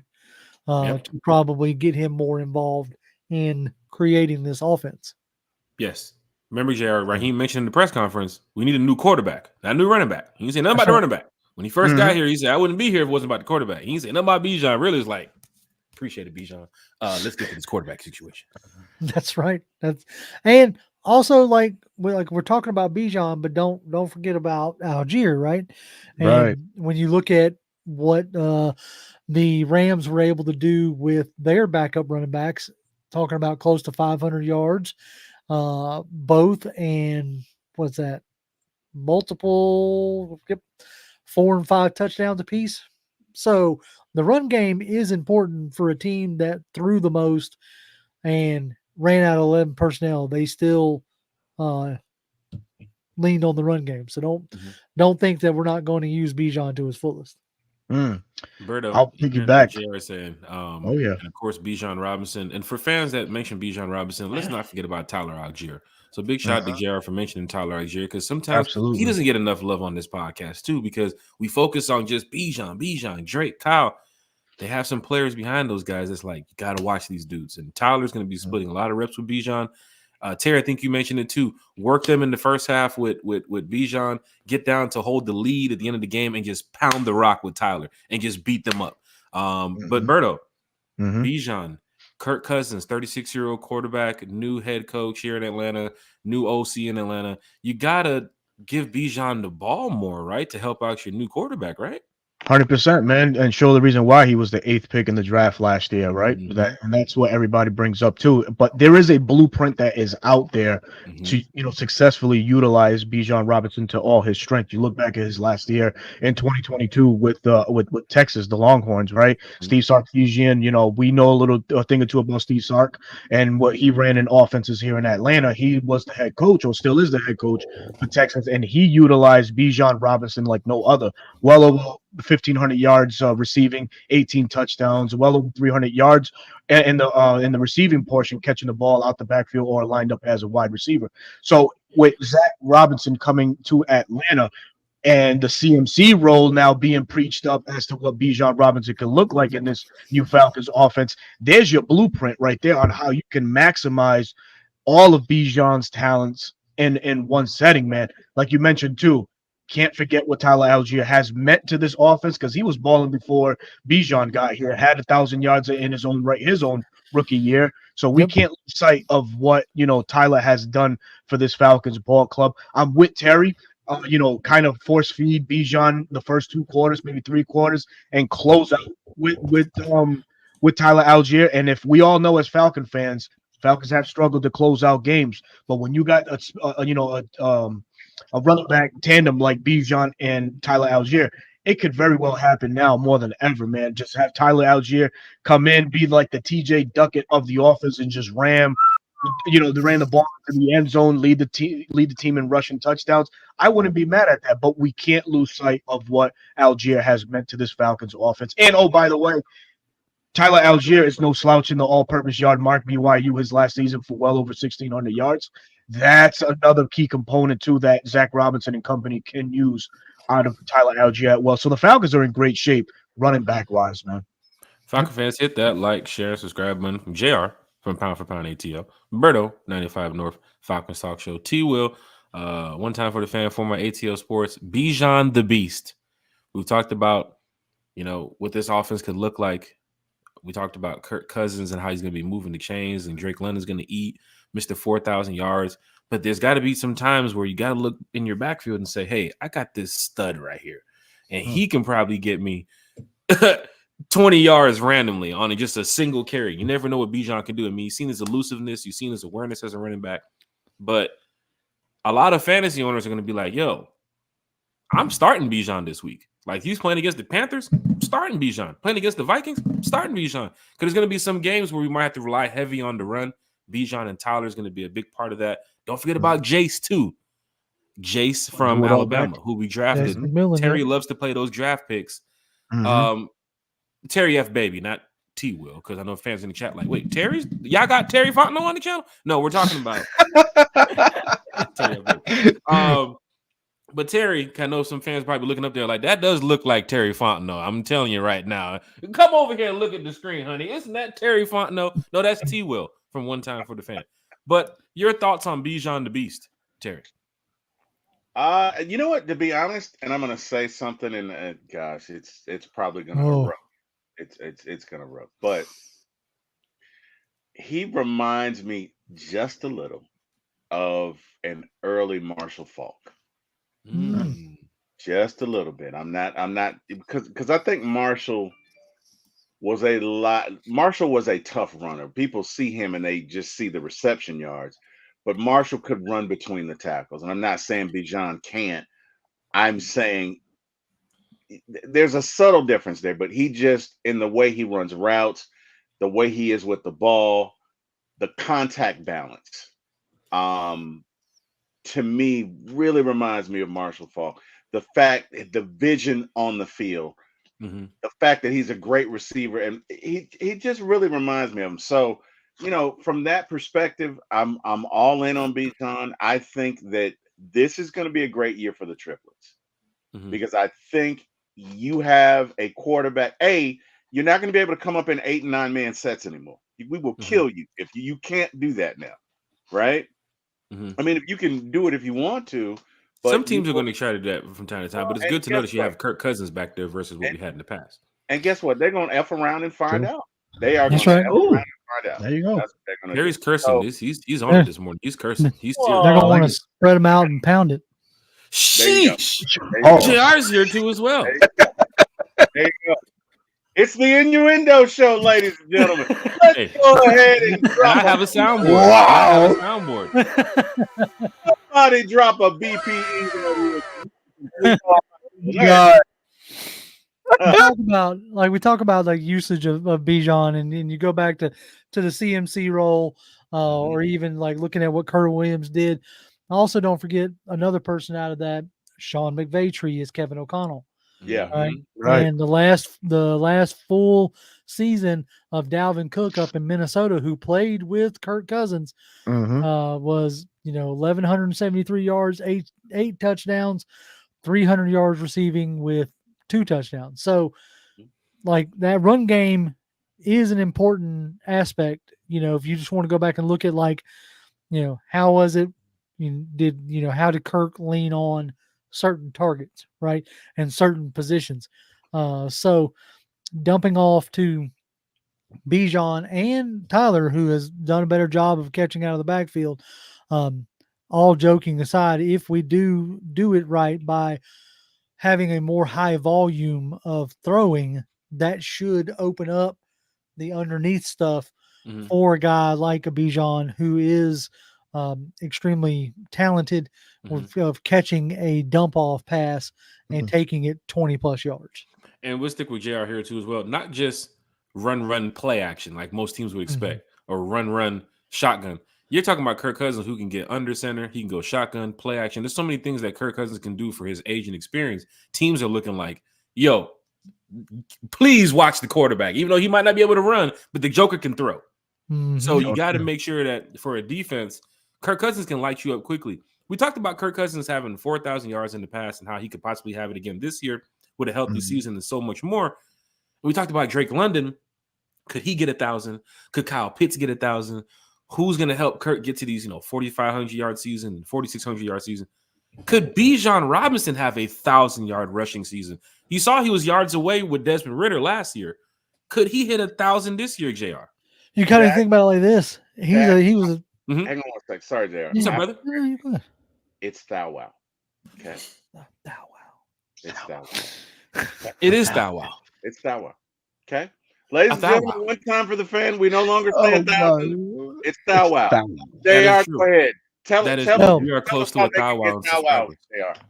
[SPEAKER 1] Yep.
[SPEAKER 4] to probably get him more involved in creating this offense.
[SPEAKER 1] Yes. Remember, Jared, Raheem mentioned in the press conference, we need a new quarterback, not a new running back. He didn't say nothing about
[SPEAKER 4] That's
[SPEAKER 1] the
[SPEAKER 4] right.
[SPEAKER 1] running back. When he first got
[SPEAKER 2] Mhm.
[SPEAKER 1] here, he said, I wouldn't be here if it wasn't about the quarterback. He didn't say nothing about Bijan. Really, it's like, appreciate it, Bijan. Let's get to this quarterback situation.
[SPEAKER 4] That's right. That's and also we're talking about Bijan, but don't forget about Algier, right?
[SPEAKER 2] Right.
[SPEAKER 4] And when you look at what the Rams were able to do with their backup running backs, talking about close to 500 yards, both, and what's that? Multiple, yep, 4 and 5 touchdowns apiece. So the run game is important for a team that threw the most and ran out of 11 personnel. They still uh, leaned on the run game. So
[SPEAKER 1] Mhm.
[SPEAKER 4] don't think that we're not going to use Bijan to his fullest.
[SPEAKER 2] Mm.
[SPEAKER 1] Berto,
[SPEAKER 2] I'll
[SPEAKER 1] hearing what
[SPEAKER 2] piggyback.
[SPEAKER 1] JR is saying,
[SPEAKER 2] Oh yeah.
[SPEAKER 1] and of course Bijan Robinson. And for fans that mention Bijan Robinson, let's not forget about Tyler Algier. So big shout out to
[SPEAKER 2] Mhm.
[SPEAKER 1] JR for mentioning Tyler Algier because sometimes he
[SPEAKER 2] Absolutely.
[SPEAKER 1] doesn't get enough love on this podcast too because we focus on just Bijan, Drake, Kyle. They have some players behind those guys that's like, you got to watch these dudes. And Tyler's going to be
[SPEAKER 2] Mhm.
[SPEAKER 1] splitting a lot of reps with Bijan. Terry, I think you mentioned it too. Work them in the first half with Bijan, get down to hold the lead at the end of the game and just pound the rock with Tyler and just beat them up. But
[SPEAKER 2] Mhm.
[SPEAKER 1] Berto,
[SPEAKER 2] Mhm.
[SPEAKER 1] Bijan, Kirk Cousins, 36-year-old quarterback, new head coach here in Atlanta, new OC in Atlanta. You got to give Bijan the ball more, right? To help out your new quarterback, right?
[SPEAKER 2] 100%, man, and show the reason why he was the eighth pick in the draft last year, right?
[SPEAKER 1] Mm-hmm.
[SPEAKER 2] And that's what everybody brings up too. But there is a blueprint that is out there
[SPEAKER 1] Mm-hmm.
[SPEAKER 2] to successfully utilize Bijan Robinson to all his strength. You look back at his last year in 2022 with Texas, the Longhorns, right? Steve Sarkisian, we know a thing or two about Steve Sark and what he ran in offenses here in Atlanta. He was the head coach, or still is the head coach for Texas, and he utilized Bijan Robinson like no other. Well over 1,500 yards receiving, 18 touchdowns, well over 300 yards in the receiving portion, catching the ball out the backfield or lined up as a wide receiver. So with Zach Robinson coming to Atlanta and the CMC role now being preached up as to what Bijan Robinson can look like in this new Falcons offense, there's your blueprint right there on how you can maximize all of Bijan's talents in one setting, man. Like you mentioned too, can't forget what Tyler Algier has meant to this offense because he was balling before Bijan got here, had 1,000 yards in his own right, his own rookie year. So we
[SPEAKER 4] Yep.
[SPEAKER 2] can't lose sight of what Tyler has done for this Falcons ball club. I'm with Terry. Kind of force feed Bijan the first 2 quarters, maybe 3 quarters, and close out with Tyler Algier. And if we all know as Falcon fans, Falcons have struggled to close out games, but when you got a running back tandem like Bijan and Tyler Algier, it could very well happen now more than ever, man. Just have Tyler Algier come in, be like the TJ Duckett of the offense, and just ram They ran the ball to the end zone, lead the team in rushing touchdowns. I wouldn't be mad at that, but we can't lose sight of what Algier has meant to this Falcons offense. And oh, by the way, Tyler Algier is no slouch in the all-purpose yard mark. BYU his last season for well over 1,600 yards. That's another key component too that Zach Robinson and company can use out of Tyler Algier. Well, so the Falcons are in great shape running back wise, man.
[SPEAKER 1] Falcon fans, hit that like, share, subscribe button from JR from Pound for Pound ATL. Berto, 95 North, Falcons Talk Show. T Will, one time for the fan, former ATL Sports, Bijan the Beast. We've talked about, what this offense could look like. We talked about Kirk Cousins and how he's going to be moving the chains, and Drake London's going to eat Mr. 4,000 yards. But there's got to be some times where you got to look in your backfield and say, hey, I got this stud right here. And he can probably get me 20 yards randomly on just a single carry. You never know what Bijan can do. I mean, you've seen his elusiveness. You've seen his awareness as a running back. But a lot of fantasy owners are going to be like, yo, I'm starting Bijan this week. Like, he's playing against the Panthers, starting Bijan. Playing against the Vikings, starting Bijan. Because there's going to be some games where we might have to rely heavy on the run. Bijan and Tyler is going to be a big part of that. Don't forget about Jace, too. Jace from Alabama, who we drafted. Terry loves to play those draft picks. Mm-hmm. Terry F. Baby, not T. Will, because I know fans in the chat like, wait, y'all got Terry Fontenot on the channel? No, we're talking about Terry F. Baby. But Terry, I know some fans probably looking up there like, that does look like Terry Fontenot. I'm telling you right now. Come over here and look at the screen, honey. Isn't that Terry Fontenot? No, that's T. Will from One Time for the Fan. But your thoughts on Bijan the Beast, Terry?
[SPEAKER 3] You know what? To be honest, and I'm going to say something, and gosh, it's probably going to erupt. It's going to erupt. But he reminds me just a little of an early Marshall Faulk. Just a little bit. I'm not because I think Marshall was a tough runner. People see him and they just see the reception yards, but Marshall could run between the tackles. And I'm not saying Bijan can't. I'm saying there's a subtle difference there, but he just, in the way he runs routes, the way he is with the ball, the contact balance, to me, really reminds me of Marshall Faulk. The vision on the field, the fact that he's a great receiver, and he just really reminds me of him. So, from that perspective, I'm all in on Bijan. I think that this is going to be a great year for the triplets because I think you have a quarterback. You're not going to be able to come up in 8 and 9 man sets anymore. We will kill you if you can't do that now, right? I mean, if you can do it if you want to. But
[SPEAKER 1] some teams are going to try to do that from time to time, but it's good to know that you have Kirk Cousins back there versus what we had in the past.
[SPEAKER 3] And guess what? They're going to F around and find out. They are going to F around and find out.
[SPEAKER 2] There you go.
[SPEAKER 1] Harry's cursing. He's on it this morning. He's cursing. He's
[SPEAKER 4] they're going to want to spread them out and pound it.
[SPEAKER 1] Sheesh. JR's here too as well.
[SPEAKER 3] There you go. It's the innuendo show, ladies and gentlemen. Let's go ahead and
[SPEAKER 1] I have a soundboard.
[SPEAKER 2] Wow.
[SPEAKER 3] Somebody drop a BPE.
[SPEAKER 2] God.
[SPEAKER 4] We talk about like usage of Bijan, and you go back to the CMC role, or even like looking at what Kurt Williams did. Also, don't forget another person out of that, Sean McVay is Kevin O'Connell.
[SPEAKER 3] Yeah.
[SPEAKER 2] Right.
[SPEAKER 4] And the last full season of Dalvin Cook up in Minnesota, who played with Kirk Cousins, was 1,173 yards, eight touchdowns, 300 yards receiving with 2 touchdowns. So, like, that run game is an important aspect. If you just want to go back and look at how was it? How did Kirk lean on certain targets, right, and certain positions? So dumping off to Bijan and Tyler, who has done a better job of catching out of the backfield. All joking aside, if we do it right by having a more high volume of throwing, that should open up the underneath stuff for a guy like a Bijan, who is extremely talented of catching a dump off pass and taking it 20 plus yards.
[SPEAKER 1] And we'll stick with JR here too as well. Not just run play action like most teams would expect, or run shotgun. You're talking about Kirk Cousins, who can get under center, he can go shotgun, play action. There's so many things that Kirk Cousins can do for his age and experience. Teams are looking like, yo, please watch the quarterback, even though he might not be able to run, but the Joker can throw.
[SPEAKER 4] Mhm.
[SPEAKER 1] So you got to make sure that for a defense, Kirk Cousins can light you up quickly. We talked about Kirk Cousins having 4,000 yards in the past and how he could possibly have it again this year with a healthy season and so much more. We talked about Drake London. Could he get 1,000? Could Kyle Pitts get 1,000? Who's going to help Kirk get to these, 4,500 yard season, 4,600 yard season? Could Bijan Robinson have 1,000-yard rushing season? You saw he was yards away with Desmond Ridder last year. Could he hit 1,000 this year, JR?
[SPEAKER 4] You kind of think about it like this. He was a
[SPEAKER 3] Hang on one sec. Sorry, JR.
[SPEAKER 1] What's up, brother?
[SPEAKER 3] It's Thou Wow. Okay.
[SPEAKER 4] Thou Wow.
[SPEAKER 3] It's Thou Wow.
[SPEAKER 1] It is Thou Wow.
[SPEAKER 3] It's Thou Wow. Okay. Ladies and gentlemen, one time for the fan. We no longer say 1,000. It's Thou Wow. JR, go ahead. Tell
[SPEAKER 1] we are close to a Thou Wow.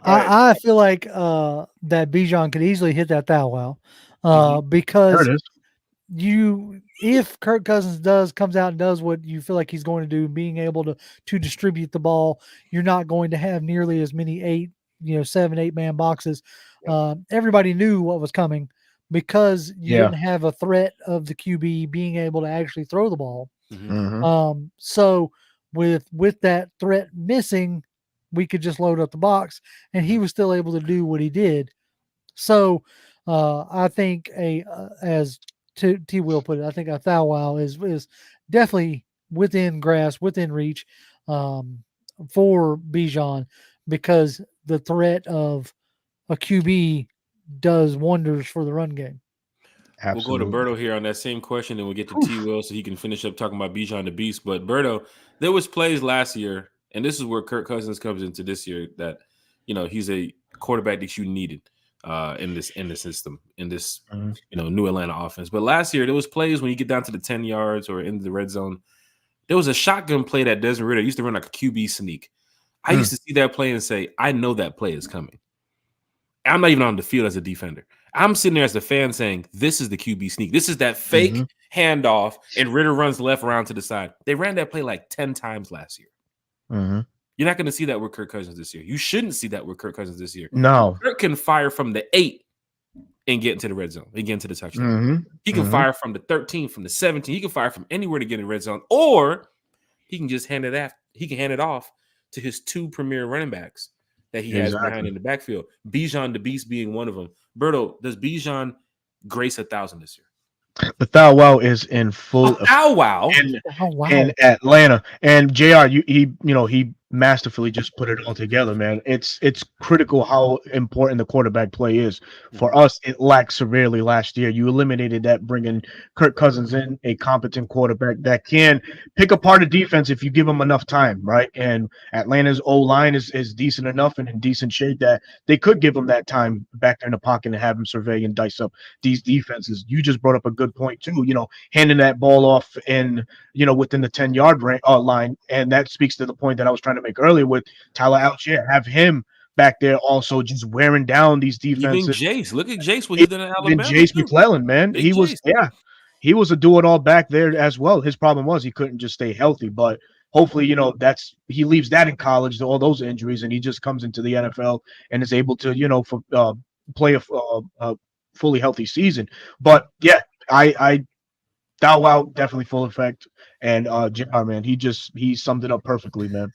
[SPEAKER 4] I feel like that Bijan could easily hit that Thou Wow because if Kirk Cousins comes out and does what you feel like he's going to do, being able to distribute the ball, you're not going to have nearly as many 7, 8 man boxes. Everybody knew what was coming because you didn't have a threat of the QB being able to actually throw the ball. So with that threat missing, we could just load up the box, and he was still able to do what he did. So I think as T Will put it, I think a Thou Wow is definitely within grasp, within reach for Bijan, because the threat of a QB does wonders for the run game.
[SPEAKER 2] Absolutely.
[SPEAKER 1] We'll go to Berto here on that same question, and we'll get to T Will so he can finish up talking about Bijan the Beast. But Berto, there was plays last year, and this is where Kirk Cousins comes into this year, that he's a quarterback that you needed in the system, in this new Atlanta offense. But last year there was plays when you get down to the 10 yards or into the red zone. There was a shotgun play that Desmond Ridder used to run like a QB sneak. I used to see that play and say, I know that play is coming. I'm not even on the field as a defender. I'm sitting there as the fan saying, this is the QB sneak. This is that fake handoff, and Ridder runs left around to the side. They ran that play like 10 times last year. You're not going to see that with Kirk Cousins this year. You shouldn't see that with Kirk Cousins this year.
[SPEAKER 2] No.
[SPEAKER 1] Kirk can fire from the 8 and get into the red zone and get into the touchdown. He can fire from the 13, from the 17. He can fire from anywhere to get in the red zone, or he can just hand it off to his 2 premier running backs that he has behind in the backfield. Bijan the Beast being one of them. Berto, does Bijan grace 1,000 this year?
[SPEAKER 2] The Thou Wow is in full
[SPEAKER 1] Thou Wow
[SPEAKER 2] in Atlanta, and JR, he masterfully just put it all together, man. It's critical how important the quarterback play is. For us, it lacked severely last year. You eliminated that, bringing Kirk Cousins in, a competent quarterback that can pick apart a defense if you give him enough time, right? And Atlanta's O-line is decent enough and in decent shape that they could give him that time back there in the pocket and have him survey and dice up these defenses. You just brought up a good point too, handing that ball off in, within the 10-yard line. And that speaks to the point that I was trying to make earlier with Tyler Algier. Have him back there also just wearing down these defenses.
[SPEAKER 1] Even Jace. Look at Jace, what he did in Alabama.
[SPEAKER 2] Jace McClellan, man. He was a do-it-all back there as well. His problem was he couldn't just stay healthy, but hopefully, he leaves that in college, all those injuries, and he just comes into the NFL and is able to, play a fully healthy season. But yeah, I Thou Wow definitely full effect, and JR, man, he summed it up perfectly, man.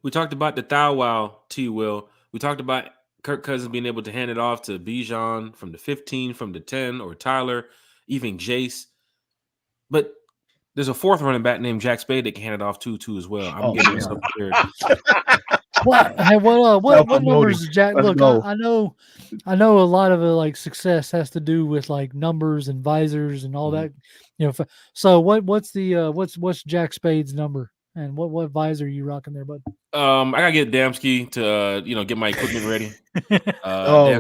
[SPEAKER 1] We talked about the Thou Wow, T. Will. We talked about Kirk Cousins being able to hand it off to Bijan from the 15, from the 10, or Tyler, even Jace. But there's a 4th running back named Jack Spade that can hand it off too as well. I'm getting myself prepared.
[SPEAKER 4] What numbers, Jack? Look, I know a lot of like success has to do with like numbers and visors and all that. So what's Jack Spade's number? And what visor are you rocking there, bud?
[SPEAKER 1] I gotta get Damsky to get my equipment ready.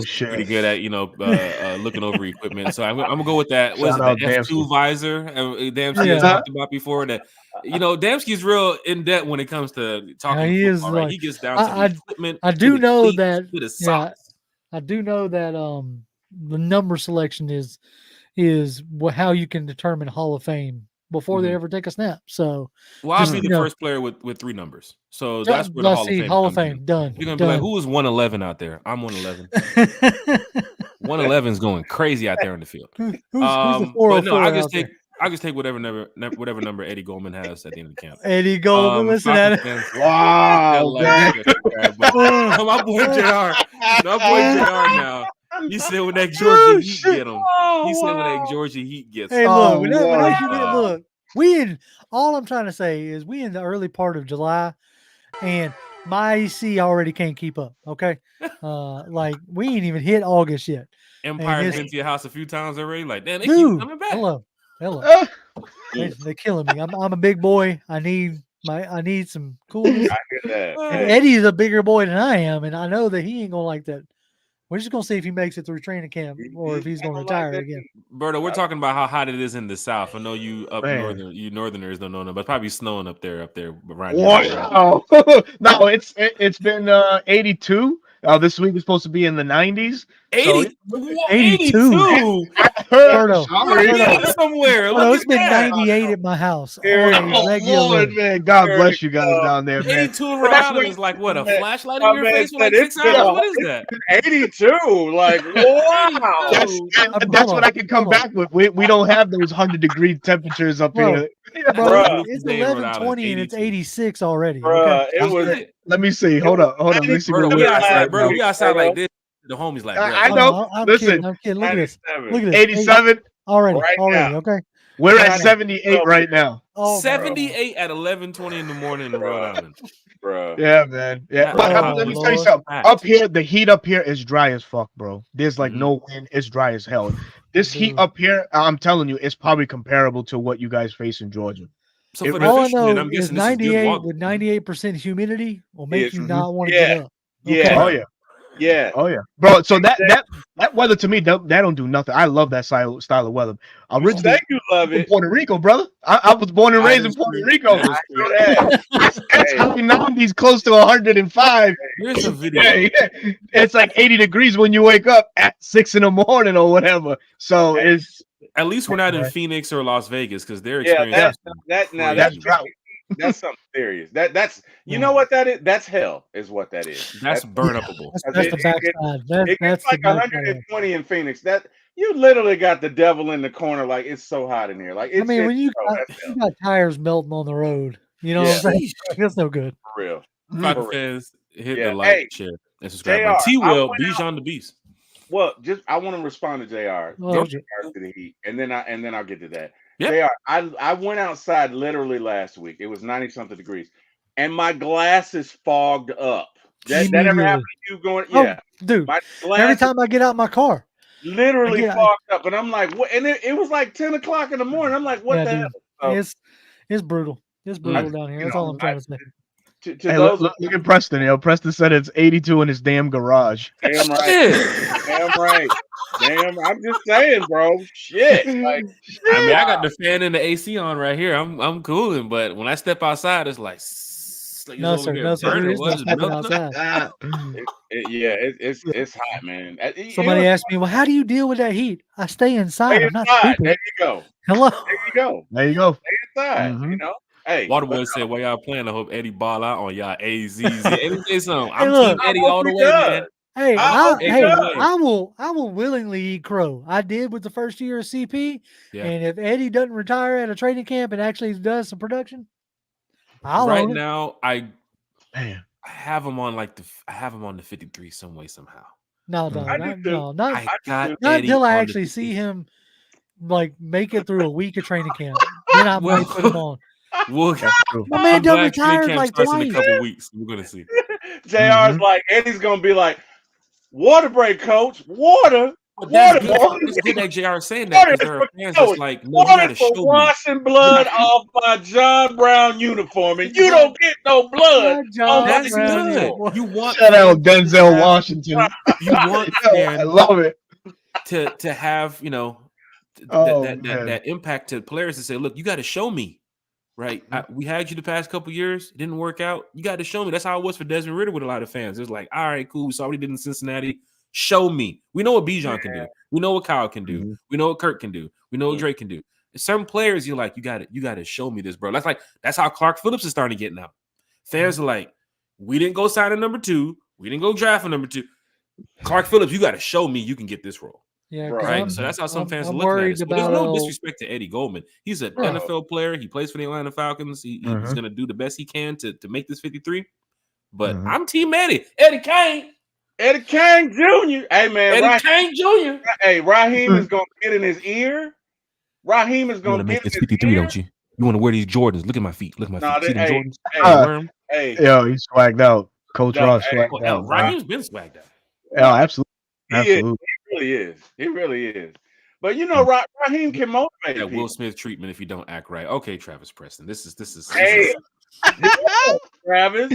[SPEAKER 2] Shit!
[SPEAKER 1] Pretty good at looking over equipment, so I'm gonna go with that. What's the F2 visor? Damsky talked about before that. Damsky's real in depth when it comes to talking.
[SPEAKER 4] He
[SPEAKER 1] football,
[SPEAKER 4] is.
[SPEAKER 1] Right?
[SPEAKER 4] Like,
[SPEAKER 1] he gets down to the equipment.
[SPEAKER 4] I do know that.
[SPEAKER 1] I
[SPEAKER 4] do know that the number selection is how you can determine Hall of Fame before they ever take a snap. So,
[SPEAKER 1] Well, I'll
[SPEAKER 4] just,
[SPEAKER 1] be
[SPEAKER 4] you
[SPEAKER 1] the
[SPEAKER 4] know,
[SPEAKER 1] first player with 3 numbers. So that's where the
[SPEAKER 4] let's
[SPEAKER 1] Hall of
[SPEAKER 4] see,
[SPEAKER 1] Fame
[SPEAKER 4] Hall of
[SPEAKER 1] comes in.
[SPEAKER 4] Fame done.
[SPEAKER 1] You're gonna be like, who is 111 out there? I'm 111. 111 is going crazy out there on the field.
[SPEAKER 4] Who's the
[SPEAKER 1] But no,
[SPEAKER 4] 404 out there?
[SPEAKER 1] I just take whatever number Eddie Goldman has at the end of the camp.
[SPEAKER 4] Eddie Goldman, listen at it.
[SPEAKER 1] Fans,
[SPEAKER 2] Wow,
[SPEAKER 1] like,
[SPEAKER 2] man.
[SPEAKER 1] my boy JR. My boy JR now. He said when that Georgia Heat get him. He said when that Georgia Heat gets him.
[SPEAKER 4] Hey, look, when
[SPEAKER 2] Lord.
[SPEAKER 4] you get, look, all I'm trying to say is we in the early part of July, and my AC already can't keep up. Okay, like we ain't even hit August yet.
[SPEAKER 1] Empire's been to your house a few times already. Like, damn, they keep
[SPEAKER 4] Dude,
[SPEAKER 1] coming back.
[SPEAKER 4] hello. They're killing me. I'm a big boy. I need some coolness.
[SPEAKER 3] I hear that.
[SPEAKER 4] And Eddie's a bigger boy than I am, and I know that he ain't gonna like that. We're just gonna see if he makes it through training camp or if he's gonna retire again.
[SPEAKER 1] Berto, we're talking about how hot it is in the South. I know you up
[SPEAKER 2] Man.
[SPEAKER 1] northern, you Northerners don't know, but it's probably snowing up there around.
[SPEAKER 2] Wow. No, it's been 82. This week is supposed to be in the 90s.
[SPEAKER 1] 82.
[SPEAKER 2] I heard,
[SPEAKER 4] Berto,
[SPEAKER 1] somewhere.
[SPEAKER 4] Well, it's been 98 at my house.
[SPEAKER 2] Lord, man. God bless you guys down there, man.
[SPEAKER 1] 82 in Rhode Island is like what, a flashlight in your face for like 6 hours? What is that?
[SPEAKER 3] 82. Like, wow.
[SPEAKER 2] That's what I can come back with. We don't have those 100-degree temperatures up here.
[SPEAKER 4] Bro, it's 11:20 and it's 86 already.
[SPEAKER 3] Bruh,
[SPEAKER 4] Okay?
[SPEAKER 3] it was.
[SPEAKER 2] Let me see. Hold on. Let me see.
[SPEAKER 1] Berto, we outside like this. The homies like,
[SPEAKER 2] I know.
[SPEAKER 4] I'm
[SPEAKER 2] Listen,
[SPEAKER 4] kidding. Look at this.
[SPEAKER 2] 87
[SPEAKER 4] already.
[SPEAKER 3] now.
[SPEAKER 4] Okay.
[SPEAKER 2] We're at 78 right now.
[SPEAKER 1] 78 at 11:20 in the morning in Rhode Island.
[SPEAKER 3] Bro.
[SPEAKER 2] Yeah, man. Yeah. But let me tell you something. Up here, the heat up here is dry as fuck, bro. There's like no wind. It's dry as hell. This heat up here, I'm telling you, it's probably comparable to what you guys face in Georgia.
[SPEAKER 1] So for
[SPEAKER 4] all I
[SPEAKER 1] fishermen,
[SPEAKER 4] know
[SPEAKER 1] I'm
[SPEAKER 4] is
[SPEAKER 1] guessing this is good
[SPEAKER 4] 98
[SPEAKER 1] water.
[SPEAKER 4] with 98% humidity will make you
[SPEAKER 3] Yes.
[SPEAKER 4] not want to get up. Okay?
[SPEAKER 3] Yeah.
[SPEAKER 2] Oh yeah.
[SPEAKER 3] Yeah.
[SPEAKER 2] Oh yeah, bro. So that weather to me, that don't do nothing. I love that style of weather. Originally,
[SPEAKER 3] You love
[SPEAKER 2] from
[SPEAKER 3] it.
[SPEAKER 2] Puerto Rico, brother. I was born and raised in Puerto Rico. It's happy 90s, close to 105.
[SPEAKER 1] Here's a video.
[SPEAKER 2] It's like 80 degrees when you wake up at 6 in the morning or whatever. So it's
[SPEAKER 1] At least we're not in Phoenix or Las Vegas because they're
[SPEAKER 3] Yeah,
[SPEAKER 1] experiencing
[SPEAKER 3] that's
[SPEAKER 1] crazy.
[SPEAKER 2] drought.
[SPEAKER 3] that's something serious. That's you know what that is? That's hell, is what that is.
[SPEAKER 1] That's burn upable.
[SPEAKER 4] That's the backside.
[SPEAKER 3] It
[SPEAKER 4] That's
[SPEAKER 3] gets like
[SPEAKER 4] the backside.
[SPEAKER 3] 120 in Phoenix. That you literally got the devil in the corner. Like it's so hot in here. Like it's,
[SPEAKER 4] I mean, when you
[SPEAKER 3] that's hell,
[SPEAKER 4] got tires melting on the road, you know what I'm saying? That's no good.
[SPEAKER 3] for real.
[SPEAKER 1] Falcon fans, hit
[SPEAKER 3] Yeah.
[SPEAKER 1] the like,
[SPEAKER 3] Hey,
[SPEAKER 1] share, and subscribe.
[SPEAKER 3] JR,
[SPEAKER 1] T-Will, Bijan the Beast.
[SPEAKER 3] Well, just I want to respond to JR.
[SPEAKER 4] Oh,
[SPEAKER 3] Go
[SPEAKER 4] okay.
[SPEAKER 3] to the Heat, and then I'll get to that.
[SPEAKER 1] Yeah.
[SPEAKER 3] JR, I went outside literally last week. It was 90-something degrees, and my glasses fogged up. That ever happened to you? Going, yeah,
[SPEAKER 4] dude.
[SPEAKER 3] My
[SPEAKER 4] Every
[SPEAKER 3] glasses
[SPEAKER 4] time I get out my car,
[SPEAKER 3] literally fogged up, and I'm like, what? And it was like 10 o'clock in the morning. I'm like, what the hell? So,
[SPEAKER 4] it's brutal. It's brutal down here. That's all I'm trying to say.
[SPEAKER 3] to
[SPEAKER 2] Hey,
[SPEAKER 3] those,
[SPEAKER 2] look at Preston. Preston said it's 82 in his damn garage.
[SPEAKER 3] damn right, damn right. Damn, I'm just saying, bro. Shit. Like,
[SPEAKER 1] I mean, I got the fan and the AC on right here. I'm cooling, but when I step outside, it's like
[SPEAKER 4] No, sir. There is no stepping outside.
[SPEAKER 3] It's hot, man.
[SPEAKER 4] Somebody asked me, well, how do you deal with that heat? I stay inside. I'm not stupid.
[SPEAKER 3] There you go.
[SPEAKER 4] Hello.
[SPEAKER 3] There you go. Stay inside. You know. Hey,
[SPEAKER 1] Waterboy said, "Why y'all playing? I hope Eddie ball out on y'all AZs." Eddie say something.
[SPEAKER 4] Hey,
[SPEAKER 1] I'm
[SPEAKER 4] look,
[SPEAKER 1] Team Eddie all the way, man.
[SPEAKER 4] Hey,
[SPEAKER 1] I
[SPEAKER 4] will willingly eat crow. I did with the first year of CP, and if Eddie doesn't retire at a training camp and actually does some production,
[SPEAKER 1] right now I have him on the 53 some way somehow.
[SPEAKER 4] No, not
[SPEAKER 1] until
[SPEAKER 4] I actually see him like make it through a week of training camp. Then I might put him on.
[SPEAKER 1] My
[SPEAKER 4] man done retired like twice.
[SPEAKER 1] In a couple weeks. We're gonna see.
[SPEAKER 3] JR's like Eddie's gonna be like, water break, coach. Water.
[SPEAKER 1] It's good that JR is saying that because there are fans that's like, no, you gotta show me.
[SPEAKER 3] Washing blood off my John Brown uniform, and you don't get no blood.
[SPEAKER 1] That's good. You want
[SPEAKER 2] shout out Denzel Washington.
[SPEAKER 1] You want
[SPEAKER 2] I love it
[SPEAKER 1] to have that impact to players to say, look, you got to show me. Right, we had you the past couple years. It didn't work out. You got to show me. That's how it was for Desmond Ridder with a lot of fans. It was like, all right, cool. We saw what he did in Cincinnati. Show me. We know what Bijan can do. We know what Kyle can do. We know what Kirk can do. We know what Drake can do. Certain players, you're like, you got to show me this, bro. That's how Clark Phillips is starting to get now. Fans are like, we didn't go sign a number 2, we didn't go draft a number 2. Clark Phillips, you got to show me you can get this role.
[SPEAKER 4] Yeah,
[SPEAKER 1] Right. So that's how some fans are
[SPEAKER 4] I'm
[SPEAKER 1] looking at
[SPEAKER 4] worried
[SPEAKER 1] it. But there's
[SPEAKER 4] about
[SPEAKER 1] no disrespect to Eddie Goldman. He's an NFL player. He plays for the Atlanta Falcons. He's going to do the best he can to make this 53. But I'm Team Eddie. Eddie Kane.
[SPEAKER 3] Eddie Kane Jr. Hey, man.
[SPEAKER 1] Eddie Kane Jr.
[SPEAKER 3] Hey, Raheem is going to get in his ear. Raheem is going to
[SPEAKER 1] make this 53, don't you? You want to wear these Jordans. Look at my feet. Look at my feet. See them Jordans?
[SPEAKER 2] Yo, he's swagged out. Coach Ross swagged out.
[SPEAKER 1] Raheem's been swagged out.
[SPEAKER 2] Yeah, absolutely.
[SPEAKER 3] He really is. He really is. But you know, Raheem can motivate
[SPEAKER 1] that
[SPEAKER 3] people.
[SPEAKER 1] Will Smith treatment if you don't act right. Okay, Travis Preston. This is
[SPEAKER 3] hey, Travis.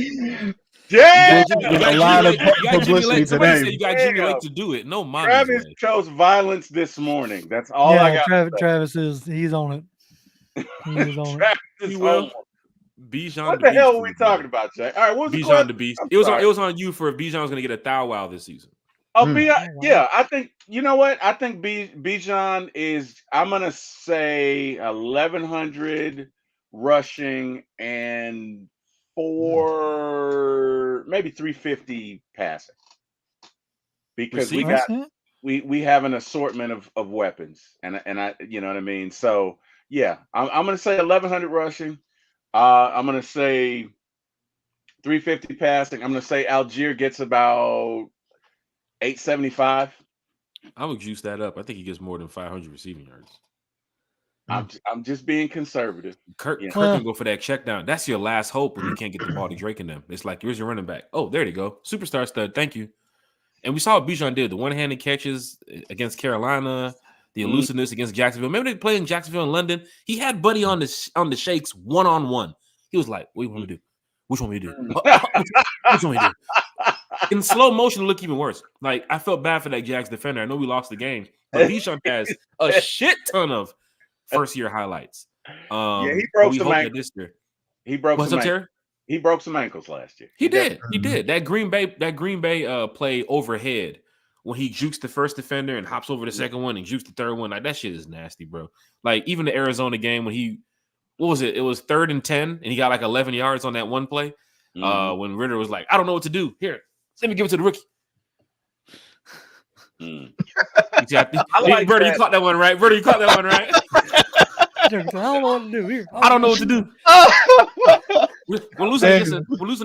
[SPEAKER 3] Yeah,
[SPEAKER 2] there's a lot of publicity today.
[SPEAKER 1] You got Jimmy Lake to do it. No,
[SPEAKER 3] Travis chose violence this morning. That's all I got.
[SPEAKER 4] Travis he's on it. He's on it.
[SPEAKER 3] He will.
[SPEAKER 1] Bijan
[SPEAKER 3] what the hell are we talking about, Jack? All right, what's
[SPEAKER 1] Bijan the Beast? It was on you for if Bijan's going to get a thou wow this season.
[SPEAKER 3] Oh, yeah. I think you know what? I think Bijan is. I'm gonna say 1,100 rushing and maybe 350 passing. Because we have an assortment of weapons, and I you know what I mean. So yeah, I'm gonna say 1,100 rushing. I'm gonna say 350 passing. I'm gonna say Algier gets about 875.
[SPEAKER 1] I would juice that up. I think he gets more than 500 receiving yards.
[SPEAKER 3] I'm just being conservative.
[SPEAKER 1] Kirk can go for that check down. That's your last hope when you can't get the ball to Drake and them. It's like, here's your running back. Oh, there you go. Superstar stud. Thank you. And we saw what Bijan did. The one-handed catches against Carolina, the elusiveness against Jacksonville. Remember they played in Jacksonville in London? He had Buddy on the shakes one-on-one. He was like, what do you want me to do? Which one we do? Which one we do? In slow motion, it looked even worse. Like, I felt bad for that Jags defender. I know we lost the game, but Bijan has a shit ton of first-year highlights.
[SPEAKER 3] Yeah, he broke some ankles. He broke some ankles. He broke some ankles last year.
[SPEAKER 1] He did. That Green Bay play overhead when he jukes the first defender and hops over the second one and jukes the third one. Like, that shit is nasty, bro. Like, even the Arizona game when what was it? It was 3rd and 10, and he got like 11 yards on that one play. When Ritter was like, I don't know what to do. Here, let me give it to the rookie. Bertie, you caught that one right. Bertie, you caught that one right.
[SPEAKER 4] I don't know what to do here.
[SPEAKER 1] I don't know what to do. We're losing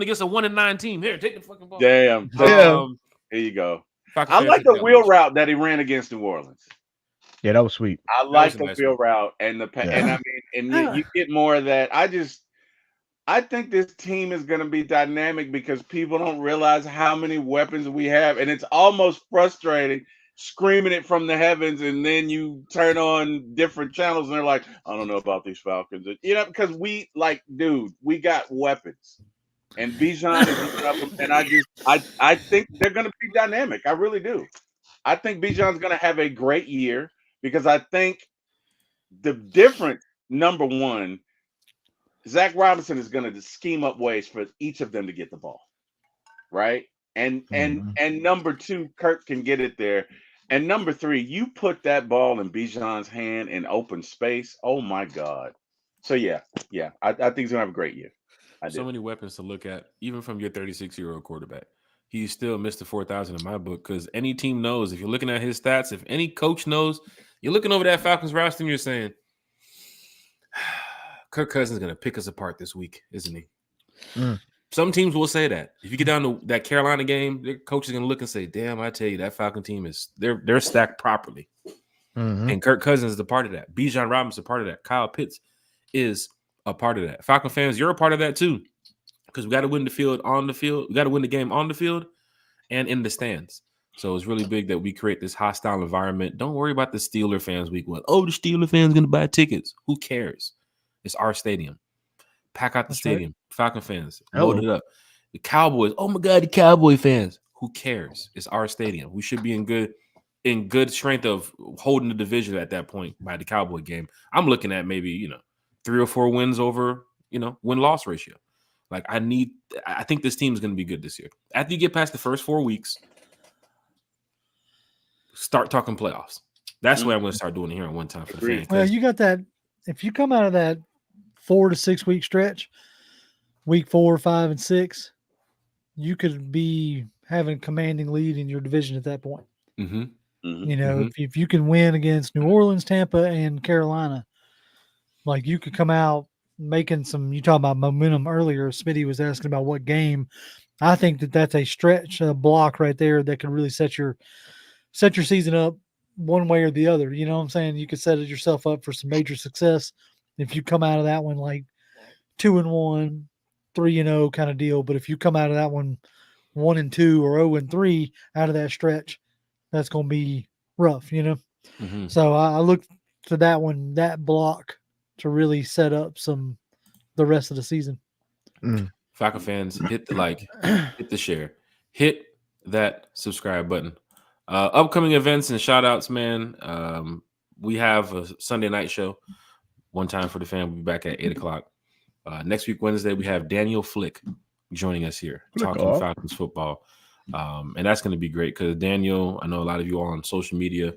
[SPEAKER 1] against a 1-9 team. Here, take the fucking ball.
[SPEAKER 3] Damn. Here you go. I like the wheel route that he ran against New Orleans.
[SPEAKER 2] Yeah, that was sweet.
[SPEAKER 3] I like the wheel route and you get more of that. I think this team is going to be dynamic because people don't realize how many weapons we have, and it's almost frustrating screaming it from the heavens, and then you turn on different channels and they're like, I don't know about these Falcons. You know, because we got weapons. And Bijan is up, and I think they're going to be dynamic. I really do. I think Bijan's going to have a great year because I think the difference, number one, Zach Robinson is going to scheme up ways for each of them to get the ball, right? And number two, Kirk can get it there. And number three, you put that ball in Bijan's hand in open space. Oh my God! So yeah, I think he's gonna have a great year.
[SPEAKER 1] So many weapons to look at, even from your 36-year-old quarterback. He's still Mr. 4,000 in my book because any team knows if you're looking at his stats, if any coach knows, you're looking over that Falcons roster and you're saying, Kirk Cousins is going to pick us apart this week, isn't he? Some teams will say that. If you get down to that Carolina game, their coach is going to look and say, damn, I tell you, that Falcon team they're stacked properly. And Kirk Cousins is a part of that. Bijan Robinson is a part of that. Kyle Pitts is a part of that. Falcon fans, you're a part of that too. Because we got to win the field on the field. We got to win the game on the field and in the stands. So it's really big that we create this hostile environment. Don't worry about the Steeler fans week one. Oh, the Steeler fans going to buy tickets. Who cares? It's our stadium. Pack out the stadium. Right. Falcon fans, load it up. The Cowboys. Oh my God, the Cowboy fans. Who cares? It's our stadium. We should be in good strength of holding the division at that point by the Cowboy game. I'm looking at maybe 3 or 4 wins over win-loss ratio. Like I think this team is going to be good this year. After you get past the first 4 weeks, start talking playoffs. That's what I'm going to start doing here on one time for the fans.
[SPEAKER 4] Well, you got that if you come out of that 4 to 6 week stretch, week 4, 5, and 6, you could be having a commanding lead in your division at that point.
[SPEAKER 1] Mm-hmm.
[SPEAKER 3] Mhm.
[SPEAKER 4] You know,
[SPEAKER 1] Mhm.
[SPEAKER 4] if you can win against New Orleans, Tampa, and Carolina, like you could come out making some. You talk about momentum earlier. Smitty was asking about what game. I think that that's a stretch block right there that could really set your season up one way or the other. You know what I'm saying? You could set yourself up for some major success if you come out of that one like 2-1, 3-0 kind of deal. But if you come out of that one 1-2 or 0-3 out of that stretch, that's going to be rough, you know.
[SPEAKER 1] Mm-hmm.
[SPEAKER 4] So I look to that block, to really set up the rest of the season.
[SPEAKER 1] Falcon fans, hit the like, hit the share, hit that subscribe button. Upcoming events and shout outs, man. We have a Sunday night show, One Time for the Fan. We'll be back at 8:00. Next week, Wednesday, we have Daniel Flick joining us here, talking Falcons football. And that's going to be great because Daniel, I know a lot of you all on social media,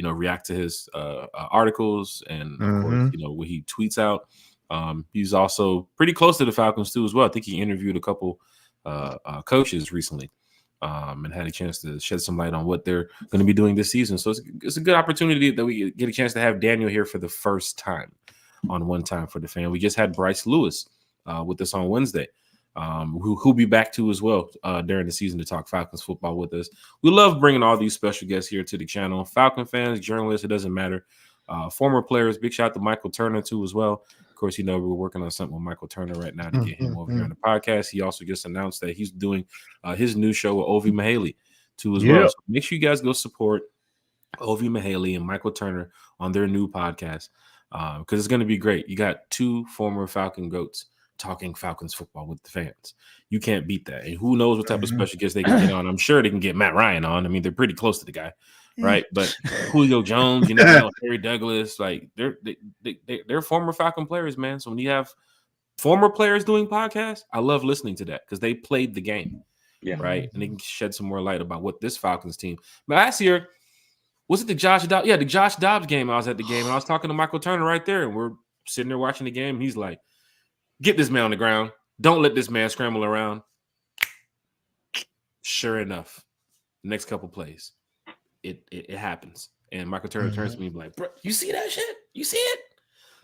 [SPEAKER 1] react to his articles and, of course, what he tweets out. He's also pretty close to the Falcons too, as well. I think he interviewed a couple coaches recently and had a chance to shed some light on what they're going to be doing this season. So it's a good opportunity that we get a chance to have Daniel here for the first time on One Time for the Fan. We just had Bryce Lewis with us on Wednesday, who'll be back too as well during the season to talk Falcons football with us. We love bringing all these special guests here to the channel. Falcon fans, journalists, it doesn't matter. Former players, big shout out to Michael Turner too as well. Of course, we're working on something with Michael Turner right now to get him over here on the podcast. He also just announced that he's doing his new show with Ovi Mahaley too as well. So make sure you guys go support Ovi Mahaley and Michael Turner on their new podcast because it's going to be great. You got two former Falcon goats talking Falcons football with the fans. You can't beat that. And who knows what type of special guests they can get on. I'm sure they can get Matt Ryan on. I mean, they're pretty close to the guy, right? But Julio Jones, you never know, Harry Douglas, like they're former Falcon players, man. So when you have former players doing podcasts, I love listening to that because they played the game, right? And they can shed some more light about what this Falcons team. But last year, was it the Josh Dobbs? Yeah, the Josh Dobbs game. I was at the game and I was talking to Michael Turner right there, and we're sitting there watching the game. And he's like, "Get this man on the ground. Don't let this man scramble around." Sure enough, next couple plays, it happens. And Michael Turner turns to me and be like, "Bro, you see that shit? You see it?"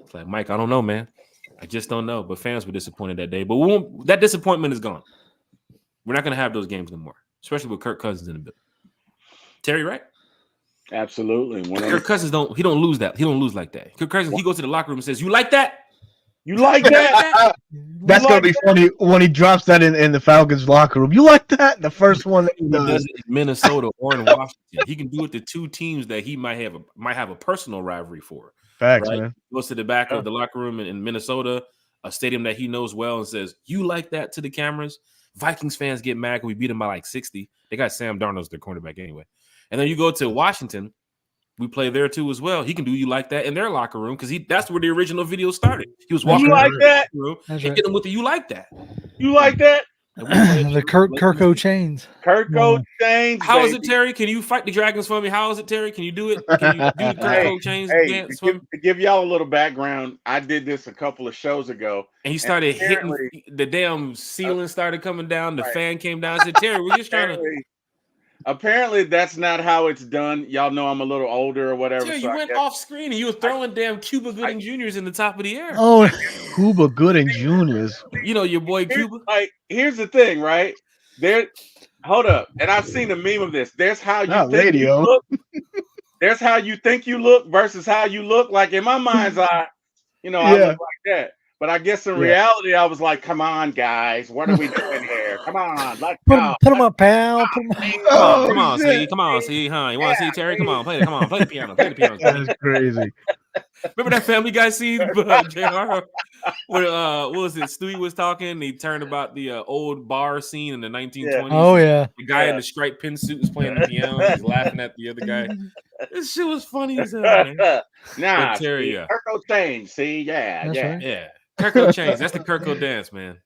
[SPEAKER 1] It's like, Mike, I don't know, man. I just don't know. But fans were disappointed that day. But that disappointment is gone. We're not going to have those games anymore, especially with Kirk Cousins in the building. Terry, right?
[SPEAKER 3] Absolutely.
[SPEAKER 1] Kirk Cousins don't lose that. He don't lose like that. Kirk Cousins, he goes to the locker room and says, "You like that?
[SPEAKER 3] You like that?"
[SPEAKER 2] That's gonna be funny when he drops that in the Falcons locker room. You like that? The first one that he
[SPEAKER 1] He does
[SPEAKER 2] does.
[SPEAKER 1] it in Minnesota or in Washington. He can do it to two teams that he might have a personal rivalry for.
[SPEAKER 2] Facts,
[SPEAKER 1] Right?
[SPEAKER 2] man.
[SPEAKER 1] He goes to the back of the locker room in Minnesota, a stadium that he knows well, and says, "You like that?" to the cameras. Vikings fans get mad when we beat them by like 60. They got Sam Darnold as their cornerback anyway. And then you go to Washington. We play there too as well. He can do you like that in their locker room because that's where the original video started. He was walking
[SPEAKER 3] like that
[SPEAKER 1] room and hit him with the "you like that."
[SPEAKER 3] You like that?
[SPEAKER 4] The Kirko chains.
[SPEAKER 3] Kirko chains.
[SPEAKER 1] How is it, Terry? Can you fight the dragons for me? How is it, Terry? Can you do it? Can you do the Kirko chains dance for me?
[SPEAKER 3] To give y'all a little background, I did this a couple of shows ago.
[SPEAKER 1] And he started hitting the damn ceiling started coming down. The fan came down. I said, Terry, we're just trying to.
[SPEAKER 3] Apparently, that's not how it's done. Y'all know I'm a little older or whatever.
[SPEAKER 1] Terry, you went off screen and you were throwing damn Cuba Gooding Jr.'s in the top of the air.
[SPEAKER 4] Oh,
[SPEAKER 2] Cuba Gooding Jr.'s.
[SPEAKER 1] You know your boy Cuba.
[SPEAKER 3] Here's the thing, right? Hold up. And I've seen a meme of this. There's how you think you look. There's how you think you look versus how you look. Like in my mind's eye, I look like that. But I guess in reality, I was like, "Come on, guys, what are we doing here? Come on, let's go.
[SPEAKER 4] Put him up, pal.
[SPEAKER 1] Come on, see, huh? You want to see Terry? Come on, play the piano.
[SPEAKER 2] That's crazy.
[SPEAKER 1] Remember that Family Guy scene, JR? When what was it? Stewie was talking. He turned about the old bar scene in the 1920s.
[SPEAKER 4] Oh yeah,
[SPEAKER 1] the guy in the striped pin suit was playing the piano. He's laughing at the other guy. This shit was funny as hell, man.
[SPEAKER 3] Nah,
[SPEAKER 1] Terry,
[SPEAKER 3] Kirko chains. See, yeah.
[SPEAKER 1] Kirko chains. That's the Kirko dance, man.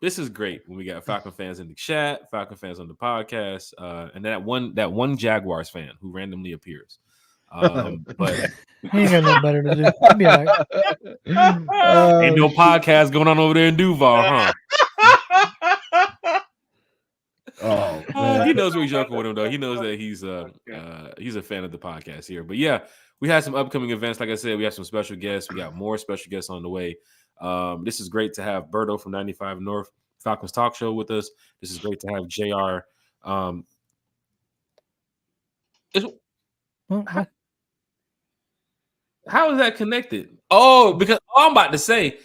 [SPEAKER 1] This is great when we got Falcon fans in the chat, Falcon fans on the podcast, and that one Jaguars fan who randomly appears. But
[SPEAKER 4] He ain't got nothing better to do. He'll be all right.
[SPEAKER 1] ain't no podcast going on over there in Duval, huh?
[SPEAKER 2] Oh man.
[SPEAKER 1] He knows we're joking with him though. He knows that he's a fan of the podcast here. But yeah, we had some upcoming events. Like I said, we have some special guests. We got more special guests on the way. This is great to have Berto from 95 North Falcons Talk Show with us. This is great to have JR. How is that connected? Oh, because I'm about to say,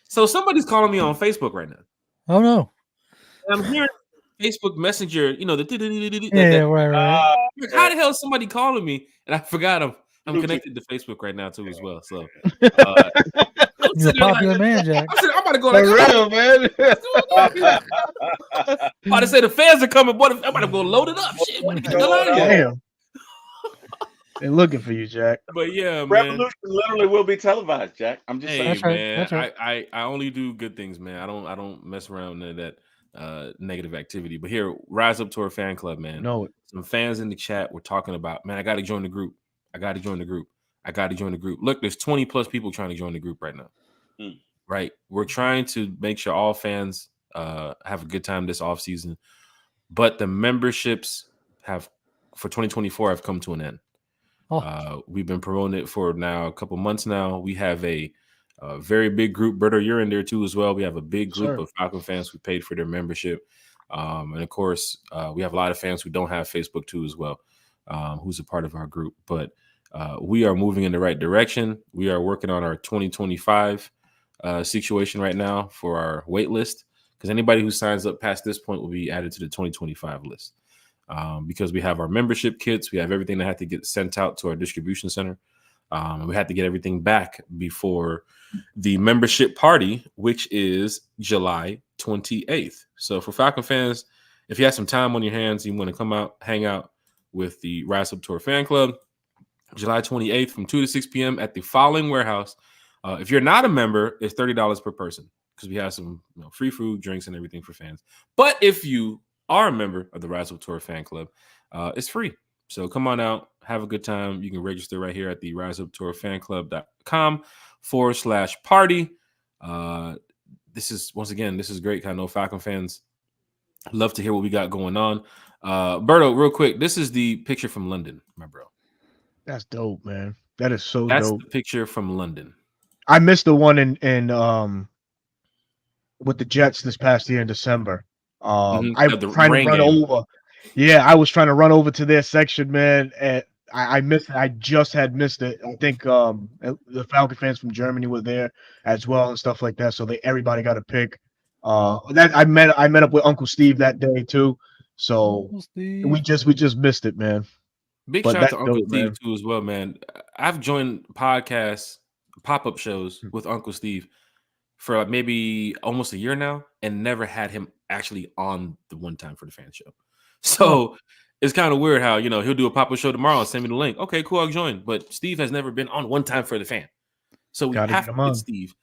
[SPEAKER 1] so somebody's calling me on Facebook right now.
[SPEAKER 4] Oh no.
[SPEAKER 1] I'm hearing Facebook Messenger, you know, the
[SPEAKER 4] Yeah, right.
[SPEAKER 1] how the hell is somebody calling me? And I forgot I'm connected to Facebook right now too as well. So
[SPEAKER 4] You're a popular man, Jack.
[SPEAKER 1] I'm about to go
[SPEAKER 2] For
[SPEAKER 1] like,
[SPEAKER 2] real, man.
[SPEAKER 1] I'm about to say the fans are coming, boy. I'm about to go load it up. Shit, what get the hell out of here.
[SPEAKER 2] Damn. They're looking for you, Jack.
[SPEAKER 1] But yeah, man.
[SPEAKER 3] Revolution literally will be televised, Jack. I'm just saying.
[SPEAKER 4] That's right,
[SPEAKER 1] Man.
[SPEAKER 4] that's right.
[SPEAKER 1] I only do good things, man. I don't mess around with that negative activity. But here, rise up to our fan club, man.
[SPEAKER 2] No.
[SPEAKER 1] Some fans in the chat were talking about, man, I got to join the group. I got to join the group. I got to join the group. Look, there's 20 plus people trying to join the group right now. Right? We're trying to make sure all fans have a good time this off season. But the memberships for 2024 have come to an end. We've been promoting it for now a couple months now. We have a very big group. Berto, you're in there too as well. We have a big group of Falcon fans who paid for their membership. And of course, we have a lot of fans who don't have Facebook too as well, who's a part of our group. But we are moving in the right direction. We are working on our 2025 situation right now for our wait list, because anybody who signs up past this point will be added to the 2025 list. Because we have our membership kits, we have everything that had to get sent out to our distribution center. We had to get everything back before the membership party, which is July 28th. So for Falcon fans, if you have some time on your hands, you want to come out, hang out with the Rise Up Tour fan club, July 28th from 2 to 6 p.m. at the following warehouse. If you're not a member, it's $30 per person, because we have some free food, drinks, and everything for fans. But if you are a member of the Rise Up Tour fan club, it's free. So come on out, have a good time. You can register right here at the riseuptourfanclub.com/party. This is great. I know Falcon fans love to hear what we got going on. Berto, real quick, this is the picture from London, my bro.
[SPEAKER 2] That's dope, man. That is so
[SPEAKER 1] That's
[SPEAKER 2] dope.
[SPEAKER 1] the picture from London.
[SPEAKER 2] I missed the one in with the Jets this past year in December. I was trying to run over. Yeah, I was trying to run over to their section, man, and I missed it. I just had missed it. I think the Falcon fans from Germany were there as well and stuff like that. So everybody got a pick. That I met up with Uncle Steve that day too. So we just missed it, man.
[SPEAKER 1] Big shout out to Uncle Steve too as well, man. I've joined podcasts, pop-up shows with Uncle Steve for maybe almost a year now, and never had him actually on the One Time for the Fan show. So it's kind of weird how, he'll do a pop-up show tomorrow and send me the link. Okay, cool, I'll join. But Steve has never been on One Time for the Fan. So we have to get Steve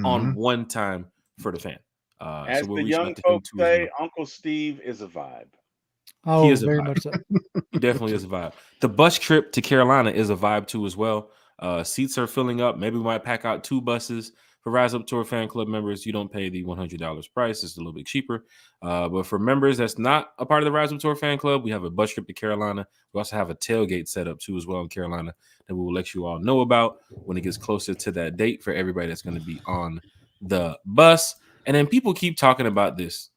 [SPEAKER 1] on One Time for the Fan.
[SPEAKER 3] As the young folks say, Uncle Steve is a vibe.
[SPEAKER 4] Oh, he is very much so.
[SPEAKER 1] He definitely is a vibe. The bus trip to Carolina is a vibe too as well. Seats are filling up. Maybe we might pack out 2 buses. For Rise Up Tour fan club members, you don't pay the $100 price. It's a little bit cheaper. But for members that's not a part of the Rise Up Tour fan club, we have a bus trip to Carolina. We also have a tailgate set up too as well in Carolina that we will let you all know about when it gets closer to that date for everybody that's going to be on the bus. And then people keep talking about this,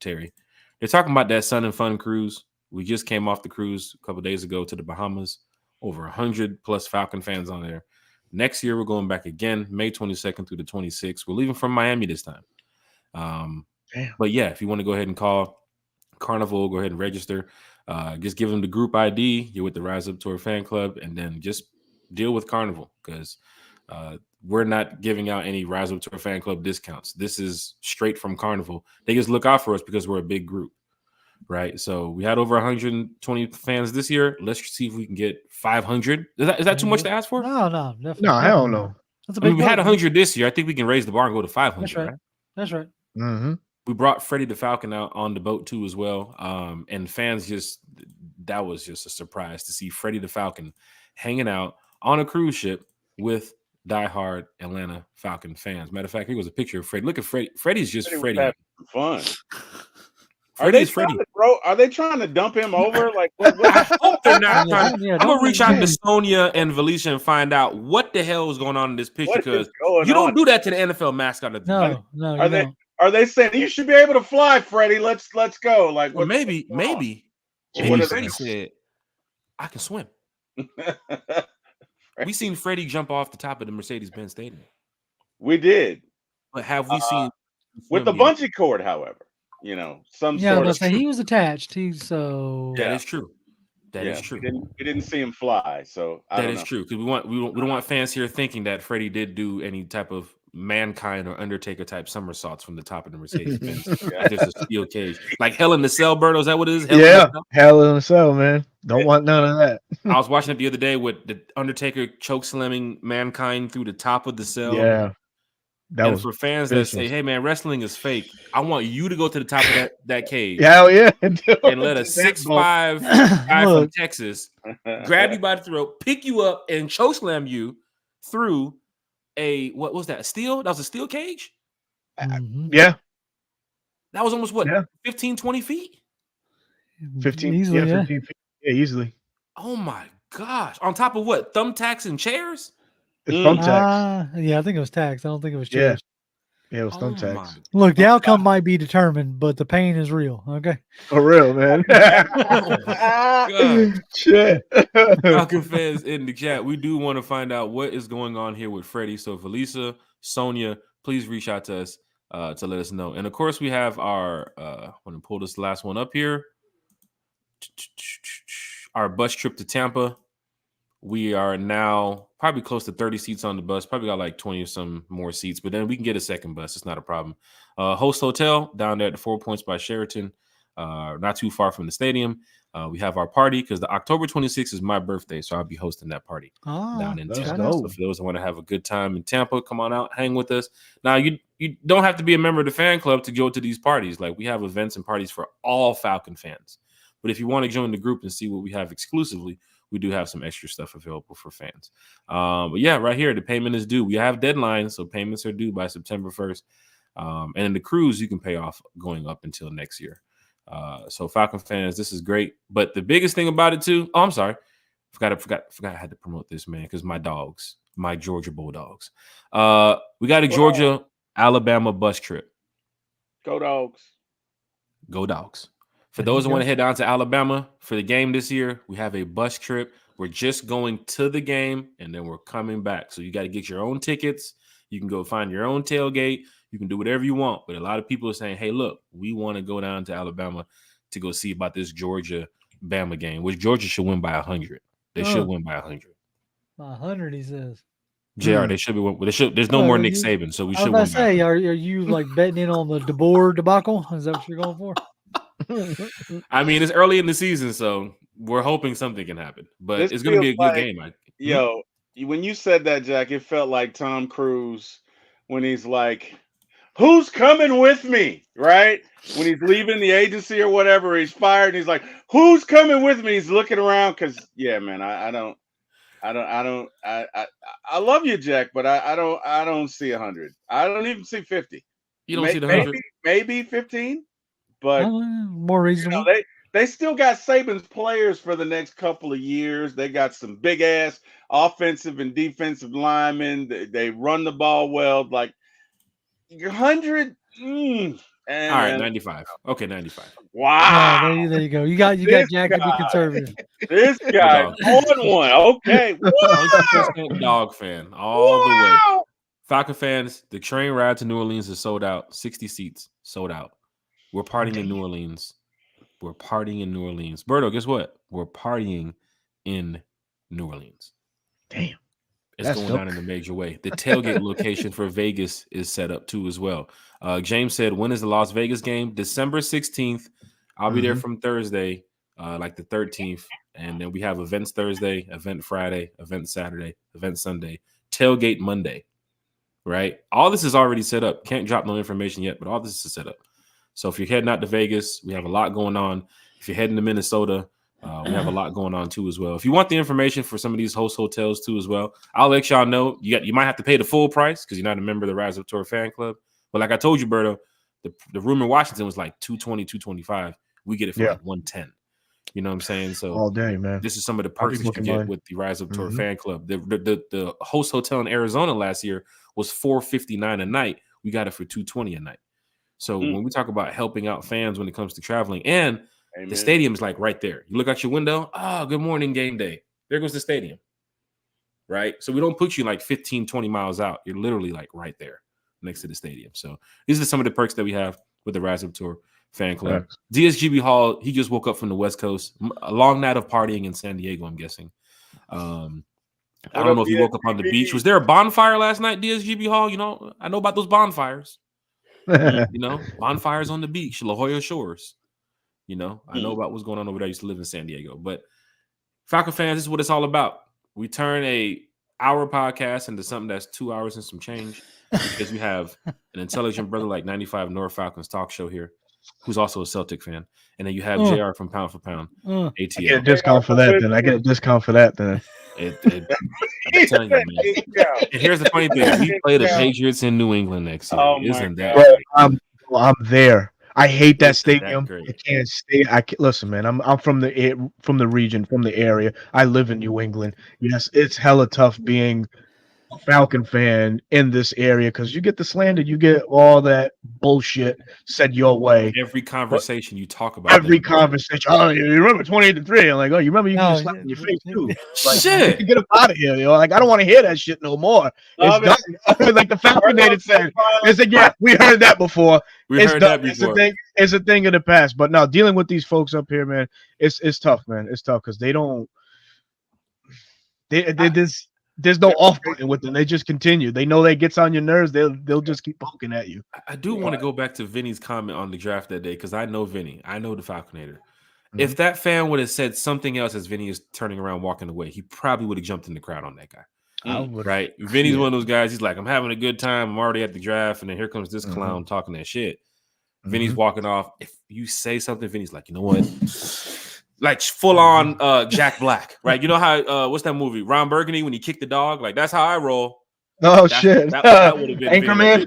[SPEAKER 1] Terry. They're talking about that Sun and Fun cruise. We just came off the cruise a couple of days ago to the Bahamas. Over 100 plus Falcon fans on there. Next year, we're going back again, May 22nd through the 26th. We're leaving from Miami this time. But yeah, if you want to go ahead and call Carnival, go ahead and register. Just give them the group ID. You're with the Rise Up Tour fan club, and then just deal with Carnival, because we're not giving out any Rise Up Tour fan club discounts. This is straight from Carnival. They just look out for us because we're a big group, right? So we had over 120 fans this year. Let's see if we can get 500. Is that too much to ask for?
[SPEAKER 4] No, definitely.
[SPEAKER 2] No, hell no.
[SPEAKER 1] We had 100 this year. I think we can raise the bar and go to 500.
[SPEAKER 4] That's right. That's right.
[SPEAKER 2] Mm-hmm.
[SPEAKER 1] We brought Freddie the Falcon out on the boat too as well. And fans that was just a surprise to see Freddie the Falcon hanging out on a cruise ship with diehard Atlanta Falcon fans. Matter of fact, here was a picture of Freddie. Look at Freddie. Freddie's just
[SPEAKER 3] Freddie was
[SPEAKER 1] Freddie.
[SPEAKER 3] having some fun.
[SPEAKER 1] Freddie is Freddie.
[SPEAKER 3] Are they trying to dump him over? Like, what?
[SPEAKER 1] I hope they're not.
[SPEAKER 4] Yeah,
[SPEAKER 1] I'm gonna reach out to
[SPEAKER 4] yeah.
[SPEAKER 1] Sonia and Valicia and find out what the hell is going on in this picture,
[SPEAKER 3] What is
[SPEAKER 1] because
[SPEAKER 3] going
[SPEAKER 1] you don't
[SPEAKER 3] on?
[SPEAKER 1] do that to the NFL mascot. Of the
[SPEAKER 4] No, no,
[SPEAKER 3] Are
[SPEAKER 4] you
[SPEAKER 3] they
[SPEAKER 4] don't.
[SPEAKER 3] are they saying you should be able to fly, Freddie? Let's go. Like,
[SPEAKER 1] Or
[SPEAKER 3] what's
[SPEAKER 1] maybe
[SPEAKER 3] what are
[SPEAKER 1] Freddie
[SPEAKER 3] they?
[SPEAKER 1] said, "I can swim." We seen Freddie jump off the top of the Mercedes-Benz Stadium,
[SPEAKER 3] We did
[SPEAKER 1] but have we seen
[SPEAKER 3] with the
[SPEAKER 1] swim yet?
[SPEAKER 3] bungee cord, however. Some
[SPEAKER 4] Yeah,
[SPEAKER 3] sort
[SPEAKER 4] but
[SPEAKER 3] of.
[SPEAKER 4] say he was attached. He's so.
[SPEAKER 1] That
[SPEAKER 3] Yeah.
[SPEAKER 1] is true. That is true.
[SPEAKER 3] We didn't see him fly, so I
[SPEAKER 1] That
[SPEAKER 3] don't
[SPEAKER 1] is
[SPEAKER 3] know.
[SPEAKER 1] true, because we don't want fans here thinking that Freddie did do any type of Mankind or Undertaker type somersaults from the top of the Mercedes-Benz. There's a steel cage, like Hell in the Cell, Birdo. Is that what it is? Hell in the
[SPEAKER 2] Yeah,
[SPEAKER 1] Cell?
[SPEAKER 2] hell in a cell, man. Don't want none of that.
[SPEAKER 1] I was watching it the other day with the Undertaker choke slamming Mankind through the top of the cell.
[SPEAKER 2] Yeah, that
[SPEAKER 1] And
[SPEAKER 2] was
[SPEAKER 1] for fans that say,
[SPEAKER 2] vicious.
[SPEAKER 1] "Hey man, wrestling is fake," I want you to go to the top of that cage
[SPEAKER 2] Hell yeah,
[SPEAKER 1] and let a 6'5" guy from
[SPEAKER 4] Look,
[SPEAKER 1] Texas grab you by the throat, pick you up, and choke slam you through what was that? Steel? That was a steel cage?
[SPEAKER 4] mhm.
[SPEAKER 2] Yeah,
[SPEAKER 1] That was almost
[SPEAKER 2] Yeah.
[SPEAKER 1] 15, 20 feet?
[SPEAKER 2] 15.
[SPEAKER 4] Easily, yeah.
[SPEAKER 2] 15 feet. Yeah, easily.
[SPEAKER 1] Oh my gosh. On top of what? Thumbtacks and chairs?
[SPEAKER 2] It's thumbtacks.
[SPEAKER 4] Yeah, I think it was tax. I don't think it was
[SPEAKER 2] Yeah.
[SPEAKER 4] chairs.
[SPEAKER 2] Yeah, it was
[SPEAKER 1] Oh
[SPEAKER 2] thumbtacks.
[SPEAKER 1] my
[SPEAKER 4] Look, the outcome might be determined, but the pain is real. Okay.
[SPEAKER 2] For real, man.
[SPEAKER 1] God.
[SPEAKER 2] Shit.
[SPEAKER 1] Falcon fans in the chat, we do want to find out what is going on here with Freddie. So, Felisa, Sonia, please reach out to us to let us know. And of course, we have our, I want to pull this last one up here. Our bus trip to Tampa. We are now probably close to 30 seats on the bus. Probably got like 20 or some more seats, but then we can get a second bus. It's not a problem. Host Hotel down there at the 4 Points by Sheraton, not too far from the stadium. We have our party because the October 26th is my birthday, so I'll be hosting that party down in
[SPEAKER 2] let's
[SPEAKER 1] Tampa.
[SPEAKER 2] go.
[SPEAKER 1] So for those who want to have a good time in Tampa, come on out, hang with us. Now, you don't have to be a member of the fan club to go to these parties. Like, we have events and parties for all Falcon fans. But if you want to join the group and see what we have exclusively, we do have some extra stuff available for fans. But yeah, right here, the payment is due. We have deadlines, so payments are due by September 1st. And in the cruise, you can pay off going up until next year. So Falcon fans, this is great. But the biggest thing about it too, I'm sorry. Forgot I had to promote this, man, because my dogs, my Georgia Bulldogs. We got a Georgia, Alabama bus trip.
[SPEAKER 3] Go Dogs.
[SPEAKER 1] Go Dogs. For those who want to head down to Alabama for the game this year, we have a bus trip. We're just going to the game, and then we're coming back. So you got to get your own tickets. You can go find your own tailgate. You can do whatever you want. But a lot of people are saying, hey, look, we want to go down to Alabama to go see about this Georgia-Bama game, which Georgia should win by 100. They should win by 100.
[SPEAKER 4] 100, he says.
[SPEAKER 1] JR, they should be. There's no more Nick Saban, so we should win.
[SPEAKER 4] I was about to say, are you like betting in on the DeBoer debacle? Is that what you're going for?
[SPEAKER 1] I mean, it's early in the season, so we're hoping something can happen. But it's going to be a good game.
[SPEAKER 3] Yo, when you said that, Jack, it felt like Tom Cruise when he's like, "Who's coming with me?" Right? When he's leaving the agency or whatever, he's fired, and he's like, "Who's coming with me?" He's looking around because, yeah, man, I love you, Jack, but I don't see 100. I don't even see 50.
[SPEAKER 1] You don't see the 100?
[SPEAKER 3] Maybe 15. But
[SPEAKER 4] more reasonable.
[SPEAKER 3] They still got Saban's players for the next couple of years. They got some big ass offensive and defensive linemen. They run the ball well. Like 100. All
[SPEAKER 1] right, 95. Okay, 95.
[SPEAKER 3] Wow.
[SPEAKER 4] Yeah, there you go. You got Jack to be conservative.
[SPEAKER 3] This guy on one. Okay.
[SPEAKER 1] Dog fan all the way. Falcon fans, the train ride to New Orleans is sold out. 60 seats sold out. We're partying in New Orleans. We're partying in New Orleans. Berto, guess what? We're partying in New Orleans.
[SPEAKER 2] Damn.
[SPEAKER 1] It's going down in a major way. The tailgate location for Vegas is set up too as well. James said, when is the Las Vegas game? December 16th. I'll be there from Thursday, like the 13th. And then we have events Thursday, event Friday, event Saturday, event Sunday, tailgate Monday. Right? All this is already set up. Can't drop no information yet, but all this is set up. So if you're heading out to Vegas, we have a lot going on. If you're heading to Minnesota, We have a lot going on too as well. If you want the information for some of these host hotels too as well, I'll let y'all know. You might have to pay the full price because you're not a member of the Rise Up Tour fan club. But like I told you, Berto, the room in Washington was like 220, 225. We get it for
[SPEAKER 2] Yeah.
[SPEAKER 1] like 110. You know what I'm saying? So
[SPEAKER 2] All day, man.
[SPEAKER 1] this is some of the
[SPEAKER 2] I'll be
[SPEAKER 1] perks that you
[SPEAKER 2] booking
[SPEAKER 1] get
[SPEAKER 2] mine.
[SPEAKER 1] with the Rise Up Tour
[SPEAKER 2] Mhm.
[SPEAKER 1] fan club. The host hotel in Arizona last year was $459 a night. We got it for $220 a night. So when we talk about helping out fans when it comes to traveling, and the stadium is like right there. You look out your window, good morning, game day. There goes the stadium. Right? So we don't put you like 15, 20 miles out. You're literally like right there next to the stadium. So these are some of the perks that we have with the Rise Up Tour fan club.
[SPEAKER 2] Thanks.
[SPEAKER 1] DSGB Hall, he just woke up from the West Coast. A long night of partying in San Diego, I'm guessing. I don't know if he woke up on the beach. Was there a bonfire last night, DSGB Hall? You know, I know about those bonfires. You know, bonfires on the beach, La Jolla Shores. You know, I know about what's going on over there. I used to live in San Diego. But Falcon fans, this is what it's all about. We turn a hour podcast into something that's 2 hours and some change because we have an intelligent brother like 95 North Falcons talk show here, who's also a Celtic fan. And then you have JR from Pound for Pound, ATL.
[SPEAKER 2] I get a discount for that then.
[SPEAKER 1] I'm telling you, man. And here's the funny thing: we play the Patriots in New England next year. Isn't that
[SPEAKER 2] Bro,
[SPEAKER 1] great?
[SPEAKER 2] I'm there. I hate that
[SPEAKER 1] Isn't that
[SPEAKER 2] stadium.
[SPEAKER 1] great?
[SPEAKER 2] I can't stay. Listen, man. I'm from the region, from the area. I live in New England. Yes, it's hella tough being a Falcon fan in this area because you get the slander, you get all that bullshit said your way.
[SPEAKER 1] Every conversation you talk about
[SPEAKER 2] Every
[SPEAKER 1] that,
[SPEAKER 2] conversation. Oh, you remember 28-3? I'm like, oh, you remember you can slap in your face too. Like,
[SPEAKER 1] shit.
[SPEAKER 2] get up out of here, yo. Like, I don't want to hear that shit no more. It's done. Like the Falcon Native said. It's like, yeah, we heard that before. It's done. It's a thing of the past. But now dealing with these folks up here, man, it's tough, man. It's tough because they don't. There's no off button with them. They just continue. They know that gets on your nerves. They'll just keep poking at you.
[SPEAKER 1] I do want to go back to Vinny's comment on the draft that day because I know Vinny. I know the Falconator.
[SPEAKER 2] Mm-hmm.
[SPEAKER 1] If that fan would have said something else as Vinny is turning around, walking away, he probably would have jumped in the crowd on that guy. Right? Vinny's one of those guys. He's like, I'm having a good time. I'm already at the draft. And then here comes this clown talking that shit. Vinny's walking off. If you say something, Vinny's like, you know what? Like full on Jack Black, right? You know how what's that movie? Ron Burgundy when he kicked the dog? Like that's how I roll.
[SPEAKER 2] Oh shit!
[SPEAKER 1] That would have been
[SPEAKER 2] Anchorman.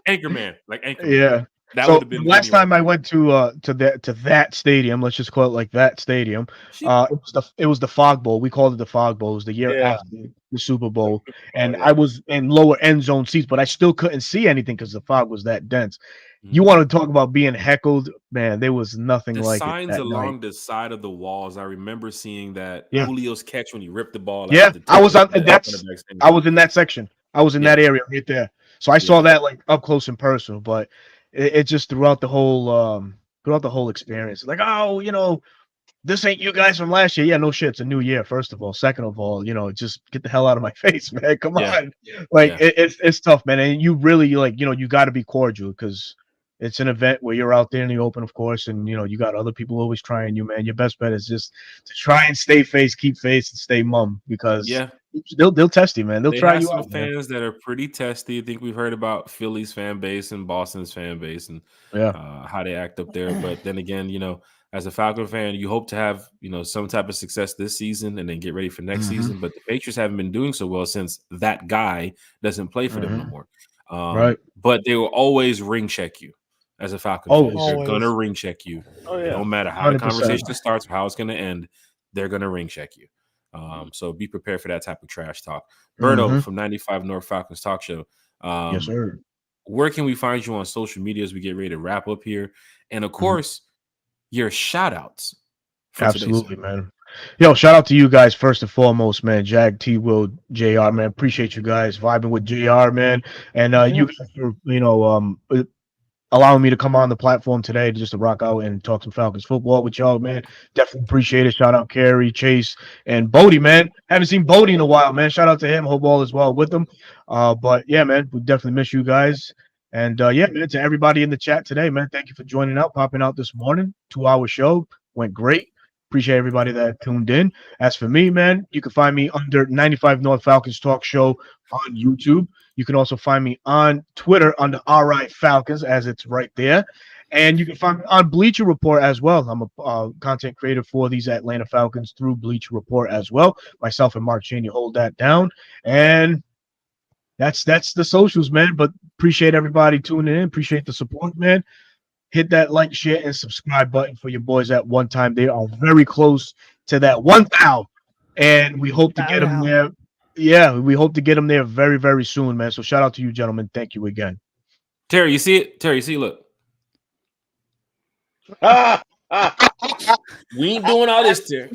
[SPEAKER 1] Anchorman, like Anchorman.
[SPEAKER 2] Yeah.
[SPEAKER 1] That
[SPEAKER 2] so
[SPEAKER 1] would have been
[SPEAKER 2] last time I went to that stadium. Let's just call it like that stadium. It was the Fog Bowl. We called it the Fog Bowl. It was the year after the Super Bowl, and I was in lower end zone seats, but I still couldn't see anything because the fog was that dense. You want to talk about being heckled, man? There was nothing like it.
[SPEAKER 1] Signs along the side of the walls. I remember seeing that Julio's catch when he ripped the ball.
[SPEAKER 2] Yeah, I was on I was in that section. I was in that area right there. So I saw that like up close and personal. But it just throughout the whole experience, like, oh, you know, this ain't you guys from last year. Yeah, no shit. It's a new year. First of all, second of all, you know, just get the hell out of my face, man. Come on, like it's tough, man. And you really like, you know, you got to be cordial because it's an event where you're out there in the open, of course, and you know you got other people always trying you, man. Your best bet is just to try and stay face, keep face, and stay mum because they'll test you, man. They'll try you out.
[SPEAKER 1] Fans that are pretty testy. I think we've heard about Philly's fan base and Boston's fan base and how they act up there. But then again, you know, as a Falcon fan, you hope to have, you know, some type of success this season and then get ready for next season. But the Patriots haven't been doing so well since that guy doesn't play for them no more.
[SPEAKER 2] Right.
[SPEAKER 1] But they will always ring check you. As a Falcon fan, they're gonna ring check you. No matter how the conversation starts or how it's gonna end, they're gonna ring check you. So be prepared for that type of trash talk. Berto from 95 North Falcons Talk Show.
[SPEAKER 2] Yes, sir.
[SPEAKER 1] Where can we find you on social media as we get ready to wrap up here? And of course, your shout outs.
[SPEAKER 2] Absolutely, man. Yo, shout out to you guys first and foremost, man. Jag, T Will, JR, man. Appreciate you guys vibing with JR, man. And you guys for, you know, allowing me to come on the platform today just to rock out and talk some Falcons football with y'all, man. Definitely appreciate it. Shout out Kerry, Chase, and Bodie, man. Haven't seen Bodie in a while, man. Shout out to him. Hope all is well with him. But yeah, man, we definitely miss you guys. And yeah, man, to everybody in the chat today, man, thank you for joining out, popping out this morning. 2-hour show. Went great. Appreciate everybody that tuned in. As for me, man, you can find me under 95 North Falcons Talk Show on YouTube. You can also find me on Twitter under RI Falcons, as it's right there. And you can find me on Bleacher Report as well. I'm a content creator for these Atlanta Falcons through Bleacher Report as well. Myself and Mark Cheney hold that down. And that's the socials, man. But appreciate everybody tuning in. Appreciate the support, man. Hit that like, share, and subscribe button for your boys at one time. They are very close to that 1,000. And we hope to get them there. Yeah, we hope to get them there very, very soon, man. So shout out to you, gentlemen. Thank you again.
[SPEAKER 1] Terry, you see it? Terry, see, look. We ain't doing all this, Terry.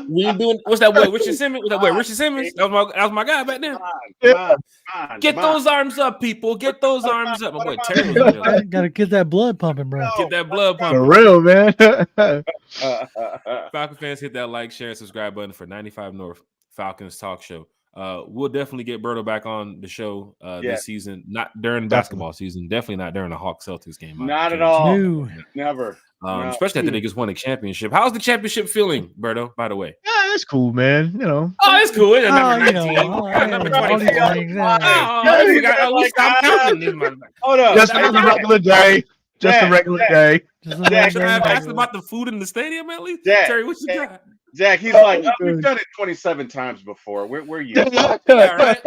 [SPEAKER 1] We ain't doing. What's that boy? Richard Simmons. What's that boy? Richard Simmons. That was my guy back then. Get those arms up, people. Get those arms up. My boy Terry.
[SPEAKER 4] Gotta get that blood pumping, bro.
[SPEAKER 1] Get that blood pumping.
[SPEAKER 2] For real, man.
[SPEAKER 1] Falcon fans, hit that like, share, and subscribe button for 95 North Falcons Talk Show. We'll definitely get Berto back on the show this season. Not during basketball season. Definitely not during the Hawks Celtics game.
[SPEAKER 3] Not at all.
[SPEAKER 4] No.
[SPEAKER 3] Never.
[SPEAKER 1] Especially after they just won a championship. How's the championship feeling, Berto? By the way,
[SPEAKER 2] It's cool, man. You know.
[SPEAKER 1] Oh, it's cool. It's number 19. Number 24. Stop counting.
[SPEAKER 3] Hold up.
[SPEAKER 2] Just a regular day. Just a regular day.
[SPEAKER 1] Should I have asked about the food in the stadium at least?
[SPEAKER 3] Jack,
[SPEAKER 1] Terry, what you got?
[SPEAKER 3] Jack, he's like, we've done it 27 times before. We're used to it.
[SPEAKER 1] Yeah, right.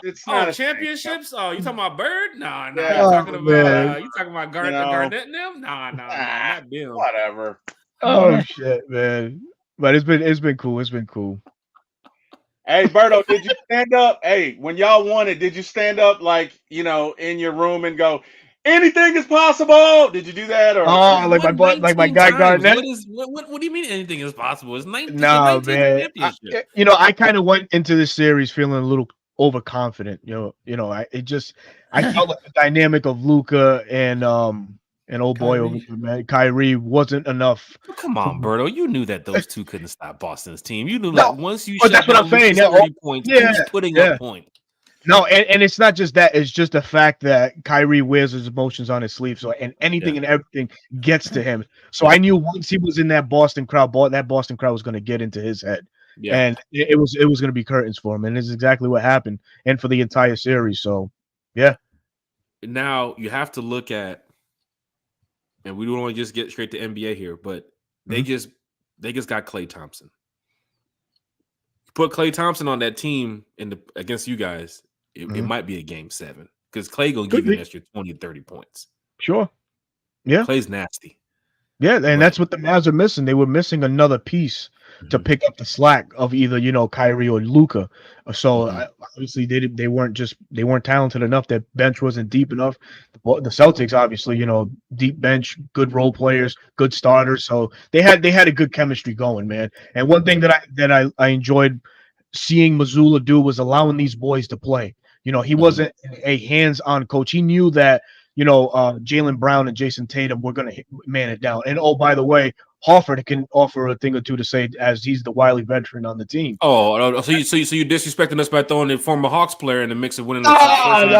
[SPEAKER 3] It's not a
[SPEAKER 1] championships. Oh, you talking about Bird? Nah.
[SPEAKER 3] Yeah.
[SPEAKER 1] You talking about Garnett and them? Nah, not them.
[SPEAKER 3] Whatever.
[SPEAKER 2] Oh shit, man. But it's been cool. It's been cool.
[SPEAKER 3] Hey, Berto, did you stand up? Hey, when y'all won it, did you stand up like, in your room and go, anything is possible? Did you do that? Or
[SPEAKER 2] like my guy Garnett?
[SPEAKER 1] What do you mean anything is possible? It's 19.
[SPEAKER 2] No, man. I kind of went into this series feeling a little overconfident. I felt like the dynamic of Luka and old boy over there, man, Kyrie wasn't enough.
[SPEAKER 1] Come on, Berto. You knew that those two couldn't stop Boston's team. You knew once you
[SPEAKER 2] that's what I'm saying.
[SPEAKER 1] Points, he's putting up points.
[SPEAKER 2] No, and it's not just that. It's just the fact that Kyrie wears his emotions on his sleeve. So, and anything and everything gets to him. So I knew once he was in that Boston crowd, that Boston crowd was going to get into his head. Yeah. And it was going to be curtains for him. And this is exactly what happened. And for the entire series. So, yeah.
[SPEAKER 1] Now you have to look at, and we don't want to just get straight to NBA here, but they just got Klay Thompson. Put Klay Thompson on that team against you guys, it might be a game 7 because Klay gonna give you an extra 20 30 points.
[SPEAKER 2] Sure. Yeah.
[SPEAKER 1] Klay's nasty.
[SPEAKER 2] Yeah, and that's what the Mavs are missing. They were missing another piece to pick up the slack of either Kyrie or Luka. So obviously they weren't talented enough. Their bench wasn't deep enough. The Celtics obviously deep bench, good role players, good starters. So they had a good chemistry going, man. And one thing that I enjoyed seeing Mazzulla do was allowing these boys to play. He wasn't a hands-on coach. He knew that Jaylen Brown and Jason Tatum were going to man it down. And oh, by the way, Horford can offer a thing or two to say as he's the wily veteran on the team.
[SPEAKER 1] Oh, so you disrespecting us by throwing the former Hawks player in the mix of winning?
[SPEAKER 2] Not at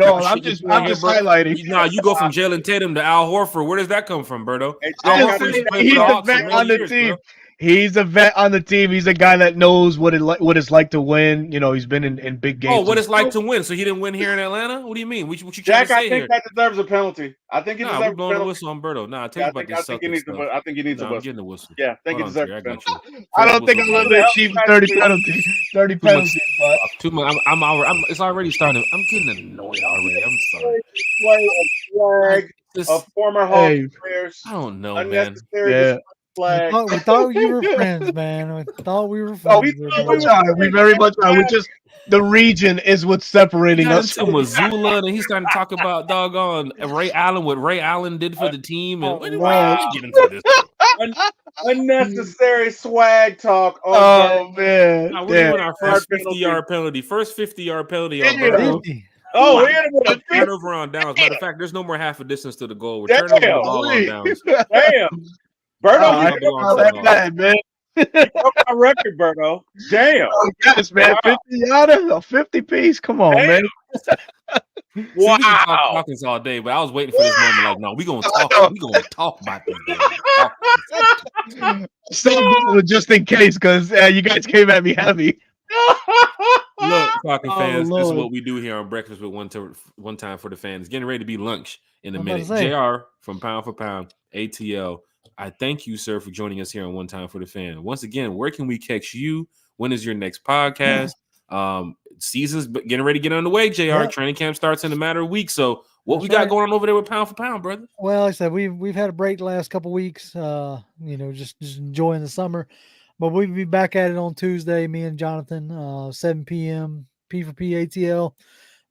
[SPEAKER 2] all. I'm just highlighting.
[SPEAKER 1] No, you go from Jaylen Tatum to Al Horford. Where does that come from, Berto?
[SPEAKER 2] He's the vet on the team. Bro. He's a vet on the team. He's a guy that knows what it's like to win. He's been in big games.
[SPEAKER 1] Oh, what it's like to win. So he didn't win here in Atlanta? What do you mean? What you
[SPEAKER 3] Jack,
[SPEAKER 1] trying to say
[SPEAKER 3] I think that deserves a penalty. I think he deserves a penalty.
[SPEAKER 1] Blowing the whistle on Berto. Nah, tell me about this.
[SPEAKER 3] I think he needs a whistle.
[SPEAKER 1] I'm getting the whistle.
[SPEAKER 3] Yeah, I think he deserves a penalty.
[SPEAKER 2] I don't think I'm going to achieve 30 penalties. 30 penalties, but
[SPEAKER 1] too much. It's already starting. I'm getting annoyed already. I'm sorry.
[SPEAKER 3] Flag of former Hawks players.
[SPEAKER 1] I don't know, man.
[SPEAKER 2] Yeah.
[SPEAKER 4] We thought you were friends, man. We thought we were friends.
[SPEAKER 2] We very much are. We just the region is what's separating us.
[SPEAKER 1] To Mazzulla, and he's starting to talk about doggone Ray Allen, what Ray Allen did for the team, and get into this.
[SPEAKER 3] Unnecessary swag talk.
[SPEAKER 2] Oh man,
[SPEAKER 1] we're doing our first 50-yard penalty. First 50-yard penalty on
[SPEAKER 3] Berto.
[SPEAKER 1] Oh, turnover on downs. Matter of fact, there's no more half a distance to the goal. We're turning over the ball on downs.
[SPEAKER 3] Damn. Berto,
[SPEAKER 2] bad, man.
[SPEAKER 3] You broke my record, Berto. Damn.
[SPEAKER 2] Oh, yes, man. 50-yarder, a 50 piece. Come on, man.
[SPEAKER 3] Wow.
[SPEAKER 1] We can talk Falcons all day, but I was waiting for this moment. Like, no, we're gonna talk. We're gonna talk about this.
[SPEAKER 2] So just in case, because you guys came at me heavy.
[SPEAKER 1] Look, Falcon
[SPEAKER 4] Oh
[SPEAKER 1] fans, this is
[SPEAKER 4] Lord.
[SPEAKER 1] what we do here on Breakfast with One Time for the Fans. Getting ready to be lunch in a
[SPEAKER 4] I'm about to
[SPEAKER 1] minute.
[SPEAKER 4] say.
[SPEAKER 1] JR from Pound for Pound, ATL. I thank you, sir, for joining us here on One Time for the Fan. Once again, where can we catch you? When is your next podcast? Season's getting ready to get underway, JR.
[SPEAKER 4] Yep.
[SPEAKER 1] Training camp starts in a matter of weeks. So what
[SPEAKER 4] That's
[SPEAKER 1] we got
[SPEAKER 4] right.
[SPEAKER 1] going on over there with Pound for Pound, brother?
[SPEAKER 4] Well, like I said, we've had a break the last couple weeks. Just enjoying the summer, but we'll be back at it on Tuesday. Me and Jonathan, 7 p.m. P for P ATL.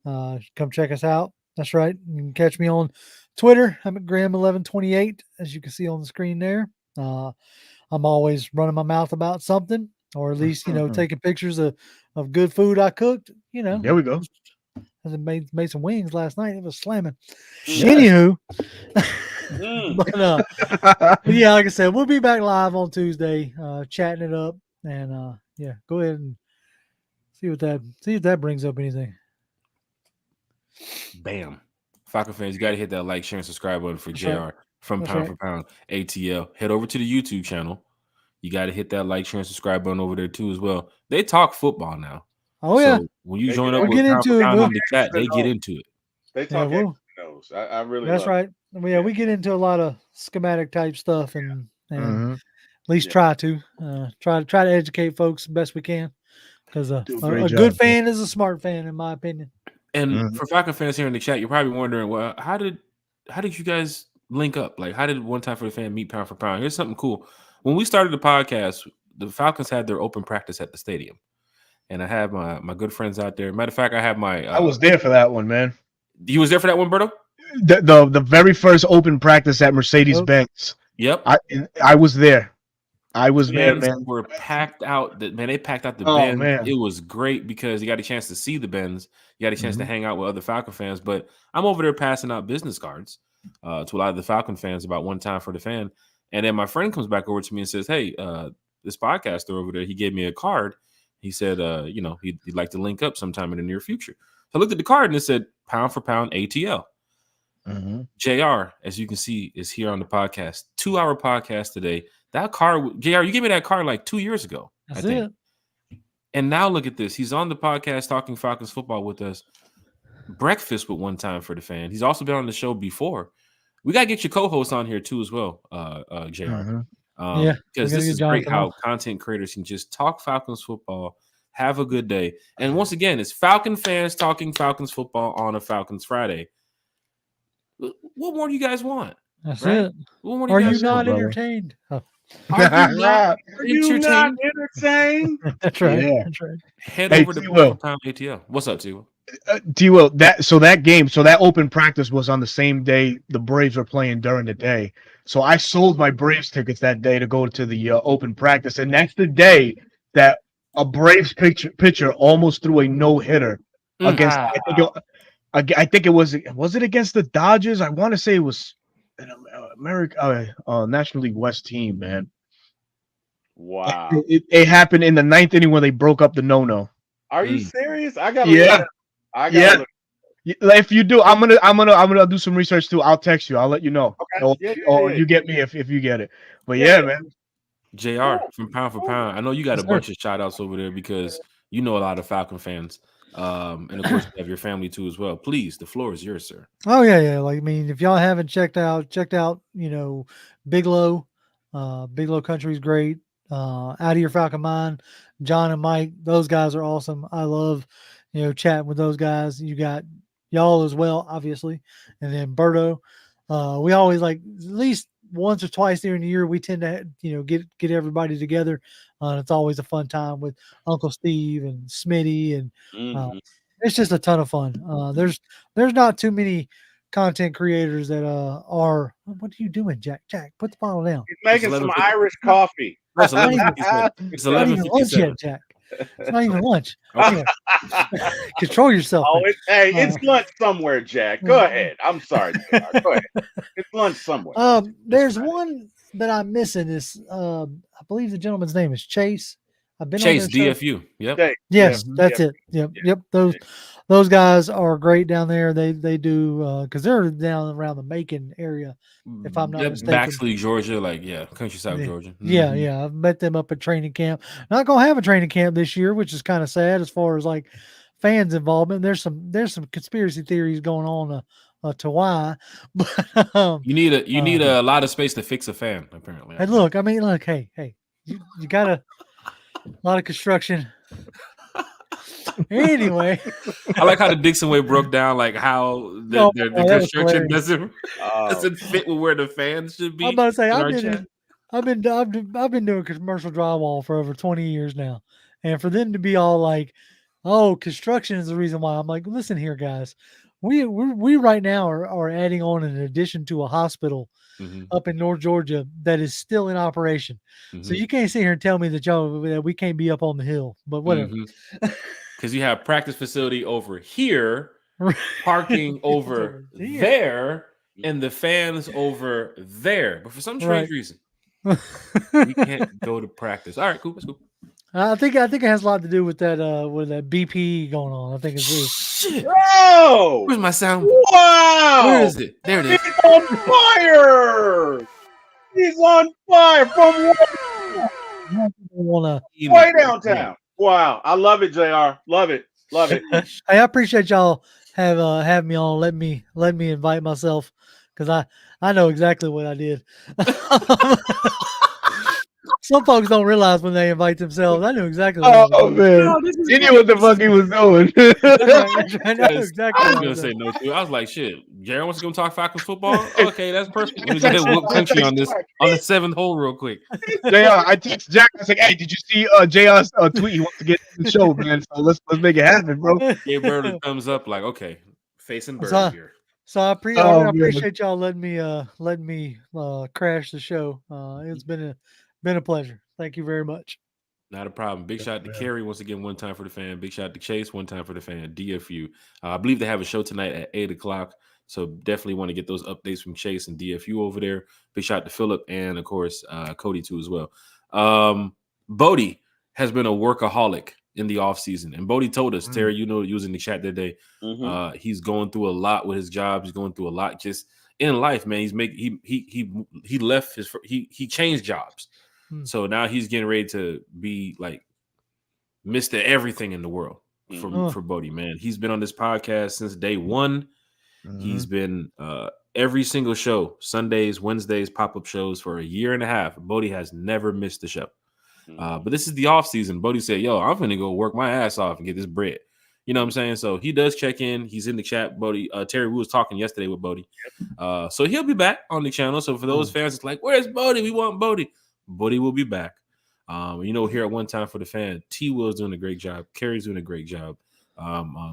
[SPEAKER 4] Come check us out. That's right. You can catch me on Twitter. I'm at Graham1128, as you can see on the screen there. I'm always running my mouth about something, or at least taking pictures of good food I cooked.
[SPEAKER 2] There we go.
[SPEAKER 4] I made some wings last night. It was slamming.
[SPEAKER 2] Yes.
[SPEAKER 4] Anywho,
[SPEAKER 3] Mm.
[SPEAKER 4] but yeah, like I said, we'll be back live on Tuesday, chatting it up, and go ahead and see if that brings up anything.
[SPEAKER 1] Bam. Falcon fans, you got to hit that like, share, and subscribe button for
[SPEAKER 4] That's
[SPEAKER 1] JR
[SPEAKER 4] right.
[SPEAKER 1] from
[SPEAKER 4] That's
[SPEAKER 1] Pound
[SPEAKER 4] right.
[SPEAKER 1] for Pound ATL. Head over to the YouTube channel. You got to hit that like, share, and subscribe button over there too as well. They talk football now.
[SPEAKER 4] Oh yeah,
[SPEAKER 1] So when you
[SPEAKER 3] They
[SPEAKER 1] join
[SPEAKER 3] do.
[SPEAKER 1] up
[SPEAKER 4] we'll
[SPEAKER 1] with
[SPEAKER 4] get
[SPEAKER 1] Pound for
[SPEAKER 4] into it.
[SPEAKER 1] Pound
[SPEAKER 4] We'll,
[SPEAKER 1] in the chat, they get into it.
[SPEAKER 3] They talk
[SPEAKER 4] we'll-
[SPEAKER 3] knows. I really
[SPEAKER 4] that's
[SPEAKER 3] love
[SPEAKER 4] right.
[SPEAKER 3] Yeah.
[SPEAKER 4] We get into a lot of schematic type stuff, and
[SPEAKER 2] Mhm.
[SPEAKER 4] at least try to educate folks the best we can, because
[SPEAKER 2] Do a great
[SPEAKER 4] a
[SPEAKER 2] job,
[SPEAKER 4] good
[SPEAKER 2] man.
[SPEAKER 4] fan is a smart fan, in my opinion.
[SPEAKER 1] And for Falcon fans here in the chat, you're probably wondering, well, how did you guys link up? Like, how did One Time for the Fan meet Pound for Pound? Here's something cool. When we started the podcast, the Falcons had their open practice at the stadium, and I had my good friends out there. Matter of fact, I had my.
[SPEAKER 2] I was there for that one, man.
[SPEAKER 1] You was there for that one, Berto?
[SPEAKER 2] The very first open practice at Mercedes-Benz.
[SPEAKER 1] Yep.
[SPEAKER 2] I was there. I was there,
[SPEAKER 1] Fans
[SPEAKER 2] man.
[SPEAKER 1] were packed out. They packed out the
[SPEAKER 2] Oh,
[SPEAKER 1] Benz.
[SPEAKER 2] man.
[SPEAKER 1] It was great because you got a chance to see the Benz. You got a chance to
[SPEAKER 2] Mhm.
[SPEAKER 1] hang out with other Falcon fans. But I'm over there passing out business cards to a lot of the Falcon fans about One Time for the Fan. And then my friend comes back over to me and says, "Hey, this podcaster over there, he gave me a card. He said, he'd like to link up sometime in the near future." So I looked at the card and it said Pound for Pound ATL.
[SPEAKER 2] Mhm.
[SPEAKER 1] JR, as you can see, is here on the podcast. 2-hour podcast today. That card, JR, you gave me that card like 2 years ago.
[SPEAKER 4] That's
[SPEAKER 1] I think.
[SPEAKER 4] it.
[SPEAKER 1] And now look at this. He's on the podcast talking Falcons football with us. Breakfast with One Time for the Fan. He's also been on the show before. We got to get your co-host on here too as well, JR.
[SPEAKER 2] Mhm.
[SPEAKER 1] Because this is great how content creators can just talk Falcons football, have a good day. And once again, it's Falcon fans talking Falcons football on a Falcons Friday. What more do you guys want?
[SPEAKER 4] That's
[SPEAKER 1] right?
[SPEAKER 4] it.
[SPEAKER 1] What more do
[SPEAKER 4] Are
[SPEAKER 1] you
[SPEAKER 4] you
[SPEAKER 1] guys
[SPEAKER 4] not
[SPEAKER 1] want?
[SPEAKER 4] entertained? Oh.
[SPEAKER 1] Are you not
[SPEAKER 3] Are you not
[SPEAKER 1] entertained?
[SPEAKER 3] entertained?
[SPEAKER 4] That's right.
[SPEAKER 2] Yeah.
[SPEAKER 4] That's right.
[SPEAKER 1] Head
[SPEAKER 2] Hey,
[SPEAKER 1] over to
[SPEAKER 2] T-Will.
[SPEAKER 1] Time ATL. What's up, T-Will?
[SPEAKER 2] T-Will, that open practice was on the same day the Braves were playing during the day. So I sold my Braves tickets that day to go to the open practice, and that's the day that a Braves pitcher almost threw a no-hitter against. I think it was it against the Dodgers? I want to say it was an National League West team, man.
[SPEAKER 3] Wow.
[SPEAKER 2] It happened in the ninth inning when they broke up the no-no.
[SPEAKER 3] Are you serious? I gotta
[SPEAKER 2] Yeah.
[SPEAKER 3] look. I gotta look.
[SPEAKER 2] If you do, I'm gonna do some research too. I'll text you. I'll let you know.
[SPEAKER 3] Okay.
[SPEAKER 2] Or you get me if you get it. But yeah, man.
[SPEAKER 1] JR from Pound for Pound. I know you got a bunch of shout outs over there because you know a lot of Falcon fans. And of course you have your family too as well. Please, the floor is yours, sir.
[SPEAKER 4] Oh yeah. Like, I mean, if y'all haven't checked out, Bigelow. Bigelow Country is great. Out of Your Falcon Mind, John and Mike, those guys are awesome. I love, chatting with those guys. You got y'all as well, obviously, and then Berto. We always, like, at least once or twice during the year, we tend to get everybody together. It's always a fun time with Uncle Steve and Smitty, and it's just a ton of fun. There's not too many content creators that are. What are you doing, Jack? Jack, put the bottle down.
[SPEAKER 3] He's making some Irish coffee.
[SPEAKER 1] It's
[SPEAKER 4] Not
[SPEAKER 1] 11:57. It's
[SPEAKER 4] not even lunch
[SPEAKER 1] 11:57.
[SPEAKER 4] yet, Jack. It's not even lunch.
[SPEAKER 1] Okay.
[SPEAKER 4] Control yourself.
[SPEAKER 3] Oh, it's lunch somewhere, Jack. Go ahead. I'm sorry, JR. Go ahead. It's lunch somewhere.
[SPEAKER 4] There's one that I'm missing. Is I believe the gentleman's name is Chase. I've been on
[SPEAKER 1] Chase
[SPEAKER 4] their show.
[SPEAKER 1] DFU. Yep.
[SPEAKER 3] Jay,
[SPEAKER 2] Yeah.
[SPEAKER 4] Yes, that's
[SPEAKER 3] yeah,
[SPEAKER 4] it. Yep,
[SPEAKER 3] yeah,
[SPEAKER 4] yep.
[SPEAKER 3] yeah.
[SPEAKER 4] Those guys are great down there. They do because they're down around the Macon area, if I'm not
[SPEAKER 1] Yep.
[SPEAKER 4] mistaken.
[SPEAKER 1] Baxley, Georgia. Like, yeah, countryside,
[SPEAKER 4] Yeah,
[SPEAKER 1] Georgia.
[SPEAKER 4] yeah,
[SPEAKER 1] Hmm.
[SPEAKER 4] yeah. I've met them up at training camp. Not gonna have a training camp this year, which is kind of sad as far as like fans involvement. There's some conspiracy theories going on to why, but
[SPEAKER 1] You need
[SPEAKER 4] uh,
[SPEAKER 1] a lot of space to fix a fan. Apparently, I
[SPEAKER 4] and
[SPEAKER 1] think.
[SPEAKER 4] look, I mean, look, hey, you got a lot of construction anyway.
[SPEAKER 1] I like how the Dixon way broke down like how
[SPEAKER 4] No,
[SPEAKER 1] the
[SPEAKER 4] that was
[SPEAKER 1] construction
[SPEAKER 4] hilarious.
[SPEAKER 3] Oh,
[SPEAKER 1] doesn't fit with where the fans should
[SPEAKER 4] I'm
[SPEAKER 1] be
[SPEAKER 4] about to say
[SPEAKER 1] in our chat.
[SPEAKER 4] I've been doing commercial drywall for over 20 years now, and for them to be all like, "Oh, construction is the reason why," I'm like, "Listen here, guys, we right now are adding on an addition to a hospital
[SPEAKER 1] Hmm.
[SPEAKER 4] up in North Georgia that is still in operation, so
[SPEAKER 1] Hmm.
[SPEAKER 4] you can't sit here and tell me that we can't be up on the hill, but whatever."
[SPEAKER 1] Hmm. Because you have practice facility over here,
[SPEAKER 4] Right.
[SPEAKER 1] parking
[SPEAKER 4] It's
[SPEAKER 1] over
[SPEAKER 4] over here.
[SPEAKER 1] there, and the fans over there. But for some strange
[SPEAKER 4] Right.
[SPEAKER 1] reason, we can't go to practice. All right, cool. That's cool.
[SPEAKER 4] I think it has a lot to do with that BP going on. I think it's
[SPEAKER 1] Shit.
[SPEAKER 3] bro!
[SPEAKER 1] Where's my sound? Where
[SPEAKER 3] Wow!
[SPEAKER 1] is it? There it
[SPEAKER 3] He's
[SPEAKER 1] is.
[SPEAKER 3] on fire! He's on fire from
[SPEAKER 4] want
[SPEAKER 3] way downtown. Wow! I love it, Jr. Love it, love it.
[SPEAKER 4] to. Hey, I appreciate y'all have me on. Let me invite myself because I know exactly what I did. Some folks don't realize when they invite themselves. I knew exactly what I was
[SPEAKER 2] Oh
[SPEAKER 4] doing.
[SPEAKER 2] man,
[SPEAKER 1] This is
[SPEAKER 2] he knew
[SPEAKER 1] great.
[SPEAKER 2] what the
[SPEAKER 1] This is
[SPEAKER 2] fuck he was doing.
[SPEAKER 4] That's right. That's right. I know
[SPEAKER 1] Because
[SPEAKER 4] exactly
[SPEAKER 1] I was
[SPEAKER 4] what I
[SPEAKER 1] gonna
[SPEAKER 4] was
[SPEAKER 1] say
[SPEAKER 4] doing.
[SPEAKER 1] no too. I was like, shit, Jared wants to come talk Falcons football. Okay, that's perfect. Let me go ahead and whoop country on this on the seventh hole real quick.
[SPEAKER 2] Jr. I text Jack. I was like, "Hey, did you see Jr's tweet? He wants to get on the show, man. So let's make it happen, bro."
[SPEAKER 1] Gave Bird a thumbs up, like, okay, facing Birdie
[SPEAKER 4] so
[SPEAKER 1] here.
[SPEAKER 4] so
[SPEAKER 2] Oh
[SPEAKER 4] I
[SPEAKER 2] man,
[SPEAKER 4] appreciate y'all letting me crash the show. It's been a pleasure. Thank you very much.
[SPEAKER 1] Not a problem. Big
[SPEAKER 2] yes,
[SPEAKER 1] shout out to
[SPEAKER 2] man.
[SPEAKER 1] Kerry once again, one time for the fan. Big shout out to Chase, one time for the fan. DFU. I believe they have a show tonight at 8 o'clock. So definitely want to get those updates from Chase and DFU over there. Big shout out to Philip and of course Cody too as well. Bodie has been a workaholic in the offseason. And Bodie told us, Terry, you was in the chat that day.
[SPEAKER 3] Mm-hmm.
[SPEAKER 1] He's going through a lot with his job. He's going through a lot just in life, man. He left he changed jobs. So now he's getting ready to be like Mr. Everything in the world for Bodie, man. He's been on this podcast since day one. He's been every single show, Sundays, Wednesdays, pop-up shows for a year and a half. Bodie has never missed a show. But this is the off season. Bodie said, yo, I'm going to go work my ass off and get this bread. You know what I'm saying? So he does check in. He's in the chat. Bodie, Terry, we was talking yesterday with Bodie. So he'll be back on the channel. So for those fans, it's like, where's Bodie? We want Bodie. Bodie will be back. Here at one time for the fan, T Will's doing a great job. Kerry's doing a great job.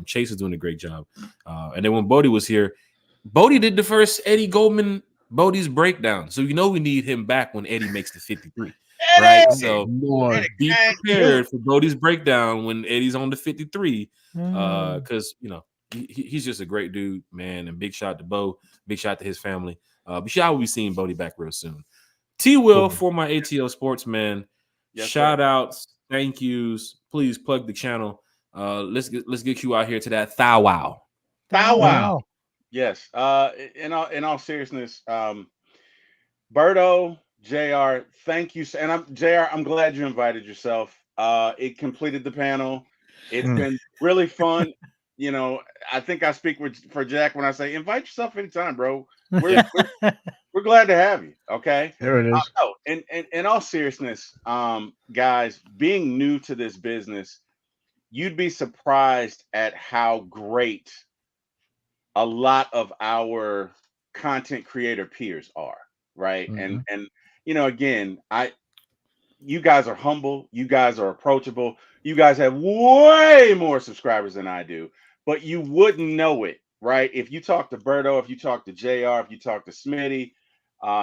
[SPEAKER 1] Chase is doing a great job. And then when Bodie was here, Bodie did the first Eddie Goldman Bodie's breakdown. So we need him back when Eddie makes the 53. Right? So be prepared for Bodie's breakdown when Eddie's on the 53. Because he's just a great dude, man. And big shout out to Bo, big shout out to his family. But y'all will be seeing Bodie back real soon. T Will for my ATL Sports, man. Yes, shout outs, thank yous. Please plug the channel. Let's get you out here to that thou wow.
[SPEAKER 3] Thou wow. Yes. In all seriousness, Berto, JR, thank you. And JR, I'm glad you invited yourself. It completed the panel. It's been really fun. I think I speak for Jack when I say invite yourself anytime, bro. We're glad to have you. Okay.
[SPEAKER 2] There it is.
[SPEAKER 3] And in all seriousness, guys, being new to this business, you'd be surprised at how great a lot of our content creator peers are, right? And again, you guys are humble, you guys are approachable, you guys have way more subscribers than I do, but you wouldn't know it, right? If you talk to Berto, if you talk to JR, if you talk to Smitty,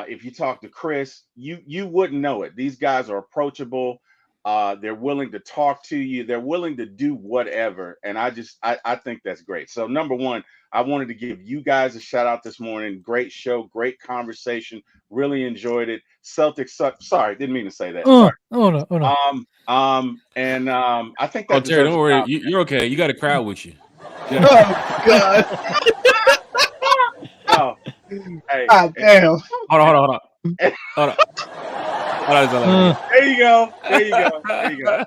[SPEAKER 3] if you talk to Chris, you wouldn't know it. These guys are approachable. They're willing to talk to you. They're willing to do whatever. And I think that's great. So number one, I wanted to give you guys a shout out this morning. Great show, great conversation. Really enjoyed it. Celtics suck. Sorry, didn't mean to say that. Sorry.
[SPEAKER 4] Oh no, oh no.
[SPEAKER 3] I think
[SPEAKER 1] Oh,
[SPEAKER 3] that
[SPEAKER 1] Terry,
[SPEAKER 3] deserves
[SPEAKER 1] don't
[SPEAKER 3] a
[SPEAKER 1] worry.
[SPEAKER 3] shout.
[SPEAKER 1] You're okay. You got a crowd with you.
[SPEAKER 2] Oh God.
[SPEAKER 3] No, hey,
[SPEAKER 2] God damn.
[SPEAKER 1] Hold on. Hold on.
[SPEAKER 3] there you go. There you go. There you go.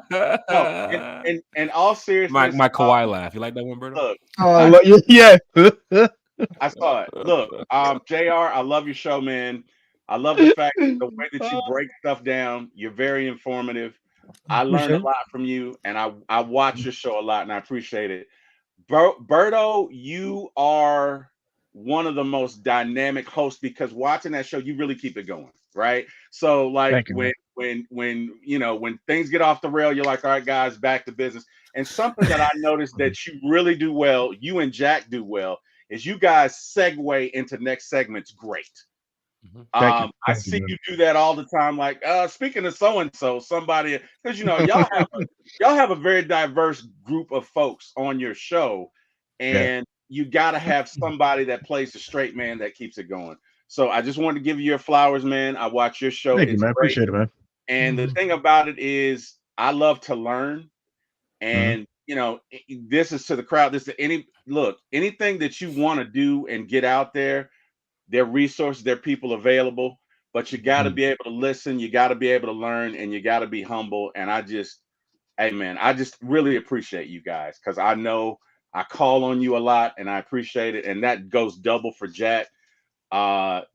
[SPEAKER 3] No, in all seriousness,
[SPEAKER 1] My Kawhi laugh. You like that one, Berto?
[SPEAKER 3] look,
[SPEAKER 2] Oh yeah.
[SPEAKER 3] I saw it. Look, JR, I love your show, man. I love the fact the way that you break stuff down. You're very informative. I learned a lot from you, and I watch your show a lot, and I appreciate it. Berto, you are one of the most dynamic hosts because watching that show, you really keep it going, right? So, like
[SPEAKER 2] Thank you, man.
[SPEAKER 3] when you know when things get off the rail, you're like, all right, guys, back to business. And something that I noticed that you really do well, you and Jack do well, is you guys segue into next segments great.
[SPEAKER 2] Thank you.
[SPEAKER 3] I
[SPEAKER 2] Thank you,
[SPEAKER 3] see
[SPEAKER 2] man.
[SPEAKER 3] you do that all the time. Like, speaking of so and so, somebody, because you know y'all have a very diverse group of folks on your show,
[SPEAKER 2] Yeah.
[SPEAKER 3] and you got to have somebody that plays the straight man that keeps it going. So I just wanted to give you your flowers, man. I watch your show;
[SPEAKER 2] Thank you,
[SPEAKER 3] it's
[SPEAKER 2] man.
[SPEAKER 3] great.
[SPEAKER 2] Appreciate it, man.
[SPEAKER 3] And the thing about it is, I love to learn,
[SPEAKER 2] Mhm.
[SPEAKER 3] and you know, this is to the crowd. This is anything that you want to do and get out there. There are resources, there are people available, but you got to
[SPEAKER 2] Mhm.
[SPEAKER 3] be able to listen, you got to be able to learn, and you got to be humble. And hey man, I just really appreciate you guys because I know I call on you a lot and I appreciate it. And that goes double for Jack.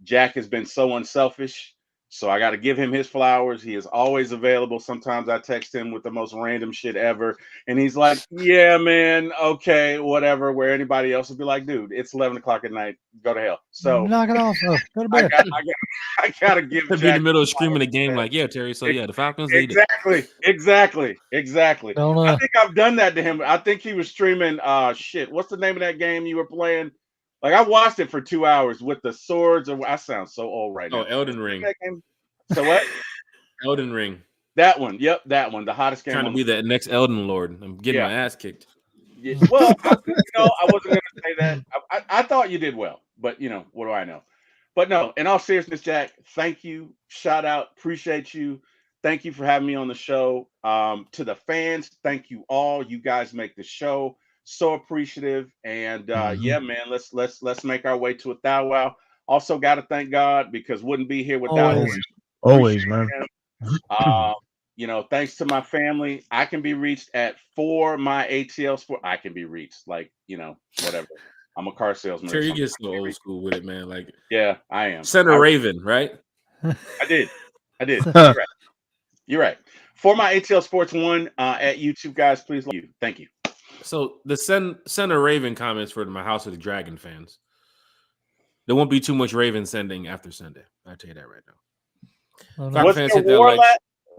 [SPEAKER 3] Jack has been so unselfish. So I got to give him his flowers. He is always available. Sometimes I text him with the most random shit ever. And he's like, yeah, man, okay, whatever. Where anybody else would be like, dude, it's 11 o'clock at night. Go to hell. So
[SPEAKER 4] Knock it off. Oh, go to
[SPEAKER 3] I
[SPEAKER 4] bed.
[SPEAKER 3] got, I got to give
[SPEAKER 1] Be in
[SPEAKER 3] Jack
[SPEAKER 1] the middle of screaming the game, like, yeah, Terry. So yeah, the Falcons lead it.
[SPEAKER 3] exactly.
[SPEAKER 4] Don't
[SPEAKER 3] I think I've done that to him. I think he was streaming. Shit, what's the name of that game you were playing? Like I watched it for 2 hours with the swords. I sound so old right now.
[SPEAKER 1] Oh, Elden Ring.
[SPEAKER 3] So what?
[SPEAKER 1] Elden Ring.
[SPEAKER 3] That one. Yep, that one. The hottest game.
[SPEAKER 1] Trying to be that next Elden Lord. I'm getting my ass kicked.
[SPEAKER 3] Yeah. Well, I wasn't going to say that. I thought you did well, but you know, what do I know? But no, in all seriousness, Jack, thank you. Shout out. Appreciate you. Thank you for having me on the show. To the fans, thank you all. You guys make the show so appreciative. And yeah, man, let's make our way to a thou wow. Also, got to thank God because wouldn't be here without him.
[SPEAKER 2] Always, man.
[SPEAKER 3] You know, thanks to my family, I can be reached at for my ATL Sport. I can be reached, like, you know, whatever. I'm a car salesman.
[SPEAKER 1] Sure, you get so old school with it, man. Like,
[SPEAKER 3] yeah, I am.
[SPEAKER 1] Center Raven, right?
[SPEAKER 3] I did. You're right. For my ATL Sports 1 at YouTube, guys, please. Thank you.
[SPEAKER 1] So the Center Raven comments for my House of the Dragon fans. There won't be too much Raven sending after Sunday. I'll tell you that right now.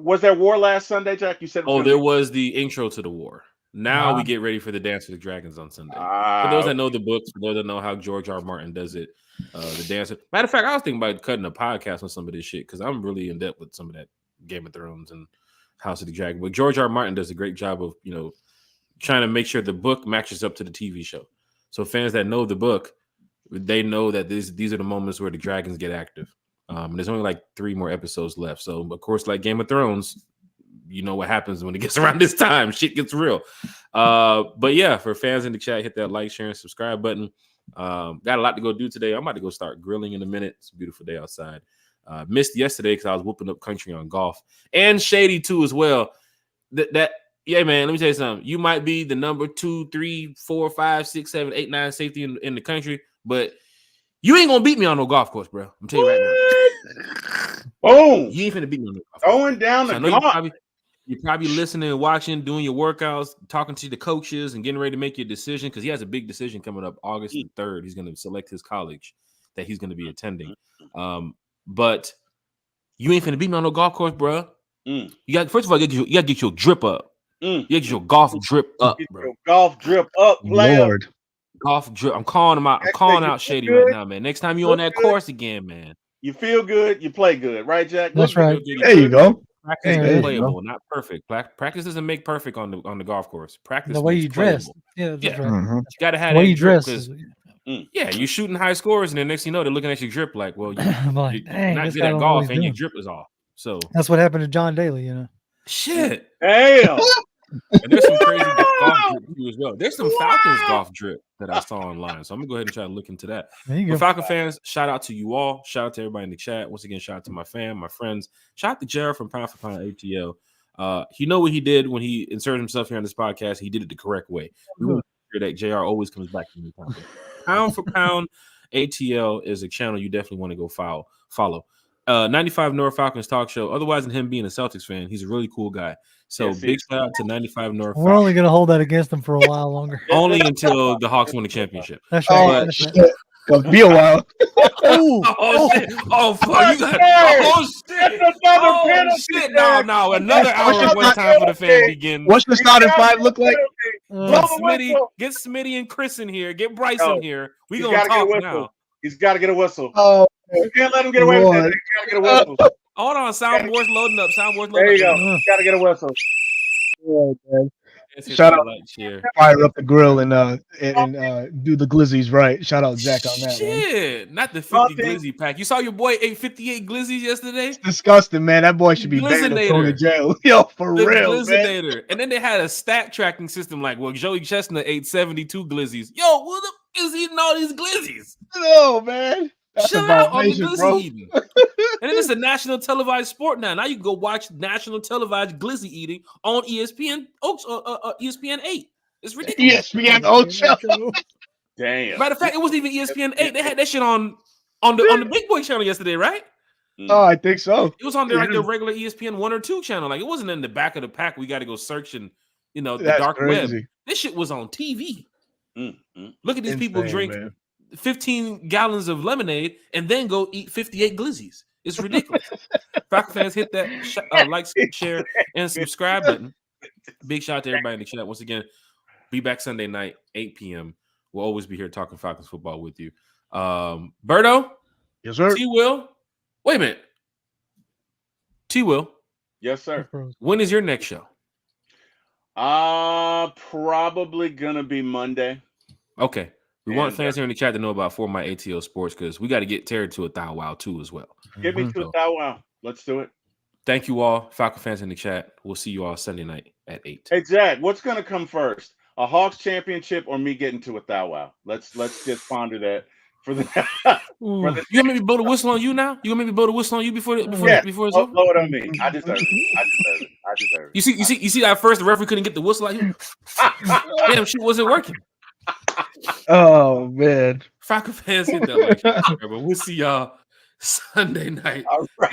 [SPEAKER 3] Was there war last Sunday, Jack? You said.
[SPEAKER 1] There was the intro to the war. Now we get ready for the Dance of the Dragons on Sunday. For those that know the books, for those that know how George R. Martin does it, the dance. Matter of fact, I was thinking about cutting a podcast on some of this shit because I'm really in depth with some of that Game of Thrones and House of the Dragon. But George R. Martin does a great job of, you know, trying to make sure the book matches up to the TV show. So fans that know the book, they know that these are the moments where the dragons get active. There's only like 3 more episodes left. So, of course, like Game of Thrones, you know what happens when it gets around this time. Shit gets real. But yeah, for fans in the chat, hit that like, share, and subscribe button. Got a lot to go do today. I'm about to go start grilling in a minute. It's a beautiful day outside. Missed yesterday because I was whooping up country on golf. And Shady, too, as well. Yeah, man, let me tell you something. You might be the number 2, 3, 4, 5, 6, 7, 8, 9 safety in the country, but you ain't gonna beat me on no golf course, bro. I'm telling you right now.
[SPEAKER 3] Boom!
[SPEAKER 1] You ain't finna beat me on no golf
[SPEAKER 3] course. Going down the golf.
[SPEAKER 1] You're probably listening, watching, doing your workouts, talking to the coaches, and getting ready to make your decision because he has a big decision coming up August the 3rd. He's going to select his college that he's going to be attending. But you ain't finna beat me on no golf course, bro. You got first of all, you got to get your drip up. You got to get your golf drip up, bro.
[SPEAKER 3] Your golf drip up, player.
[SPEAKER 2] Lord.
[SPEAKER 1] Golf drip. I'm calling him out. I'm calling out Shady right now, man. Next time you on that course again, man.
[SPEAKER 3] You feel good, you play good, right, Jack?
[SPEAKER 4] That's right.
[SPEAKER 2] There you go.
[SPEAKER 1] Practice
[SPEAKER 2] There
[SPEAKER 1] is
[SPEAKER 2] you
[SPEAKER 1] playable, not perfect. Practice doesn't make perfect on the golf course. Practice
[SPEAKER 4] The way
[SPEAKER 1] makes
[SPEAKER 4] you dress.
[SPEAKER 1] playable.
[SPEAKER 4] Yeah, that's
[SPEAKER 1] Yeah.
[SPEAKER 4] right.
[SPEAKER 2] Mhm.
[SPEAKER 1] You got to have
[SPEAKER 4] The way
[SPEAKER 1] that
[SPEAKER 4] you
[SPEAKER 1] drip
[SPEAKER 4] dress
[SPEAKER 1] because
[SPEAKER 4] is
[SPEAKER 1] yeah, you're shooting high scores, and then next thing you know, they're looking at your drip like, well,
[SPEAKER 4] I'm like,
[SPEAKER 1] you're
[SPEAKER 4] dang,
[SPEAKER 1] not
[SPEAKER 4] this
[SPEAKER 1] good
[SPEAKER 4] guy
[SPEAKER 1] at
[SPEAKER 4] don't know what
[SPEAKER 1] golf,
[SPEAKER 4] he's
[SPEAKER 1] and your
[SPEAKER 4] doing.
[SPEAKER 1] drip is off. So
[SPEAKER 4] That's what happened to John Daly,
[SPEAKER 1] shit.
[SPEAKER 3] Damn.
[SPEAKER 1] And there's some crazy golf drip too as well. There's some Falcons golf drip that I saw online. So I'm gonna go ahead and try to look into that.
[SPEAKER 4] There you
[SPEAKER 1] For
[SPEAKER 4] go.
[SPEAKER 1] Falcon fans, shout out to you all. Shout out to everybody in the chat. Once again, shout out to my fam, my friends. Shout out to Jared from Pound for Pound ATL. He know what he did when he inserted himself here on this podcast. He did it the correct way. We want to make sure that JR always comes back to me. Pound for Pound ATL is a channel you definitely want to go follow. 95 North Falcons talk show. Otherwise than him being a Celtics fan, he's a really cool guy. So
[SPEAKER 3] Yes, he
[SPEAKER 1] big
[SPEAKER 3] is.
[SPEAKER 1] shout out to 95 North
[SPEAKER 4] We're only going to hold that against them for a while longer.
[SPEAKER 1] only until the Hawks win the championship.
[SPEAKER 4] That's right.
[SPEAKER 2] Oh,
[SPEAKER 4] That's right.
[SPEAKER 2] shit. Gonna be a while.
[SPEAKER 1] Oh shit! Oh fuck! You got oh shit!
[SPEAKER 3] That's another
[SPEAKER 1] Oh
[SPEAKER 3] penalty,
[SPEAKER 1] shit!
[SPEAKER 3] Jack.
[SPEAKER 1] No, another hour
[SPEAKER 2] What's
[SPEAKER 1] of
[SPEAKER 2] your
[SPEAKER 1] one time for the fan begins.
[SPEAKER 2] What's the starting five look like?
[SPEAKER 1] Get
[SPEAKER 3] Blow the whistle.
[SPEAKER 1] Smitty and Chris in here. Get Bryce
[SPEAKER 3] No,
[SPEAKER 1] in here. We
[SPEAKER 3] he's
[SPEAKER 1] gonna
[SPEAKER 3] gotta get a
[SPEAKER 1] talk
[SPEAKER 3] whistle.
[SPEAKER 1] now.
[SPEAKER 3] He's got to get a whistle.
[SPEAKER 2] Oh,
[SPEAKER 3] You can't let him get away with that.
[SPEAKER 2] Lord.
[SPEAKER 3] He's got to get a whistle.
[SPEAKER 1] Hold on, soundboard's loading up. Soundboard's
[SPEAKER 3] There
[SPEAKER 1] loading
[SPEAKER 3] you go.
[SPEAKER 1] up.
[SPEAKER 3] He's got to get a whistle.
[SPEAKER 2] yeah, man.
[SPEAKER 1] Let's hit
[SPEAKER 2] Shout
[SPEAKER 1] that
[SPEAKER 2] out.
[SPEAKER 1] like share.
[SPEAKER 2] Fire up the grill and do the glizzies right. Shout out Zach on that, man.
[SPEAKER 1] Shit, not the 50
[SPEAKER 3] Nothing.
[SPEAKER 1] glizzy pack. You saw your boy ate 58 glizzies yesterday?
[SPEAKER 2] It's disgusting, man. That boy should be banned or thrown in
[SPEAKER 1] Glizzinator.
[SPEAKER 2] jail. Yo, for
[SPEAKER 1] The
[SPEAKER 2] real, man.
[SPEAKER 1] Glizzinator. And then they had a stat tracking system like, well, Joey Chestnut ate 72 glizzies. Yo, what the is eating all these glizzies?
[SPEAKER 2] No, man. That's
[SPEAKER 1] Chill
[SPEAKER 2] a
[SPEAKER 1] out on the
[SPEAKER 2] violation,
[SPEAKER 1] glizzy
[SPEAKER 2] bro.
[SPEAKER 1] eating. And then it's a national televised sport now. Now you can go watch national televised glizzy eating on ESPN, ESPN 8. It's ridiculous.
[SPEAKER 2] ESPN Ocho.
[SPEAKER 3] Damn.
[SPEAKER 1] Matter of fact, it wasn't even ESPN 8. They had that shit on the Big Boy channel yesterday, right?
[SPEAKER 2] Oh, I think so.
[SPEAKER 1] It was on there like the regular ESPN 1 or 2 channel. Like it wasn't in the back of the pack. We got to go search and the
[SPEAKER 2] That's
[SPEAKER 1] dark web.
[SPEAKER 2] crazy.
[SPEAKER 1] This shit was on TV.
[SPEAKER 3] Mm.
[SPEAKER 1] Look at these people
[SPEAKER 2] Insane,
[SPEAKER 1] drink
[SPEAKER 2] man.
[SPEAKER 1] 15 gallons of lemonade and then go eat 58 glizzies. It's ridiculous. Falcon fans, hit that like, share, and subscribe button. Big shout out to everybody in the chat. Once again, be back Sunday night, 8 p.m. We'll always be here talking Falcons football with you. Berto,
[SPEAKER 2] Yes, sir.
[SPEAKER 1] T Will. Wait a minute. T Will,
[SPEAKER 3] Yes, sir.
[SPEAKER 1] when is your next show?
[SPEAKER 3] Probably gonna be Monday.
[SPEAKER 1] Okay. We want
[SPEAKER 3] And,
[SPEAKER 1] fans here in the chat to know about For My ATL Sports because we got to get Terry to a thou wow too as well.
[SPEAKER 3] Get me to a thou wow. Let's do it.
[SPEAKER 1] Thank you all, Falcon fans in the chat. We'll see you all Sunday night at 8.
[SPEAKER 3] Hey, Jack, what's gonna come first? A Hawks championship or me getting to a thou wow? Let's just ponder that for the.
[SPEAKER 1] You want me to blow the whistle on you now? You want me to blow the whistle on you before it's
[SPEAKER 3] blow
[SPEAKER 1] over?
[SPEAKER 3] it on me. I deserve it. I deserve it.
[SPEAKER 1] You see that first the referee couldn't get the whistle out here. Damn, shit wasn't working.
[SPEAKER 2] Oh, man.
[SPEAKER 1] Falcon fans hit that like, but we'll see y'all Sunday night.
[SPEAKER 3] All right.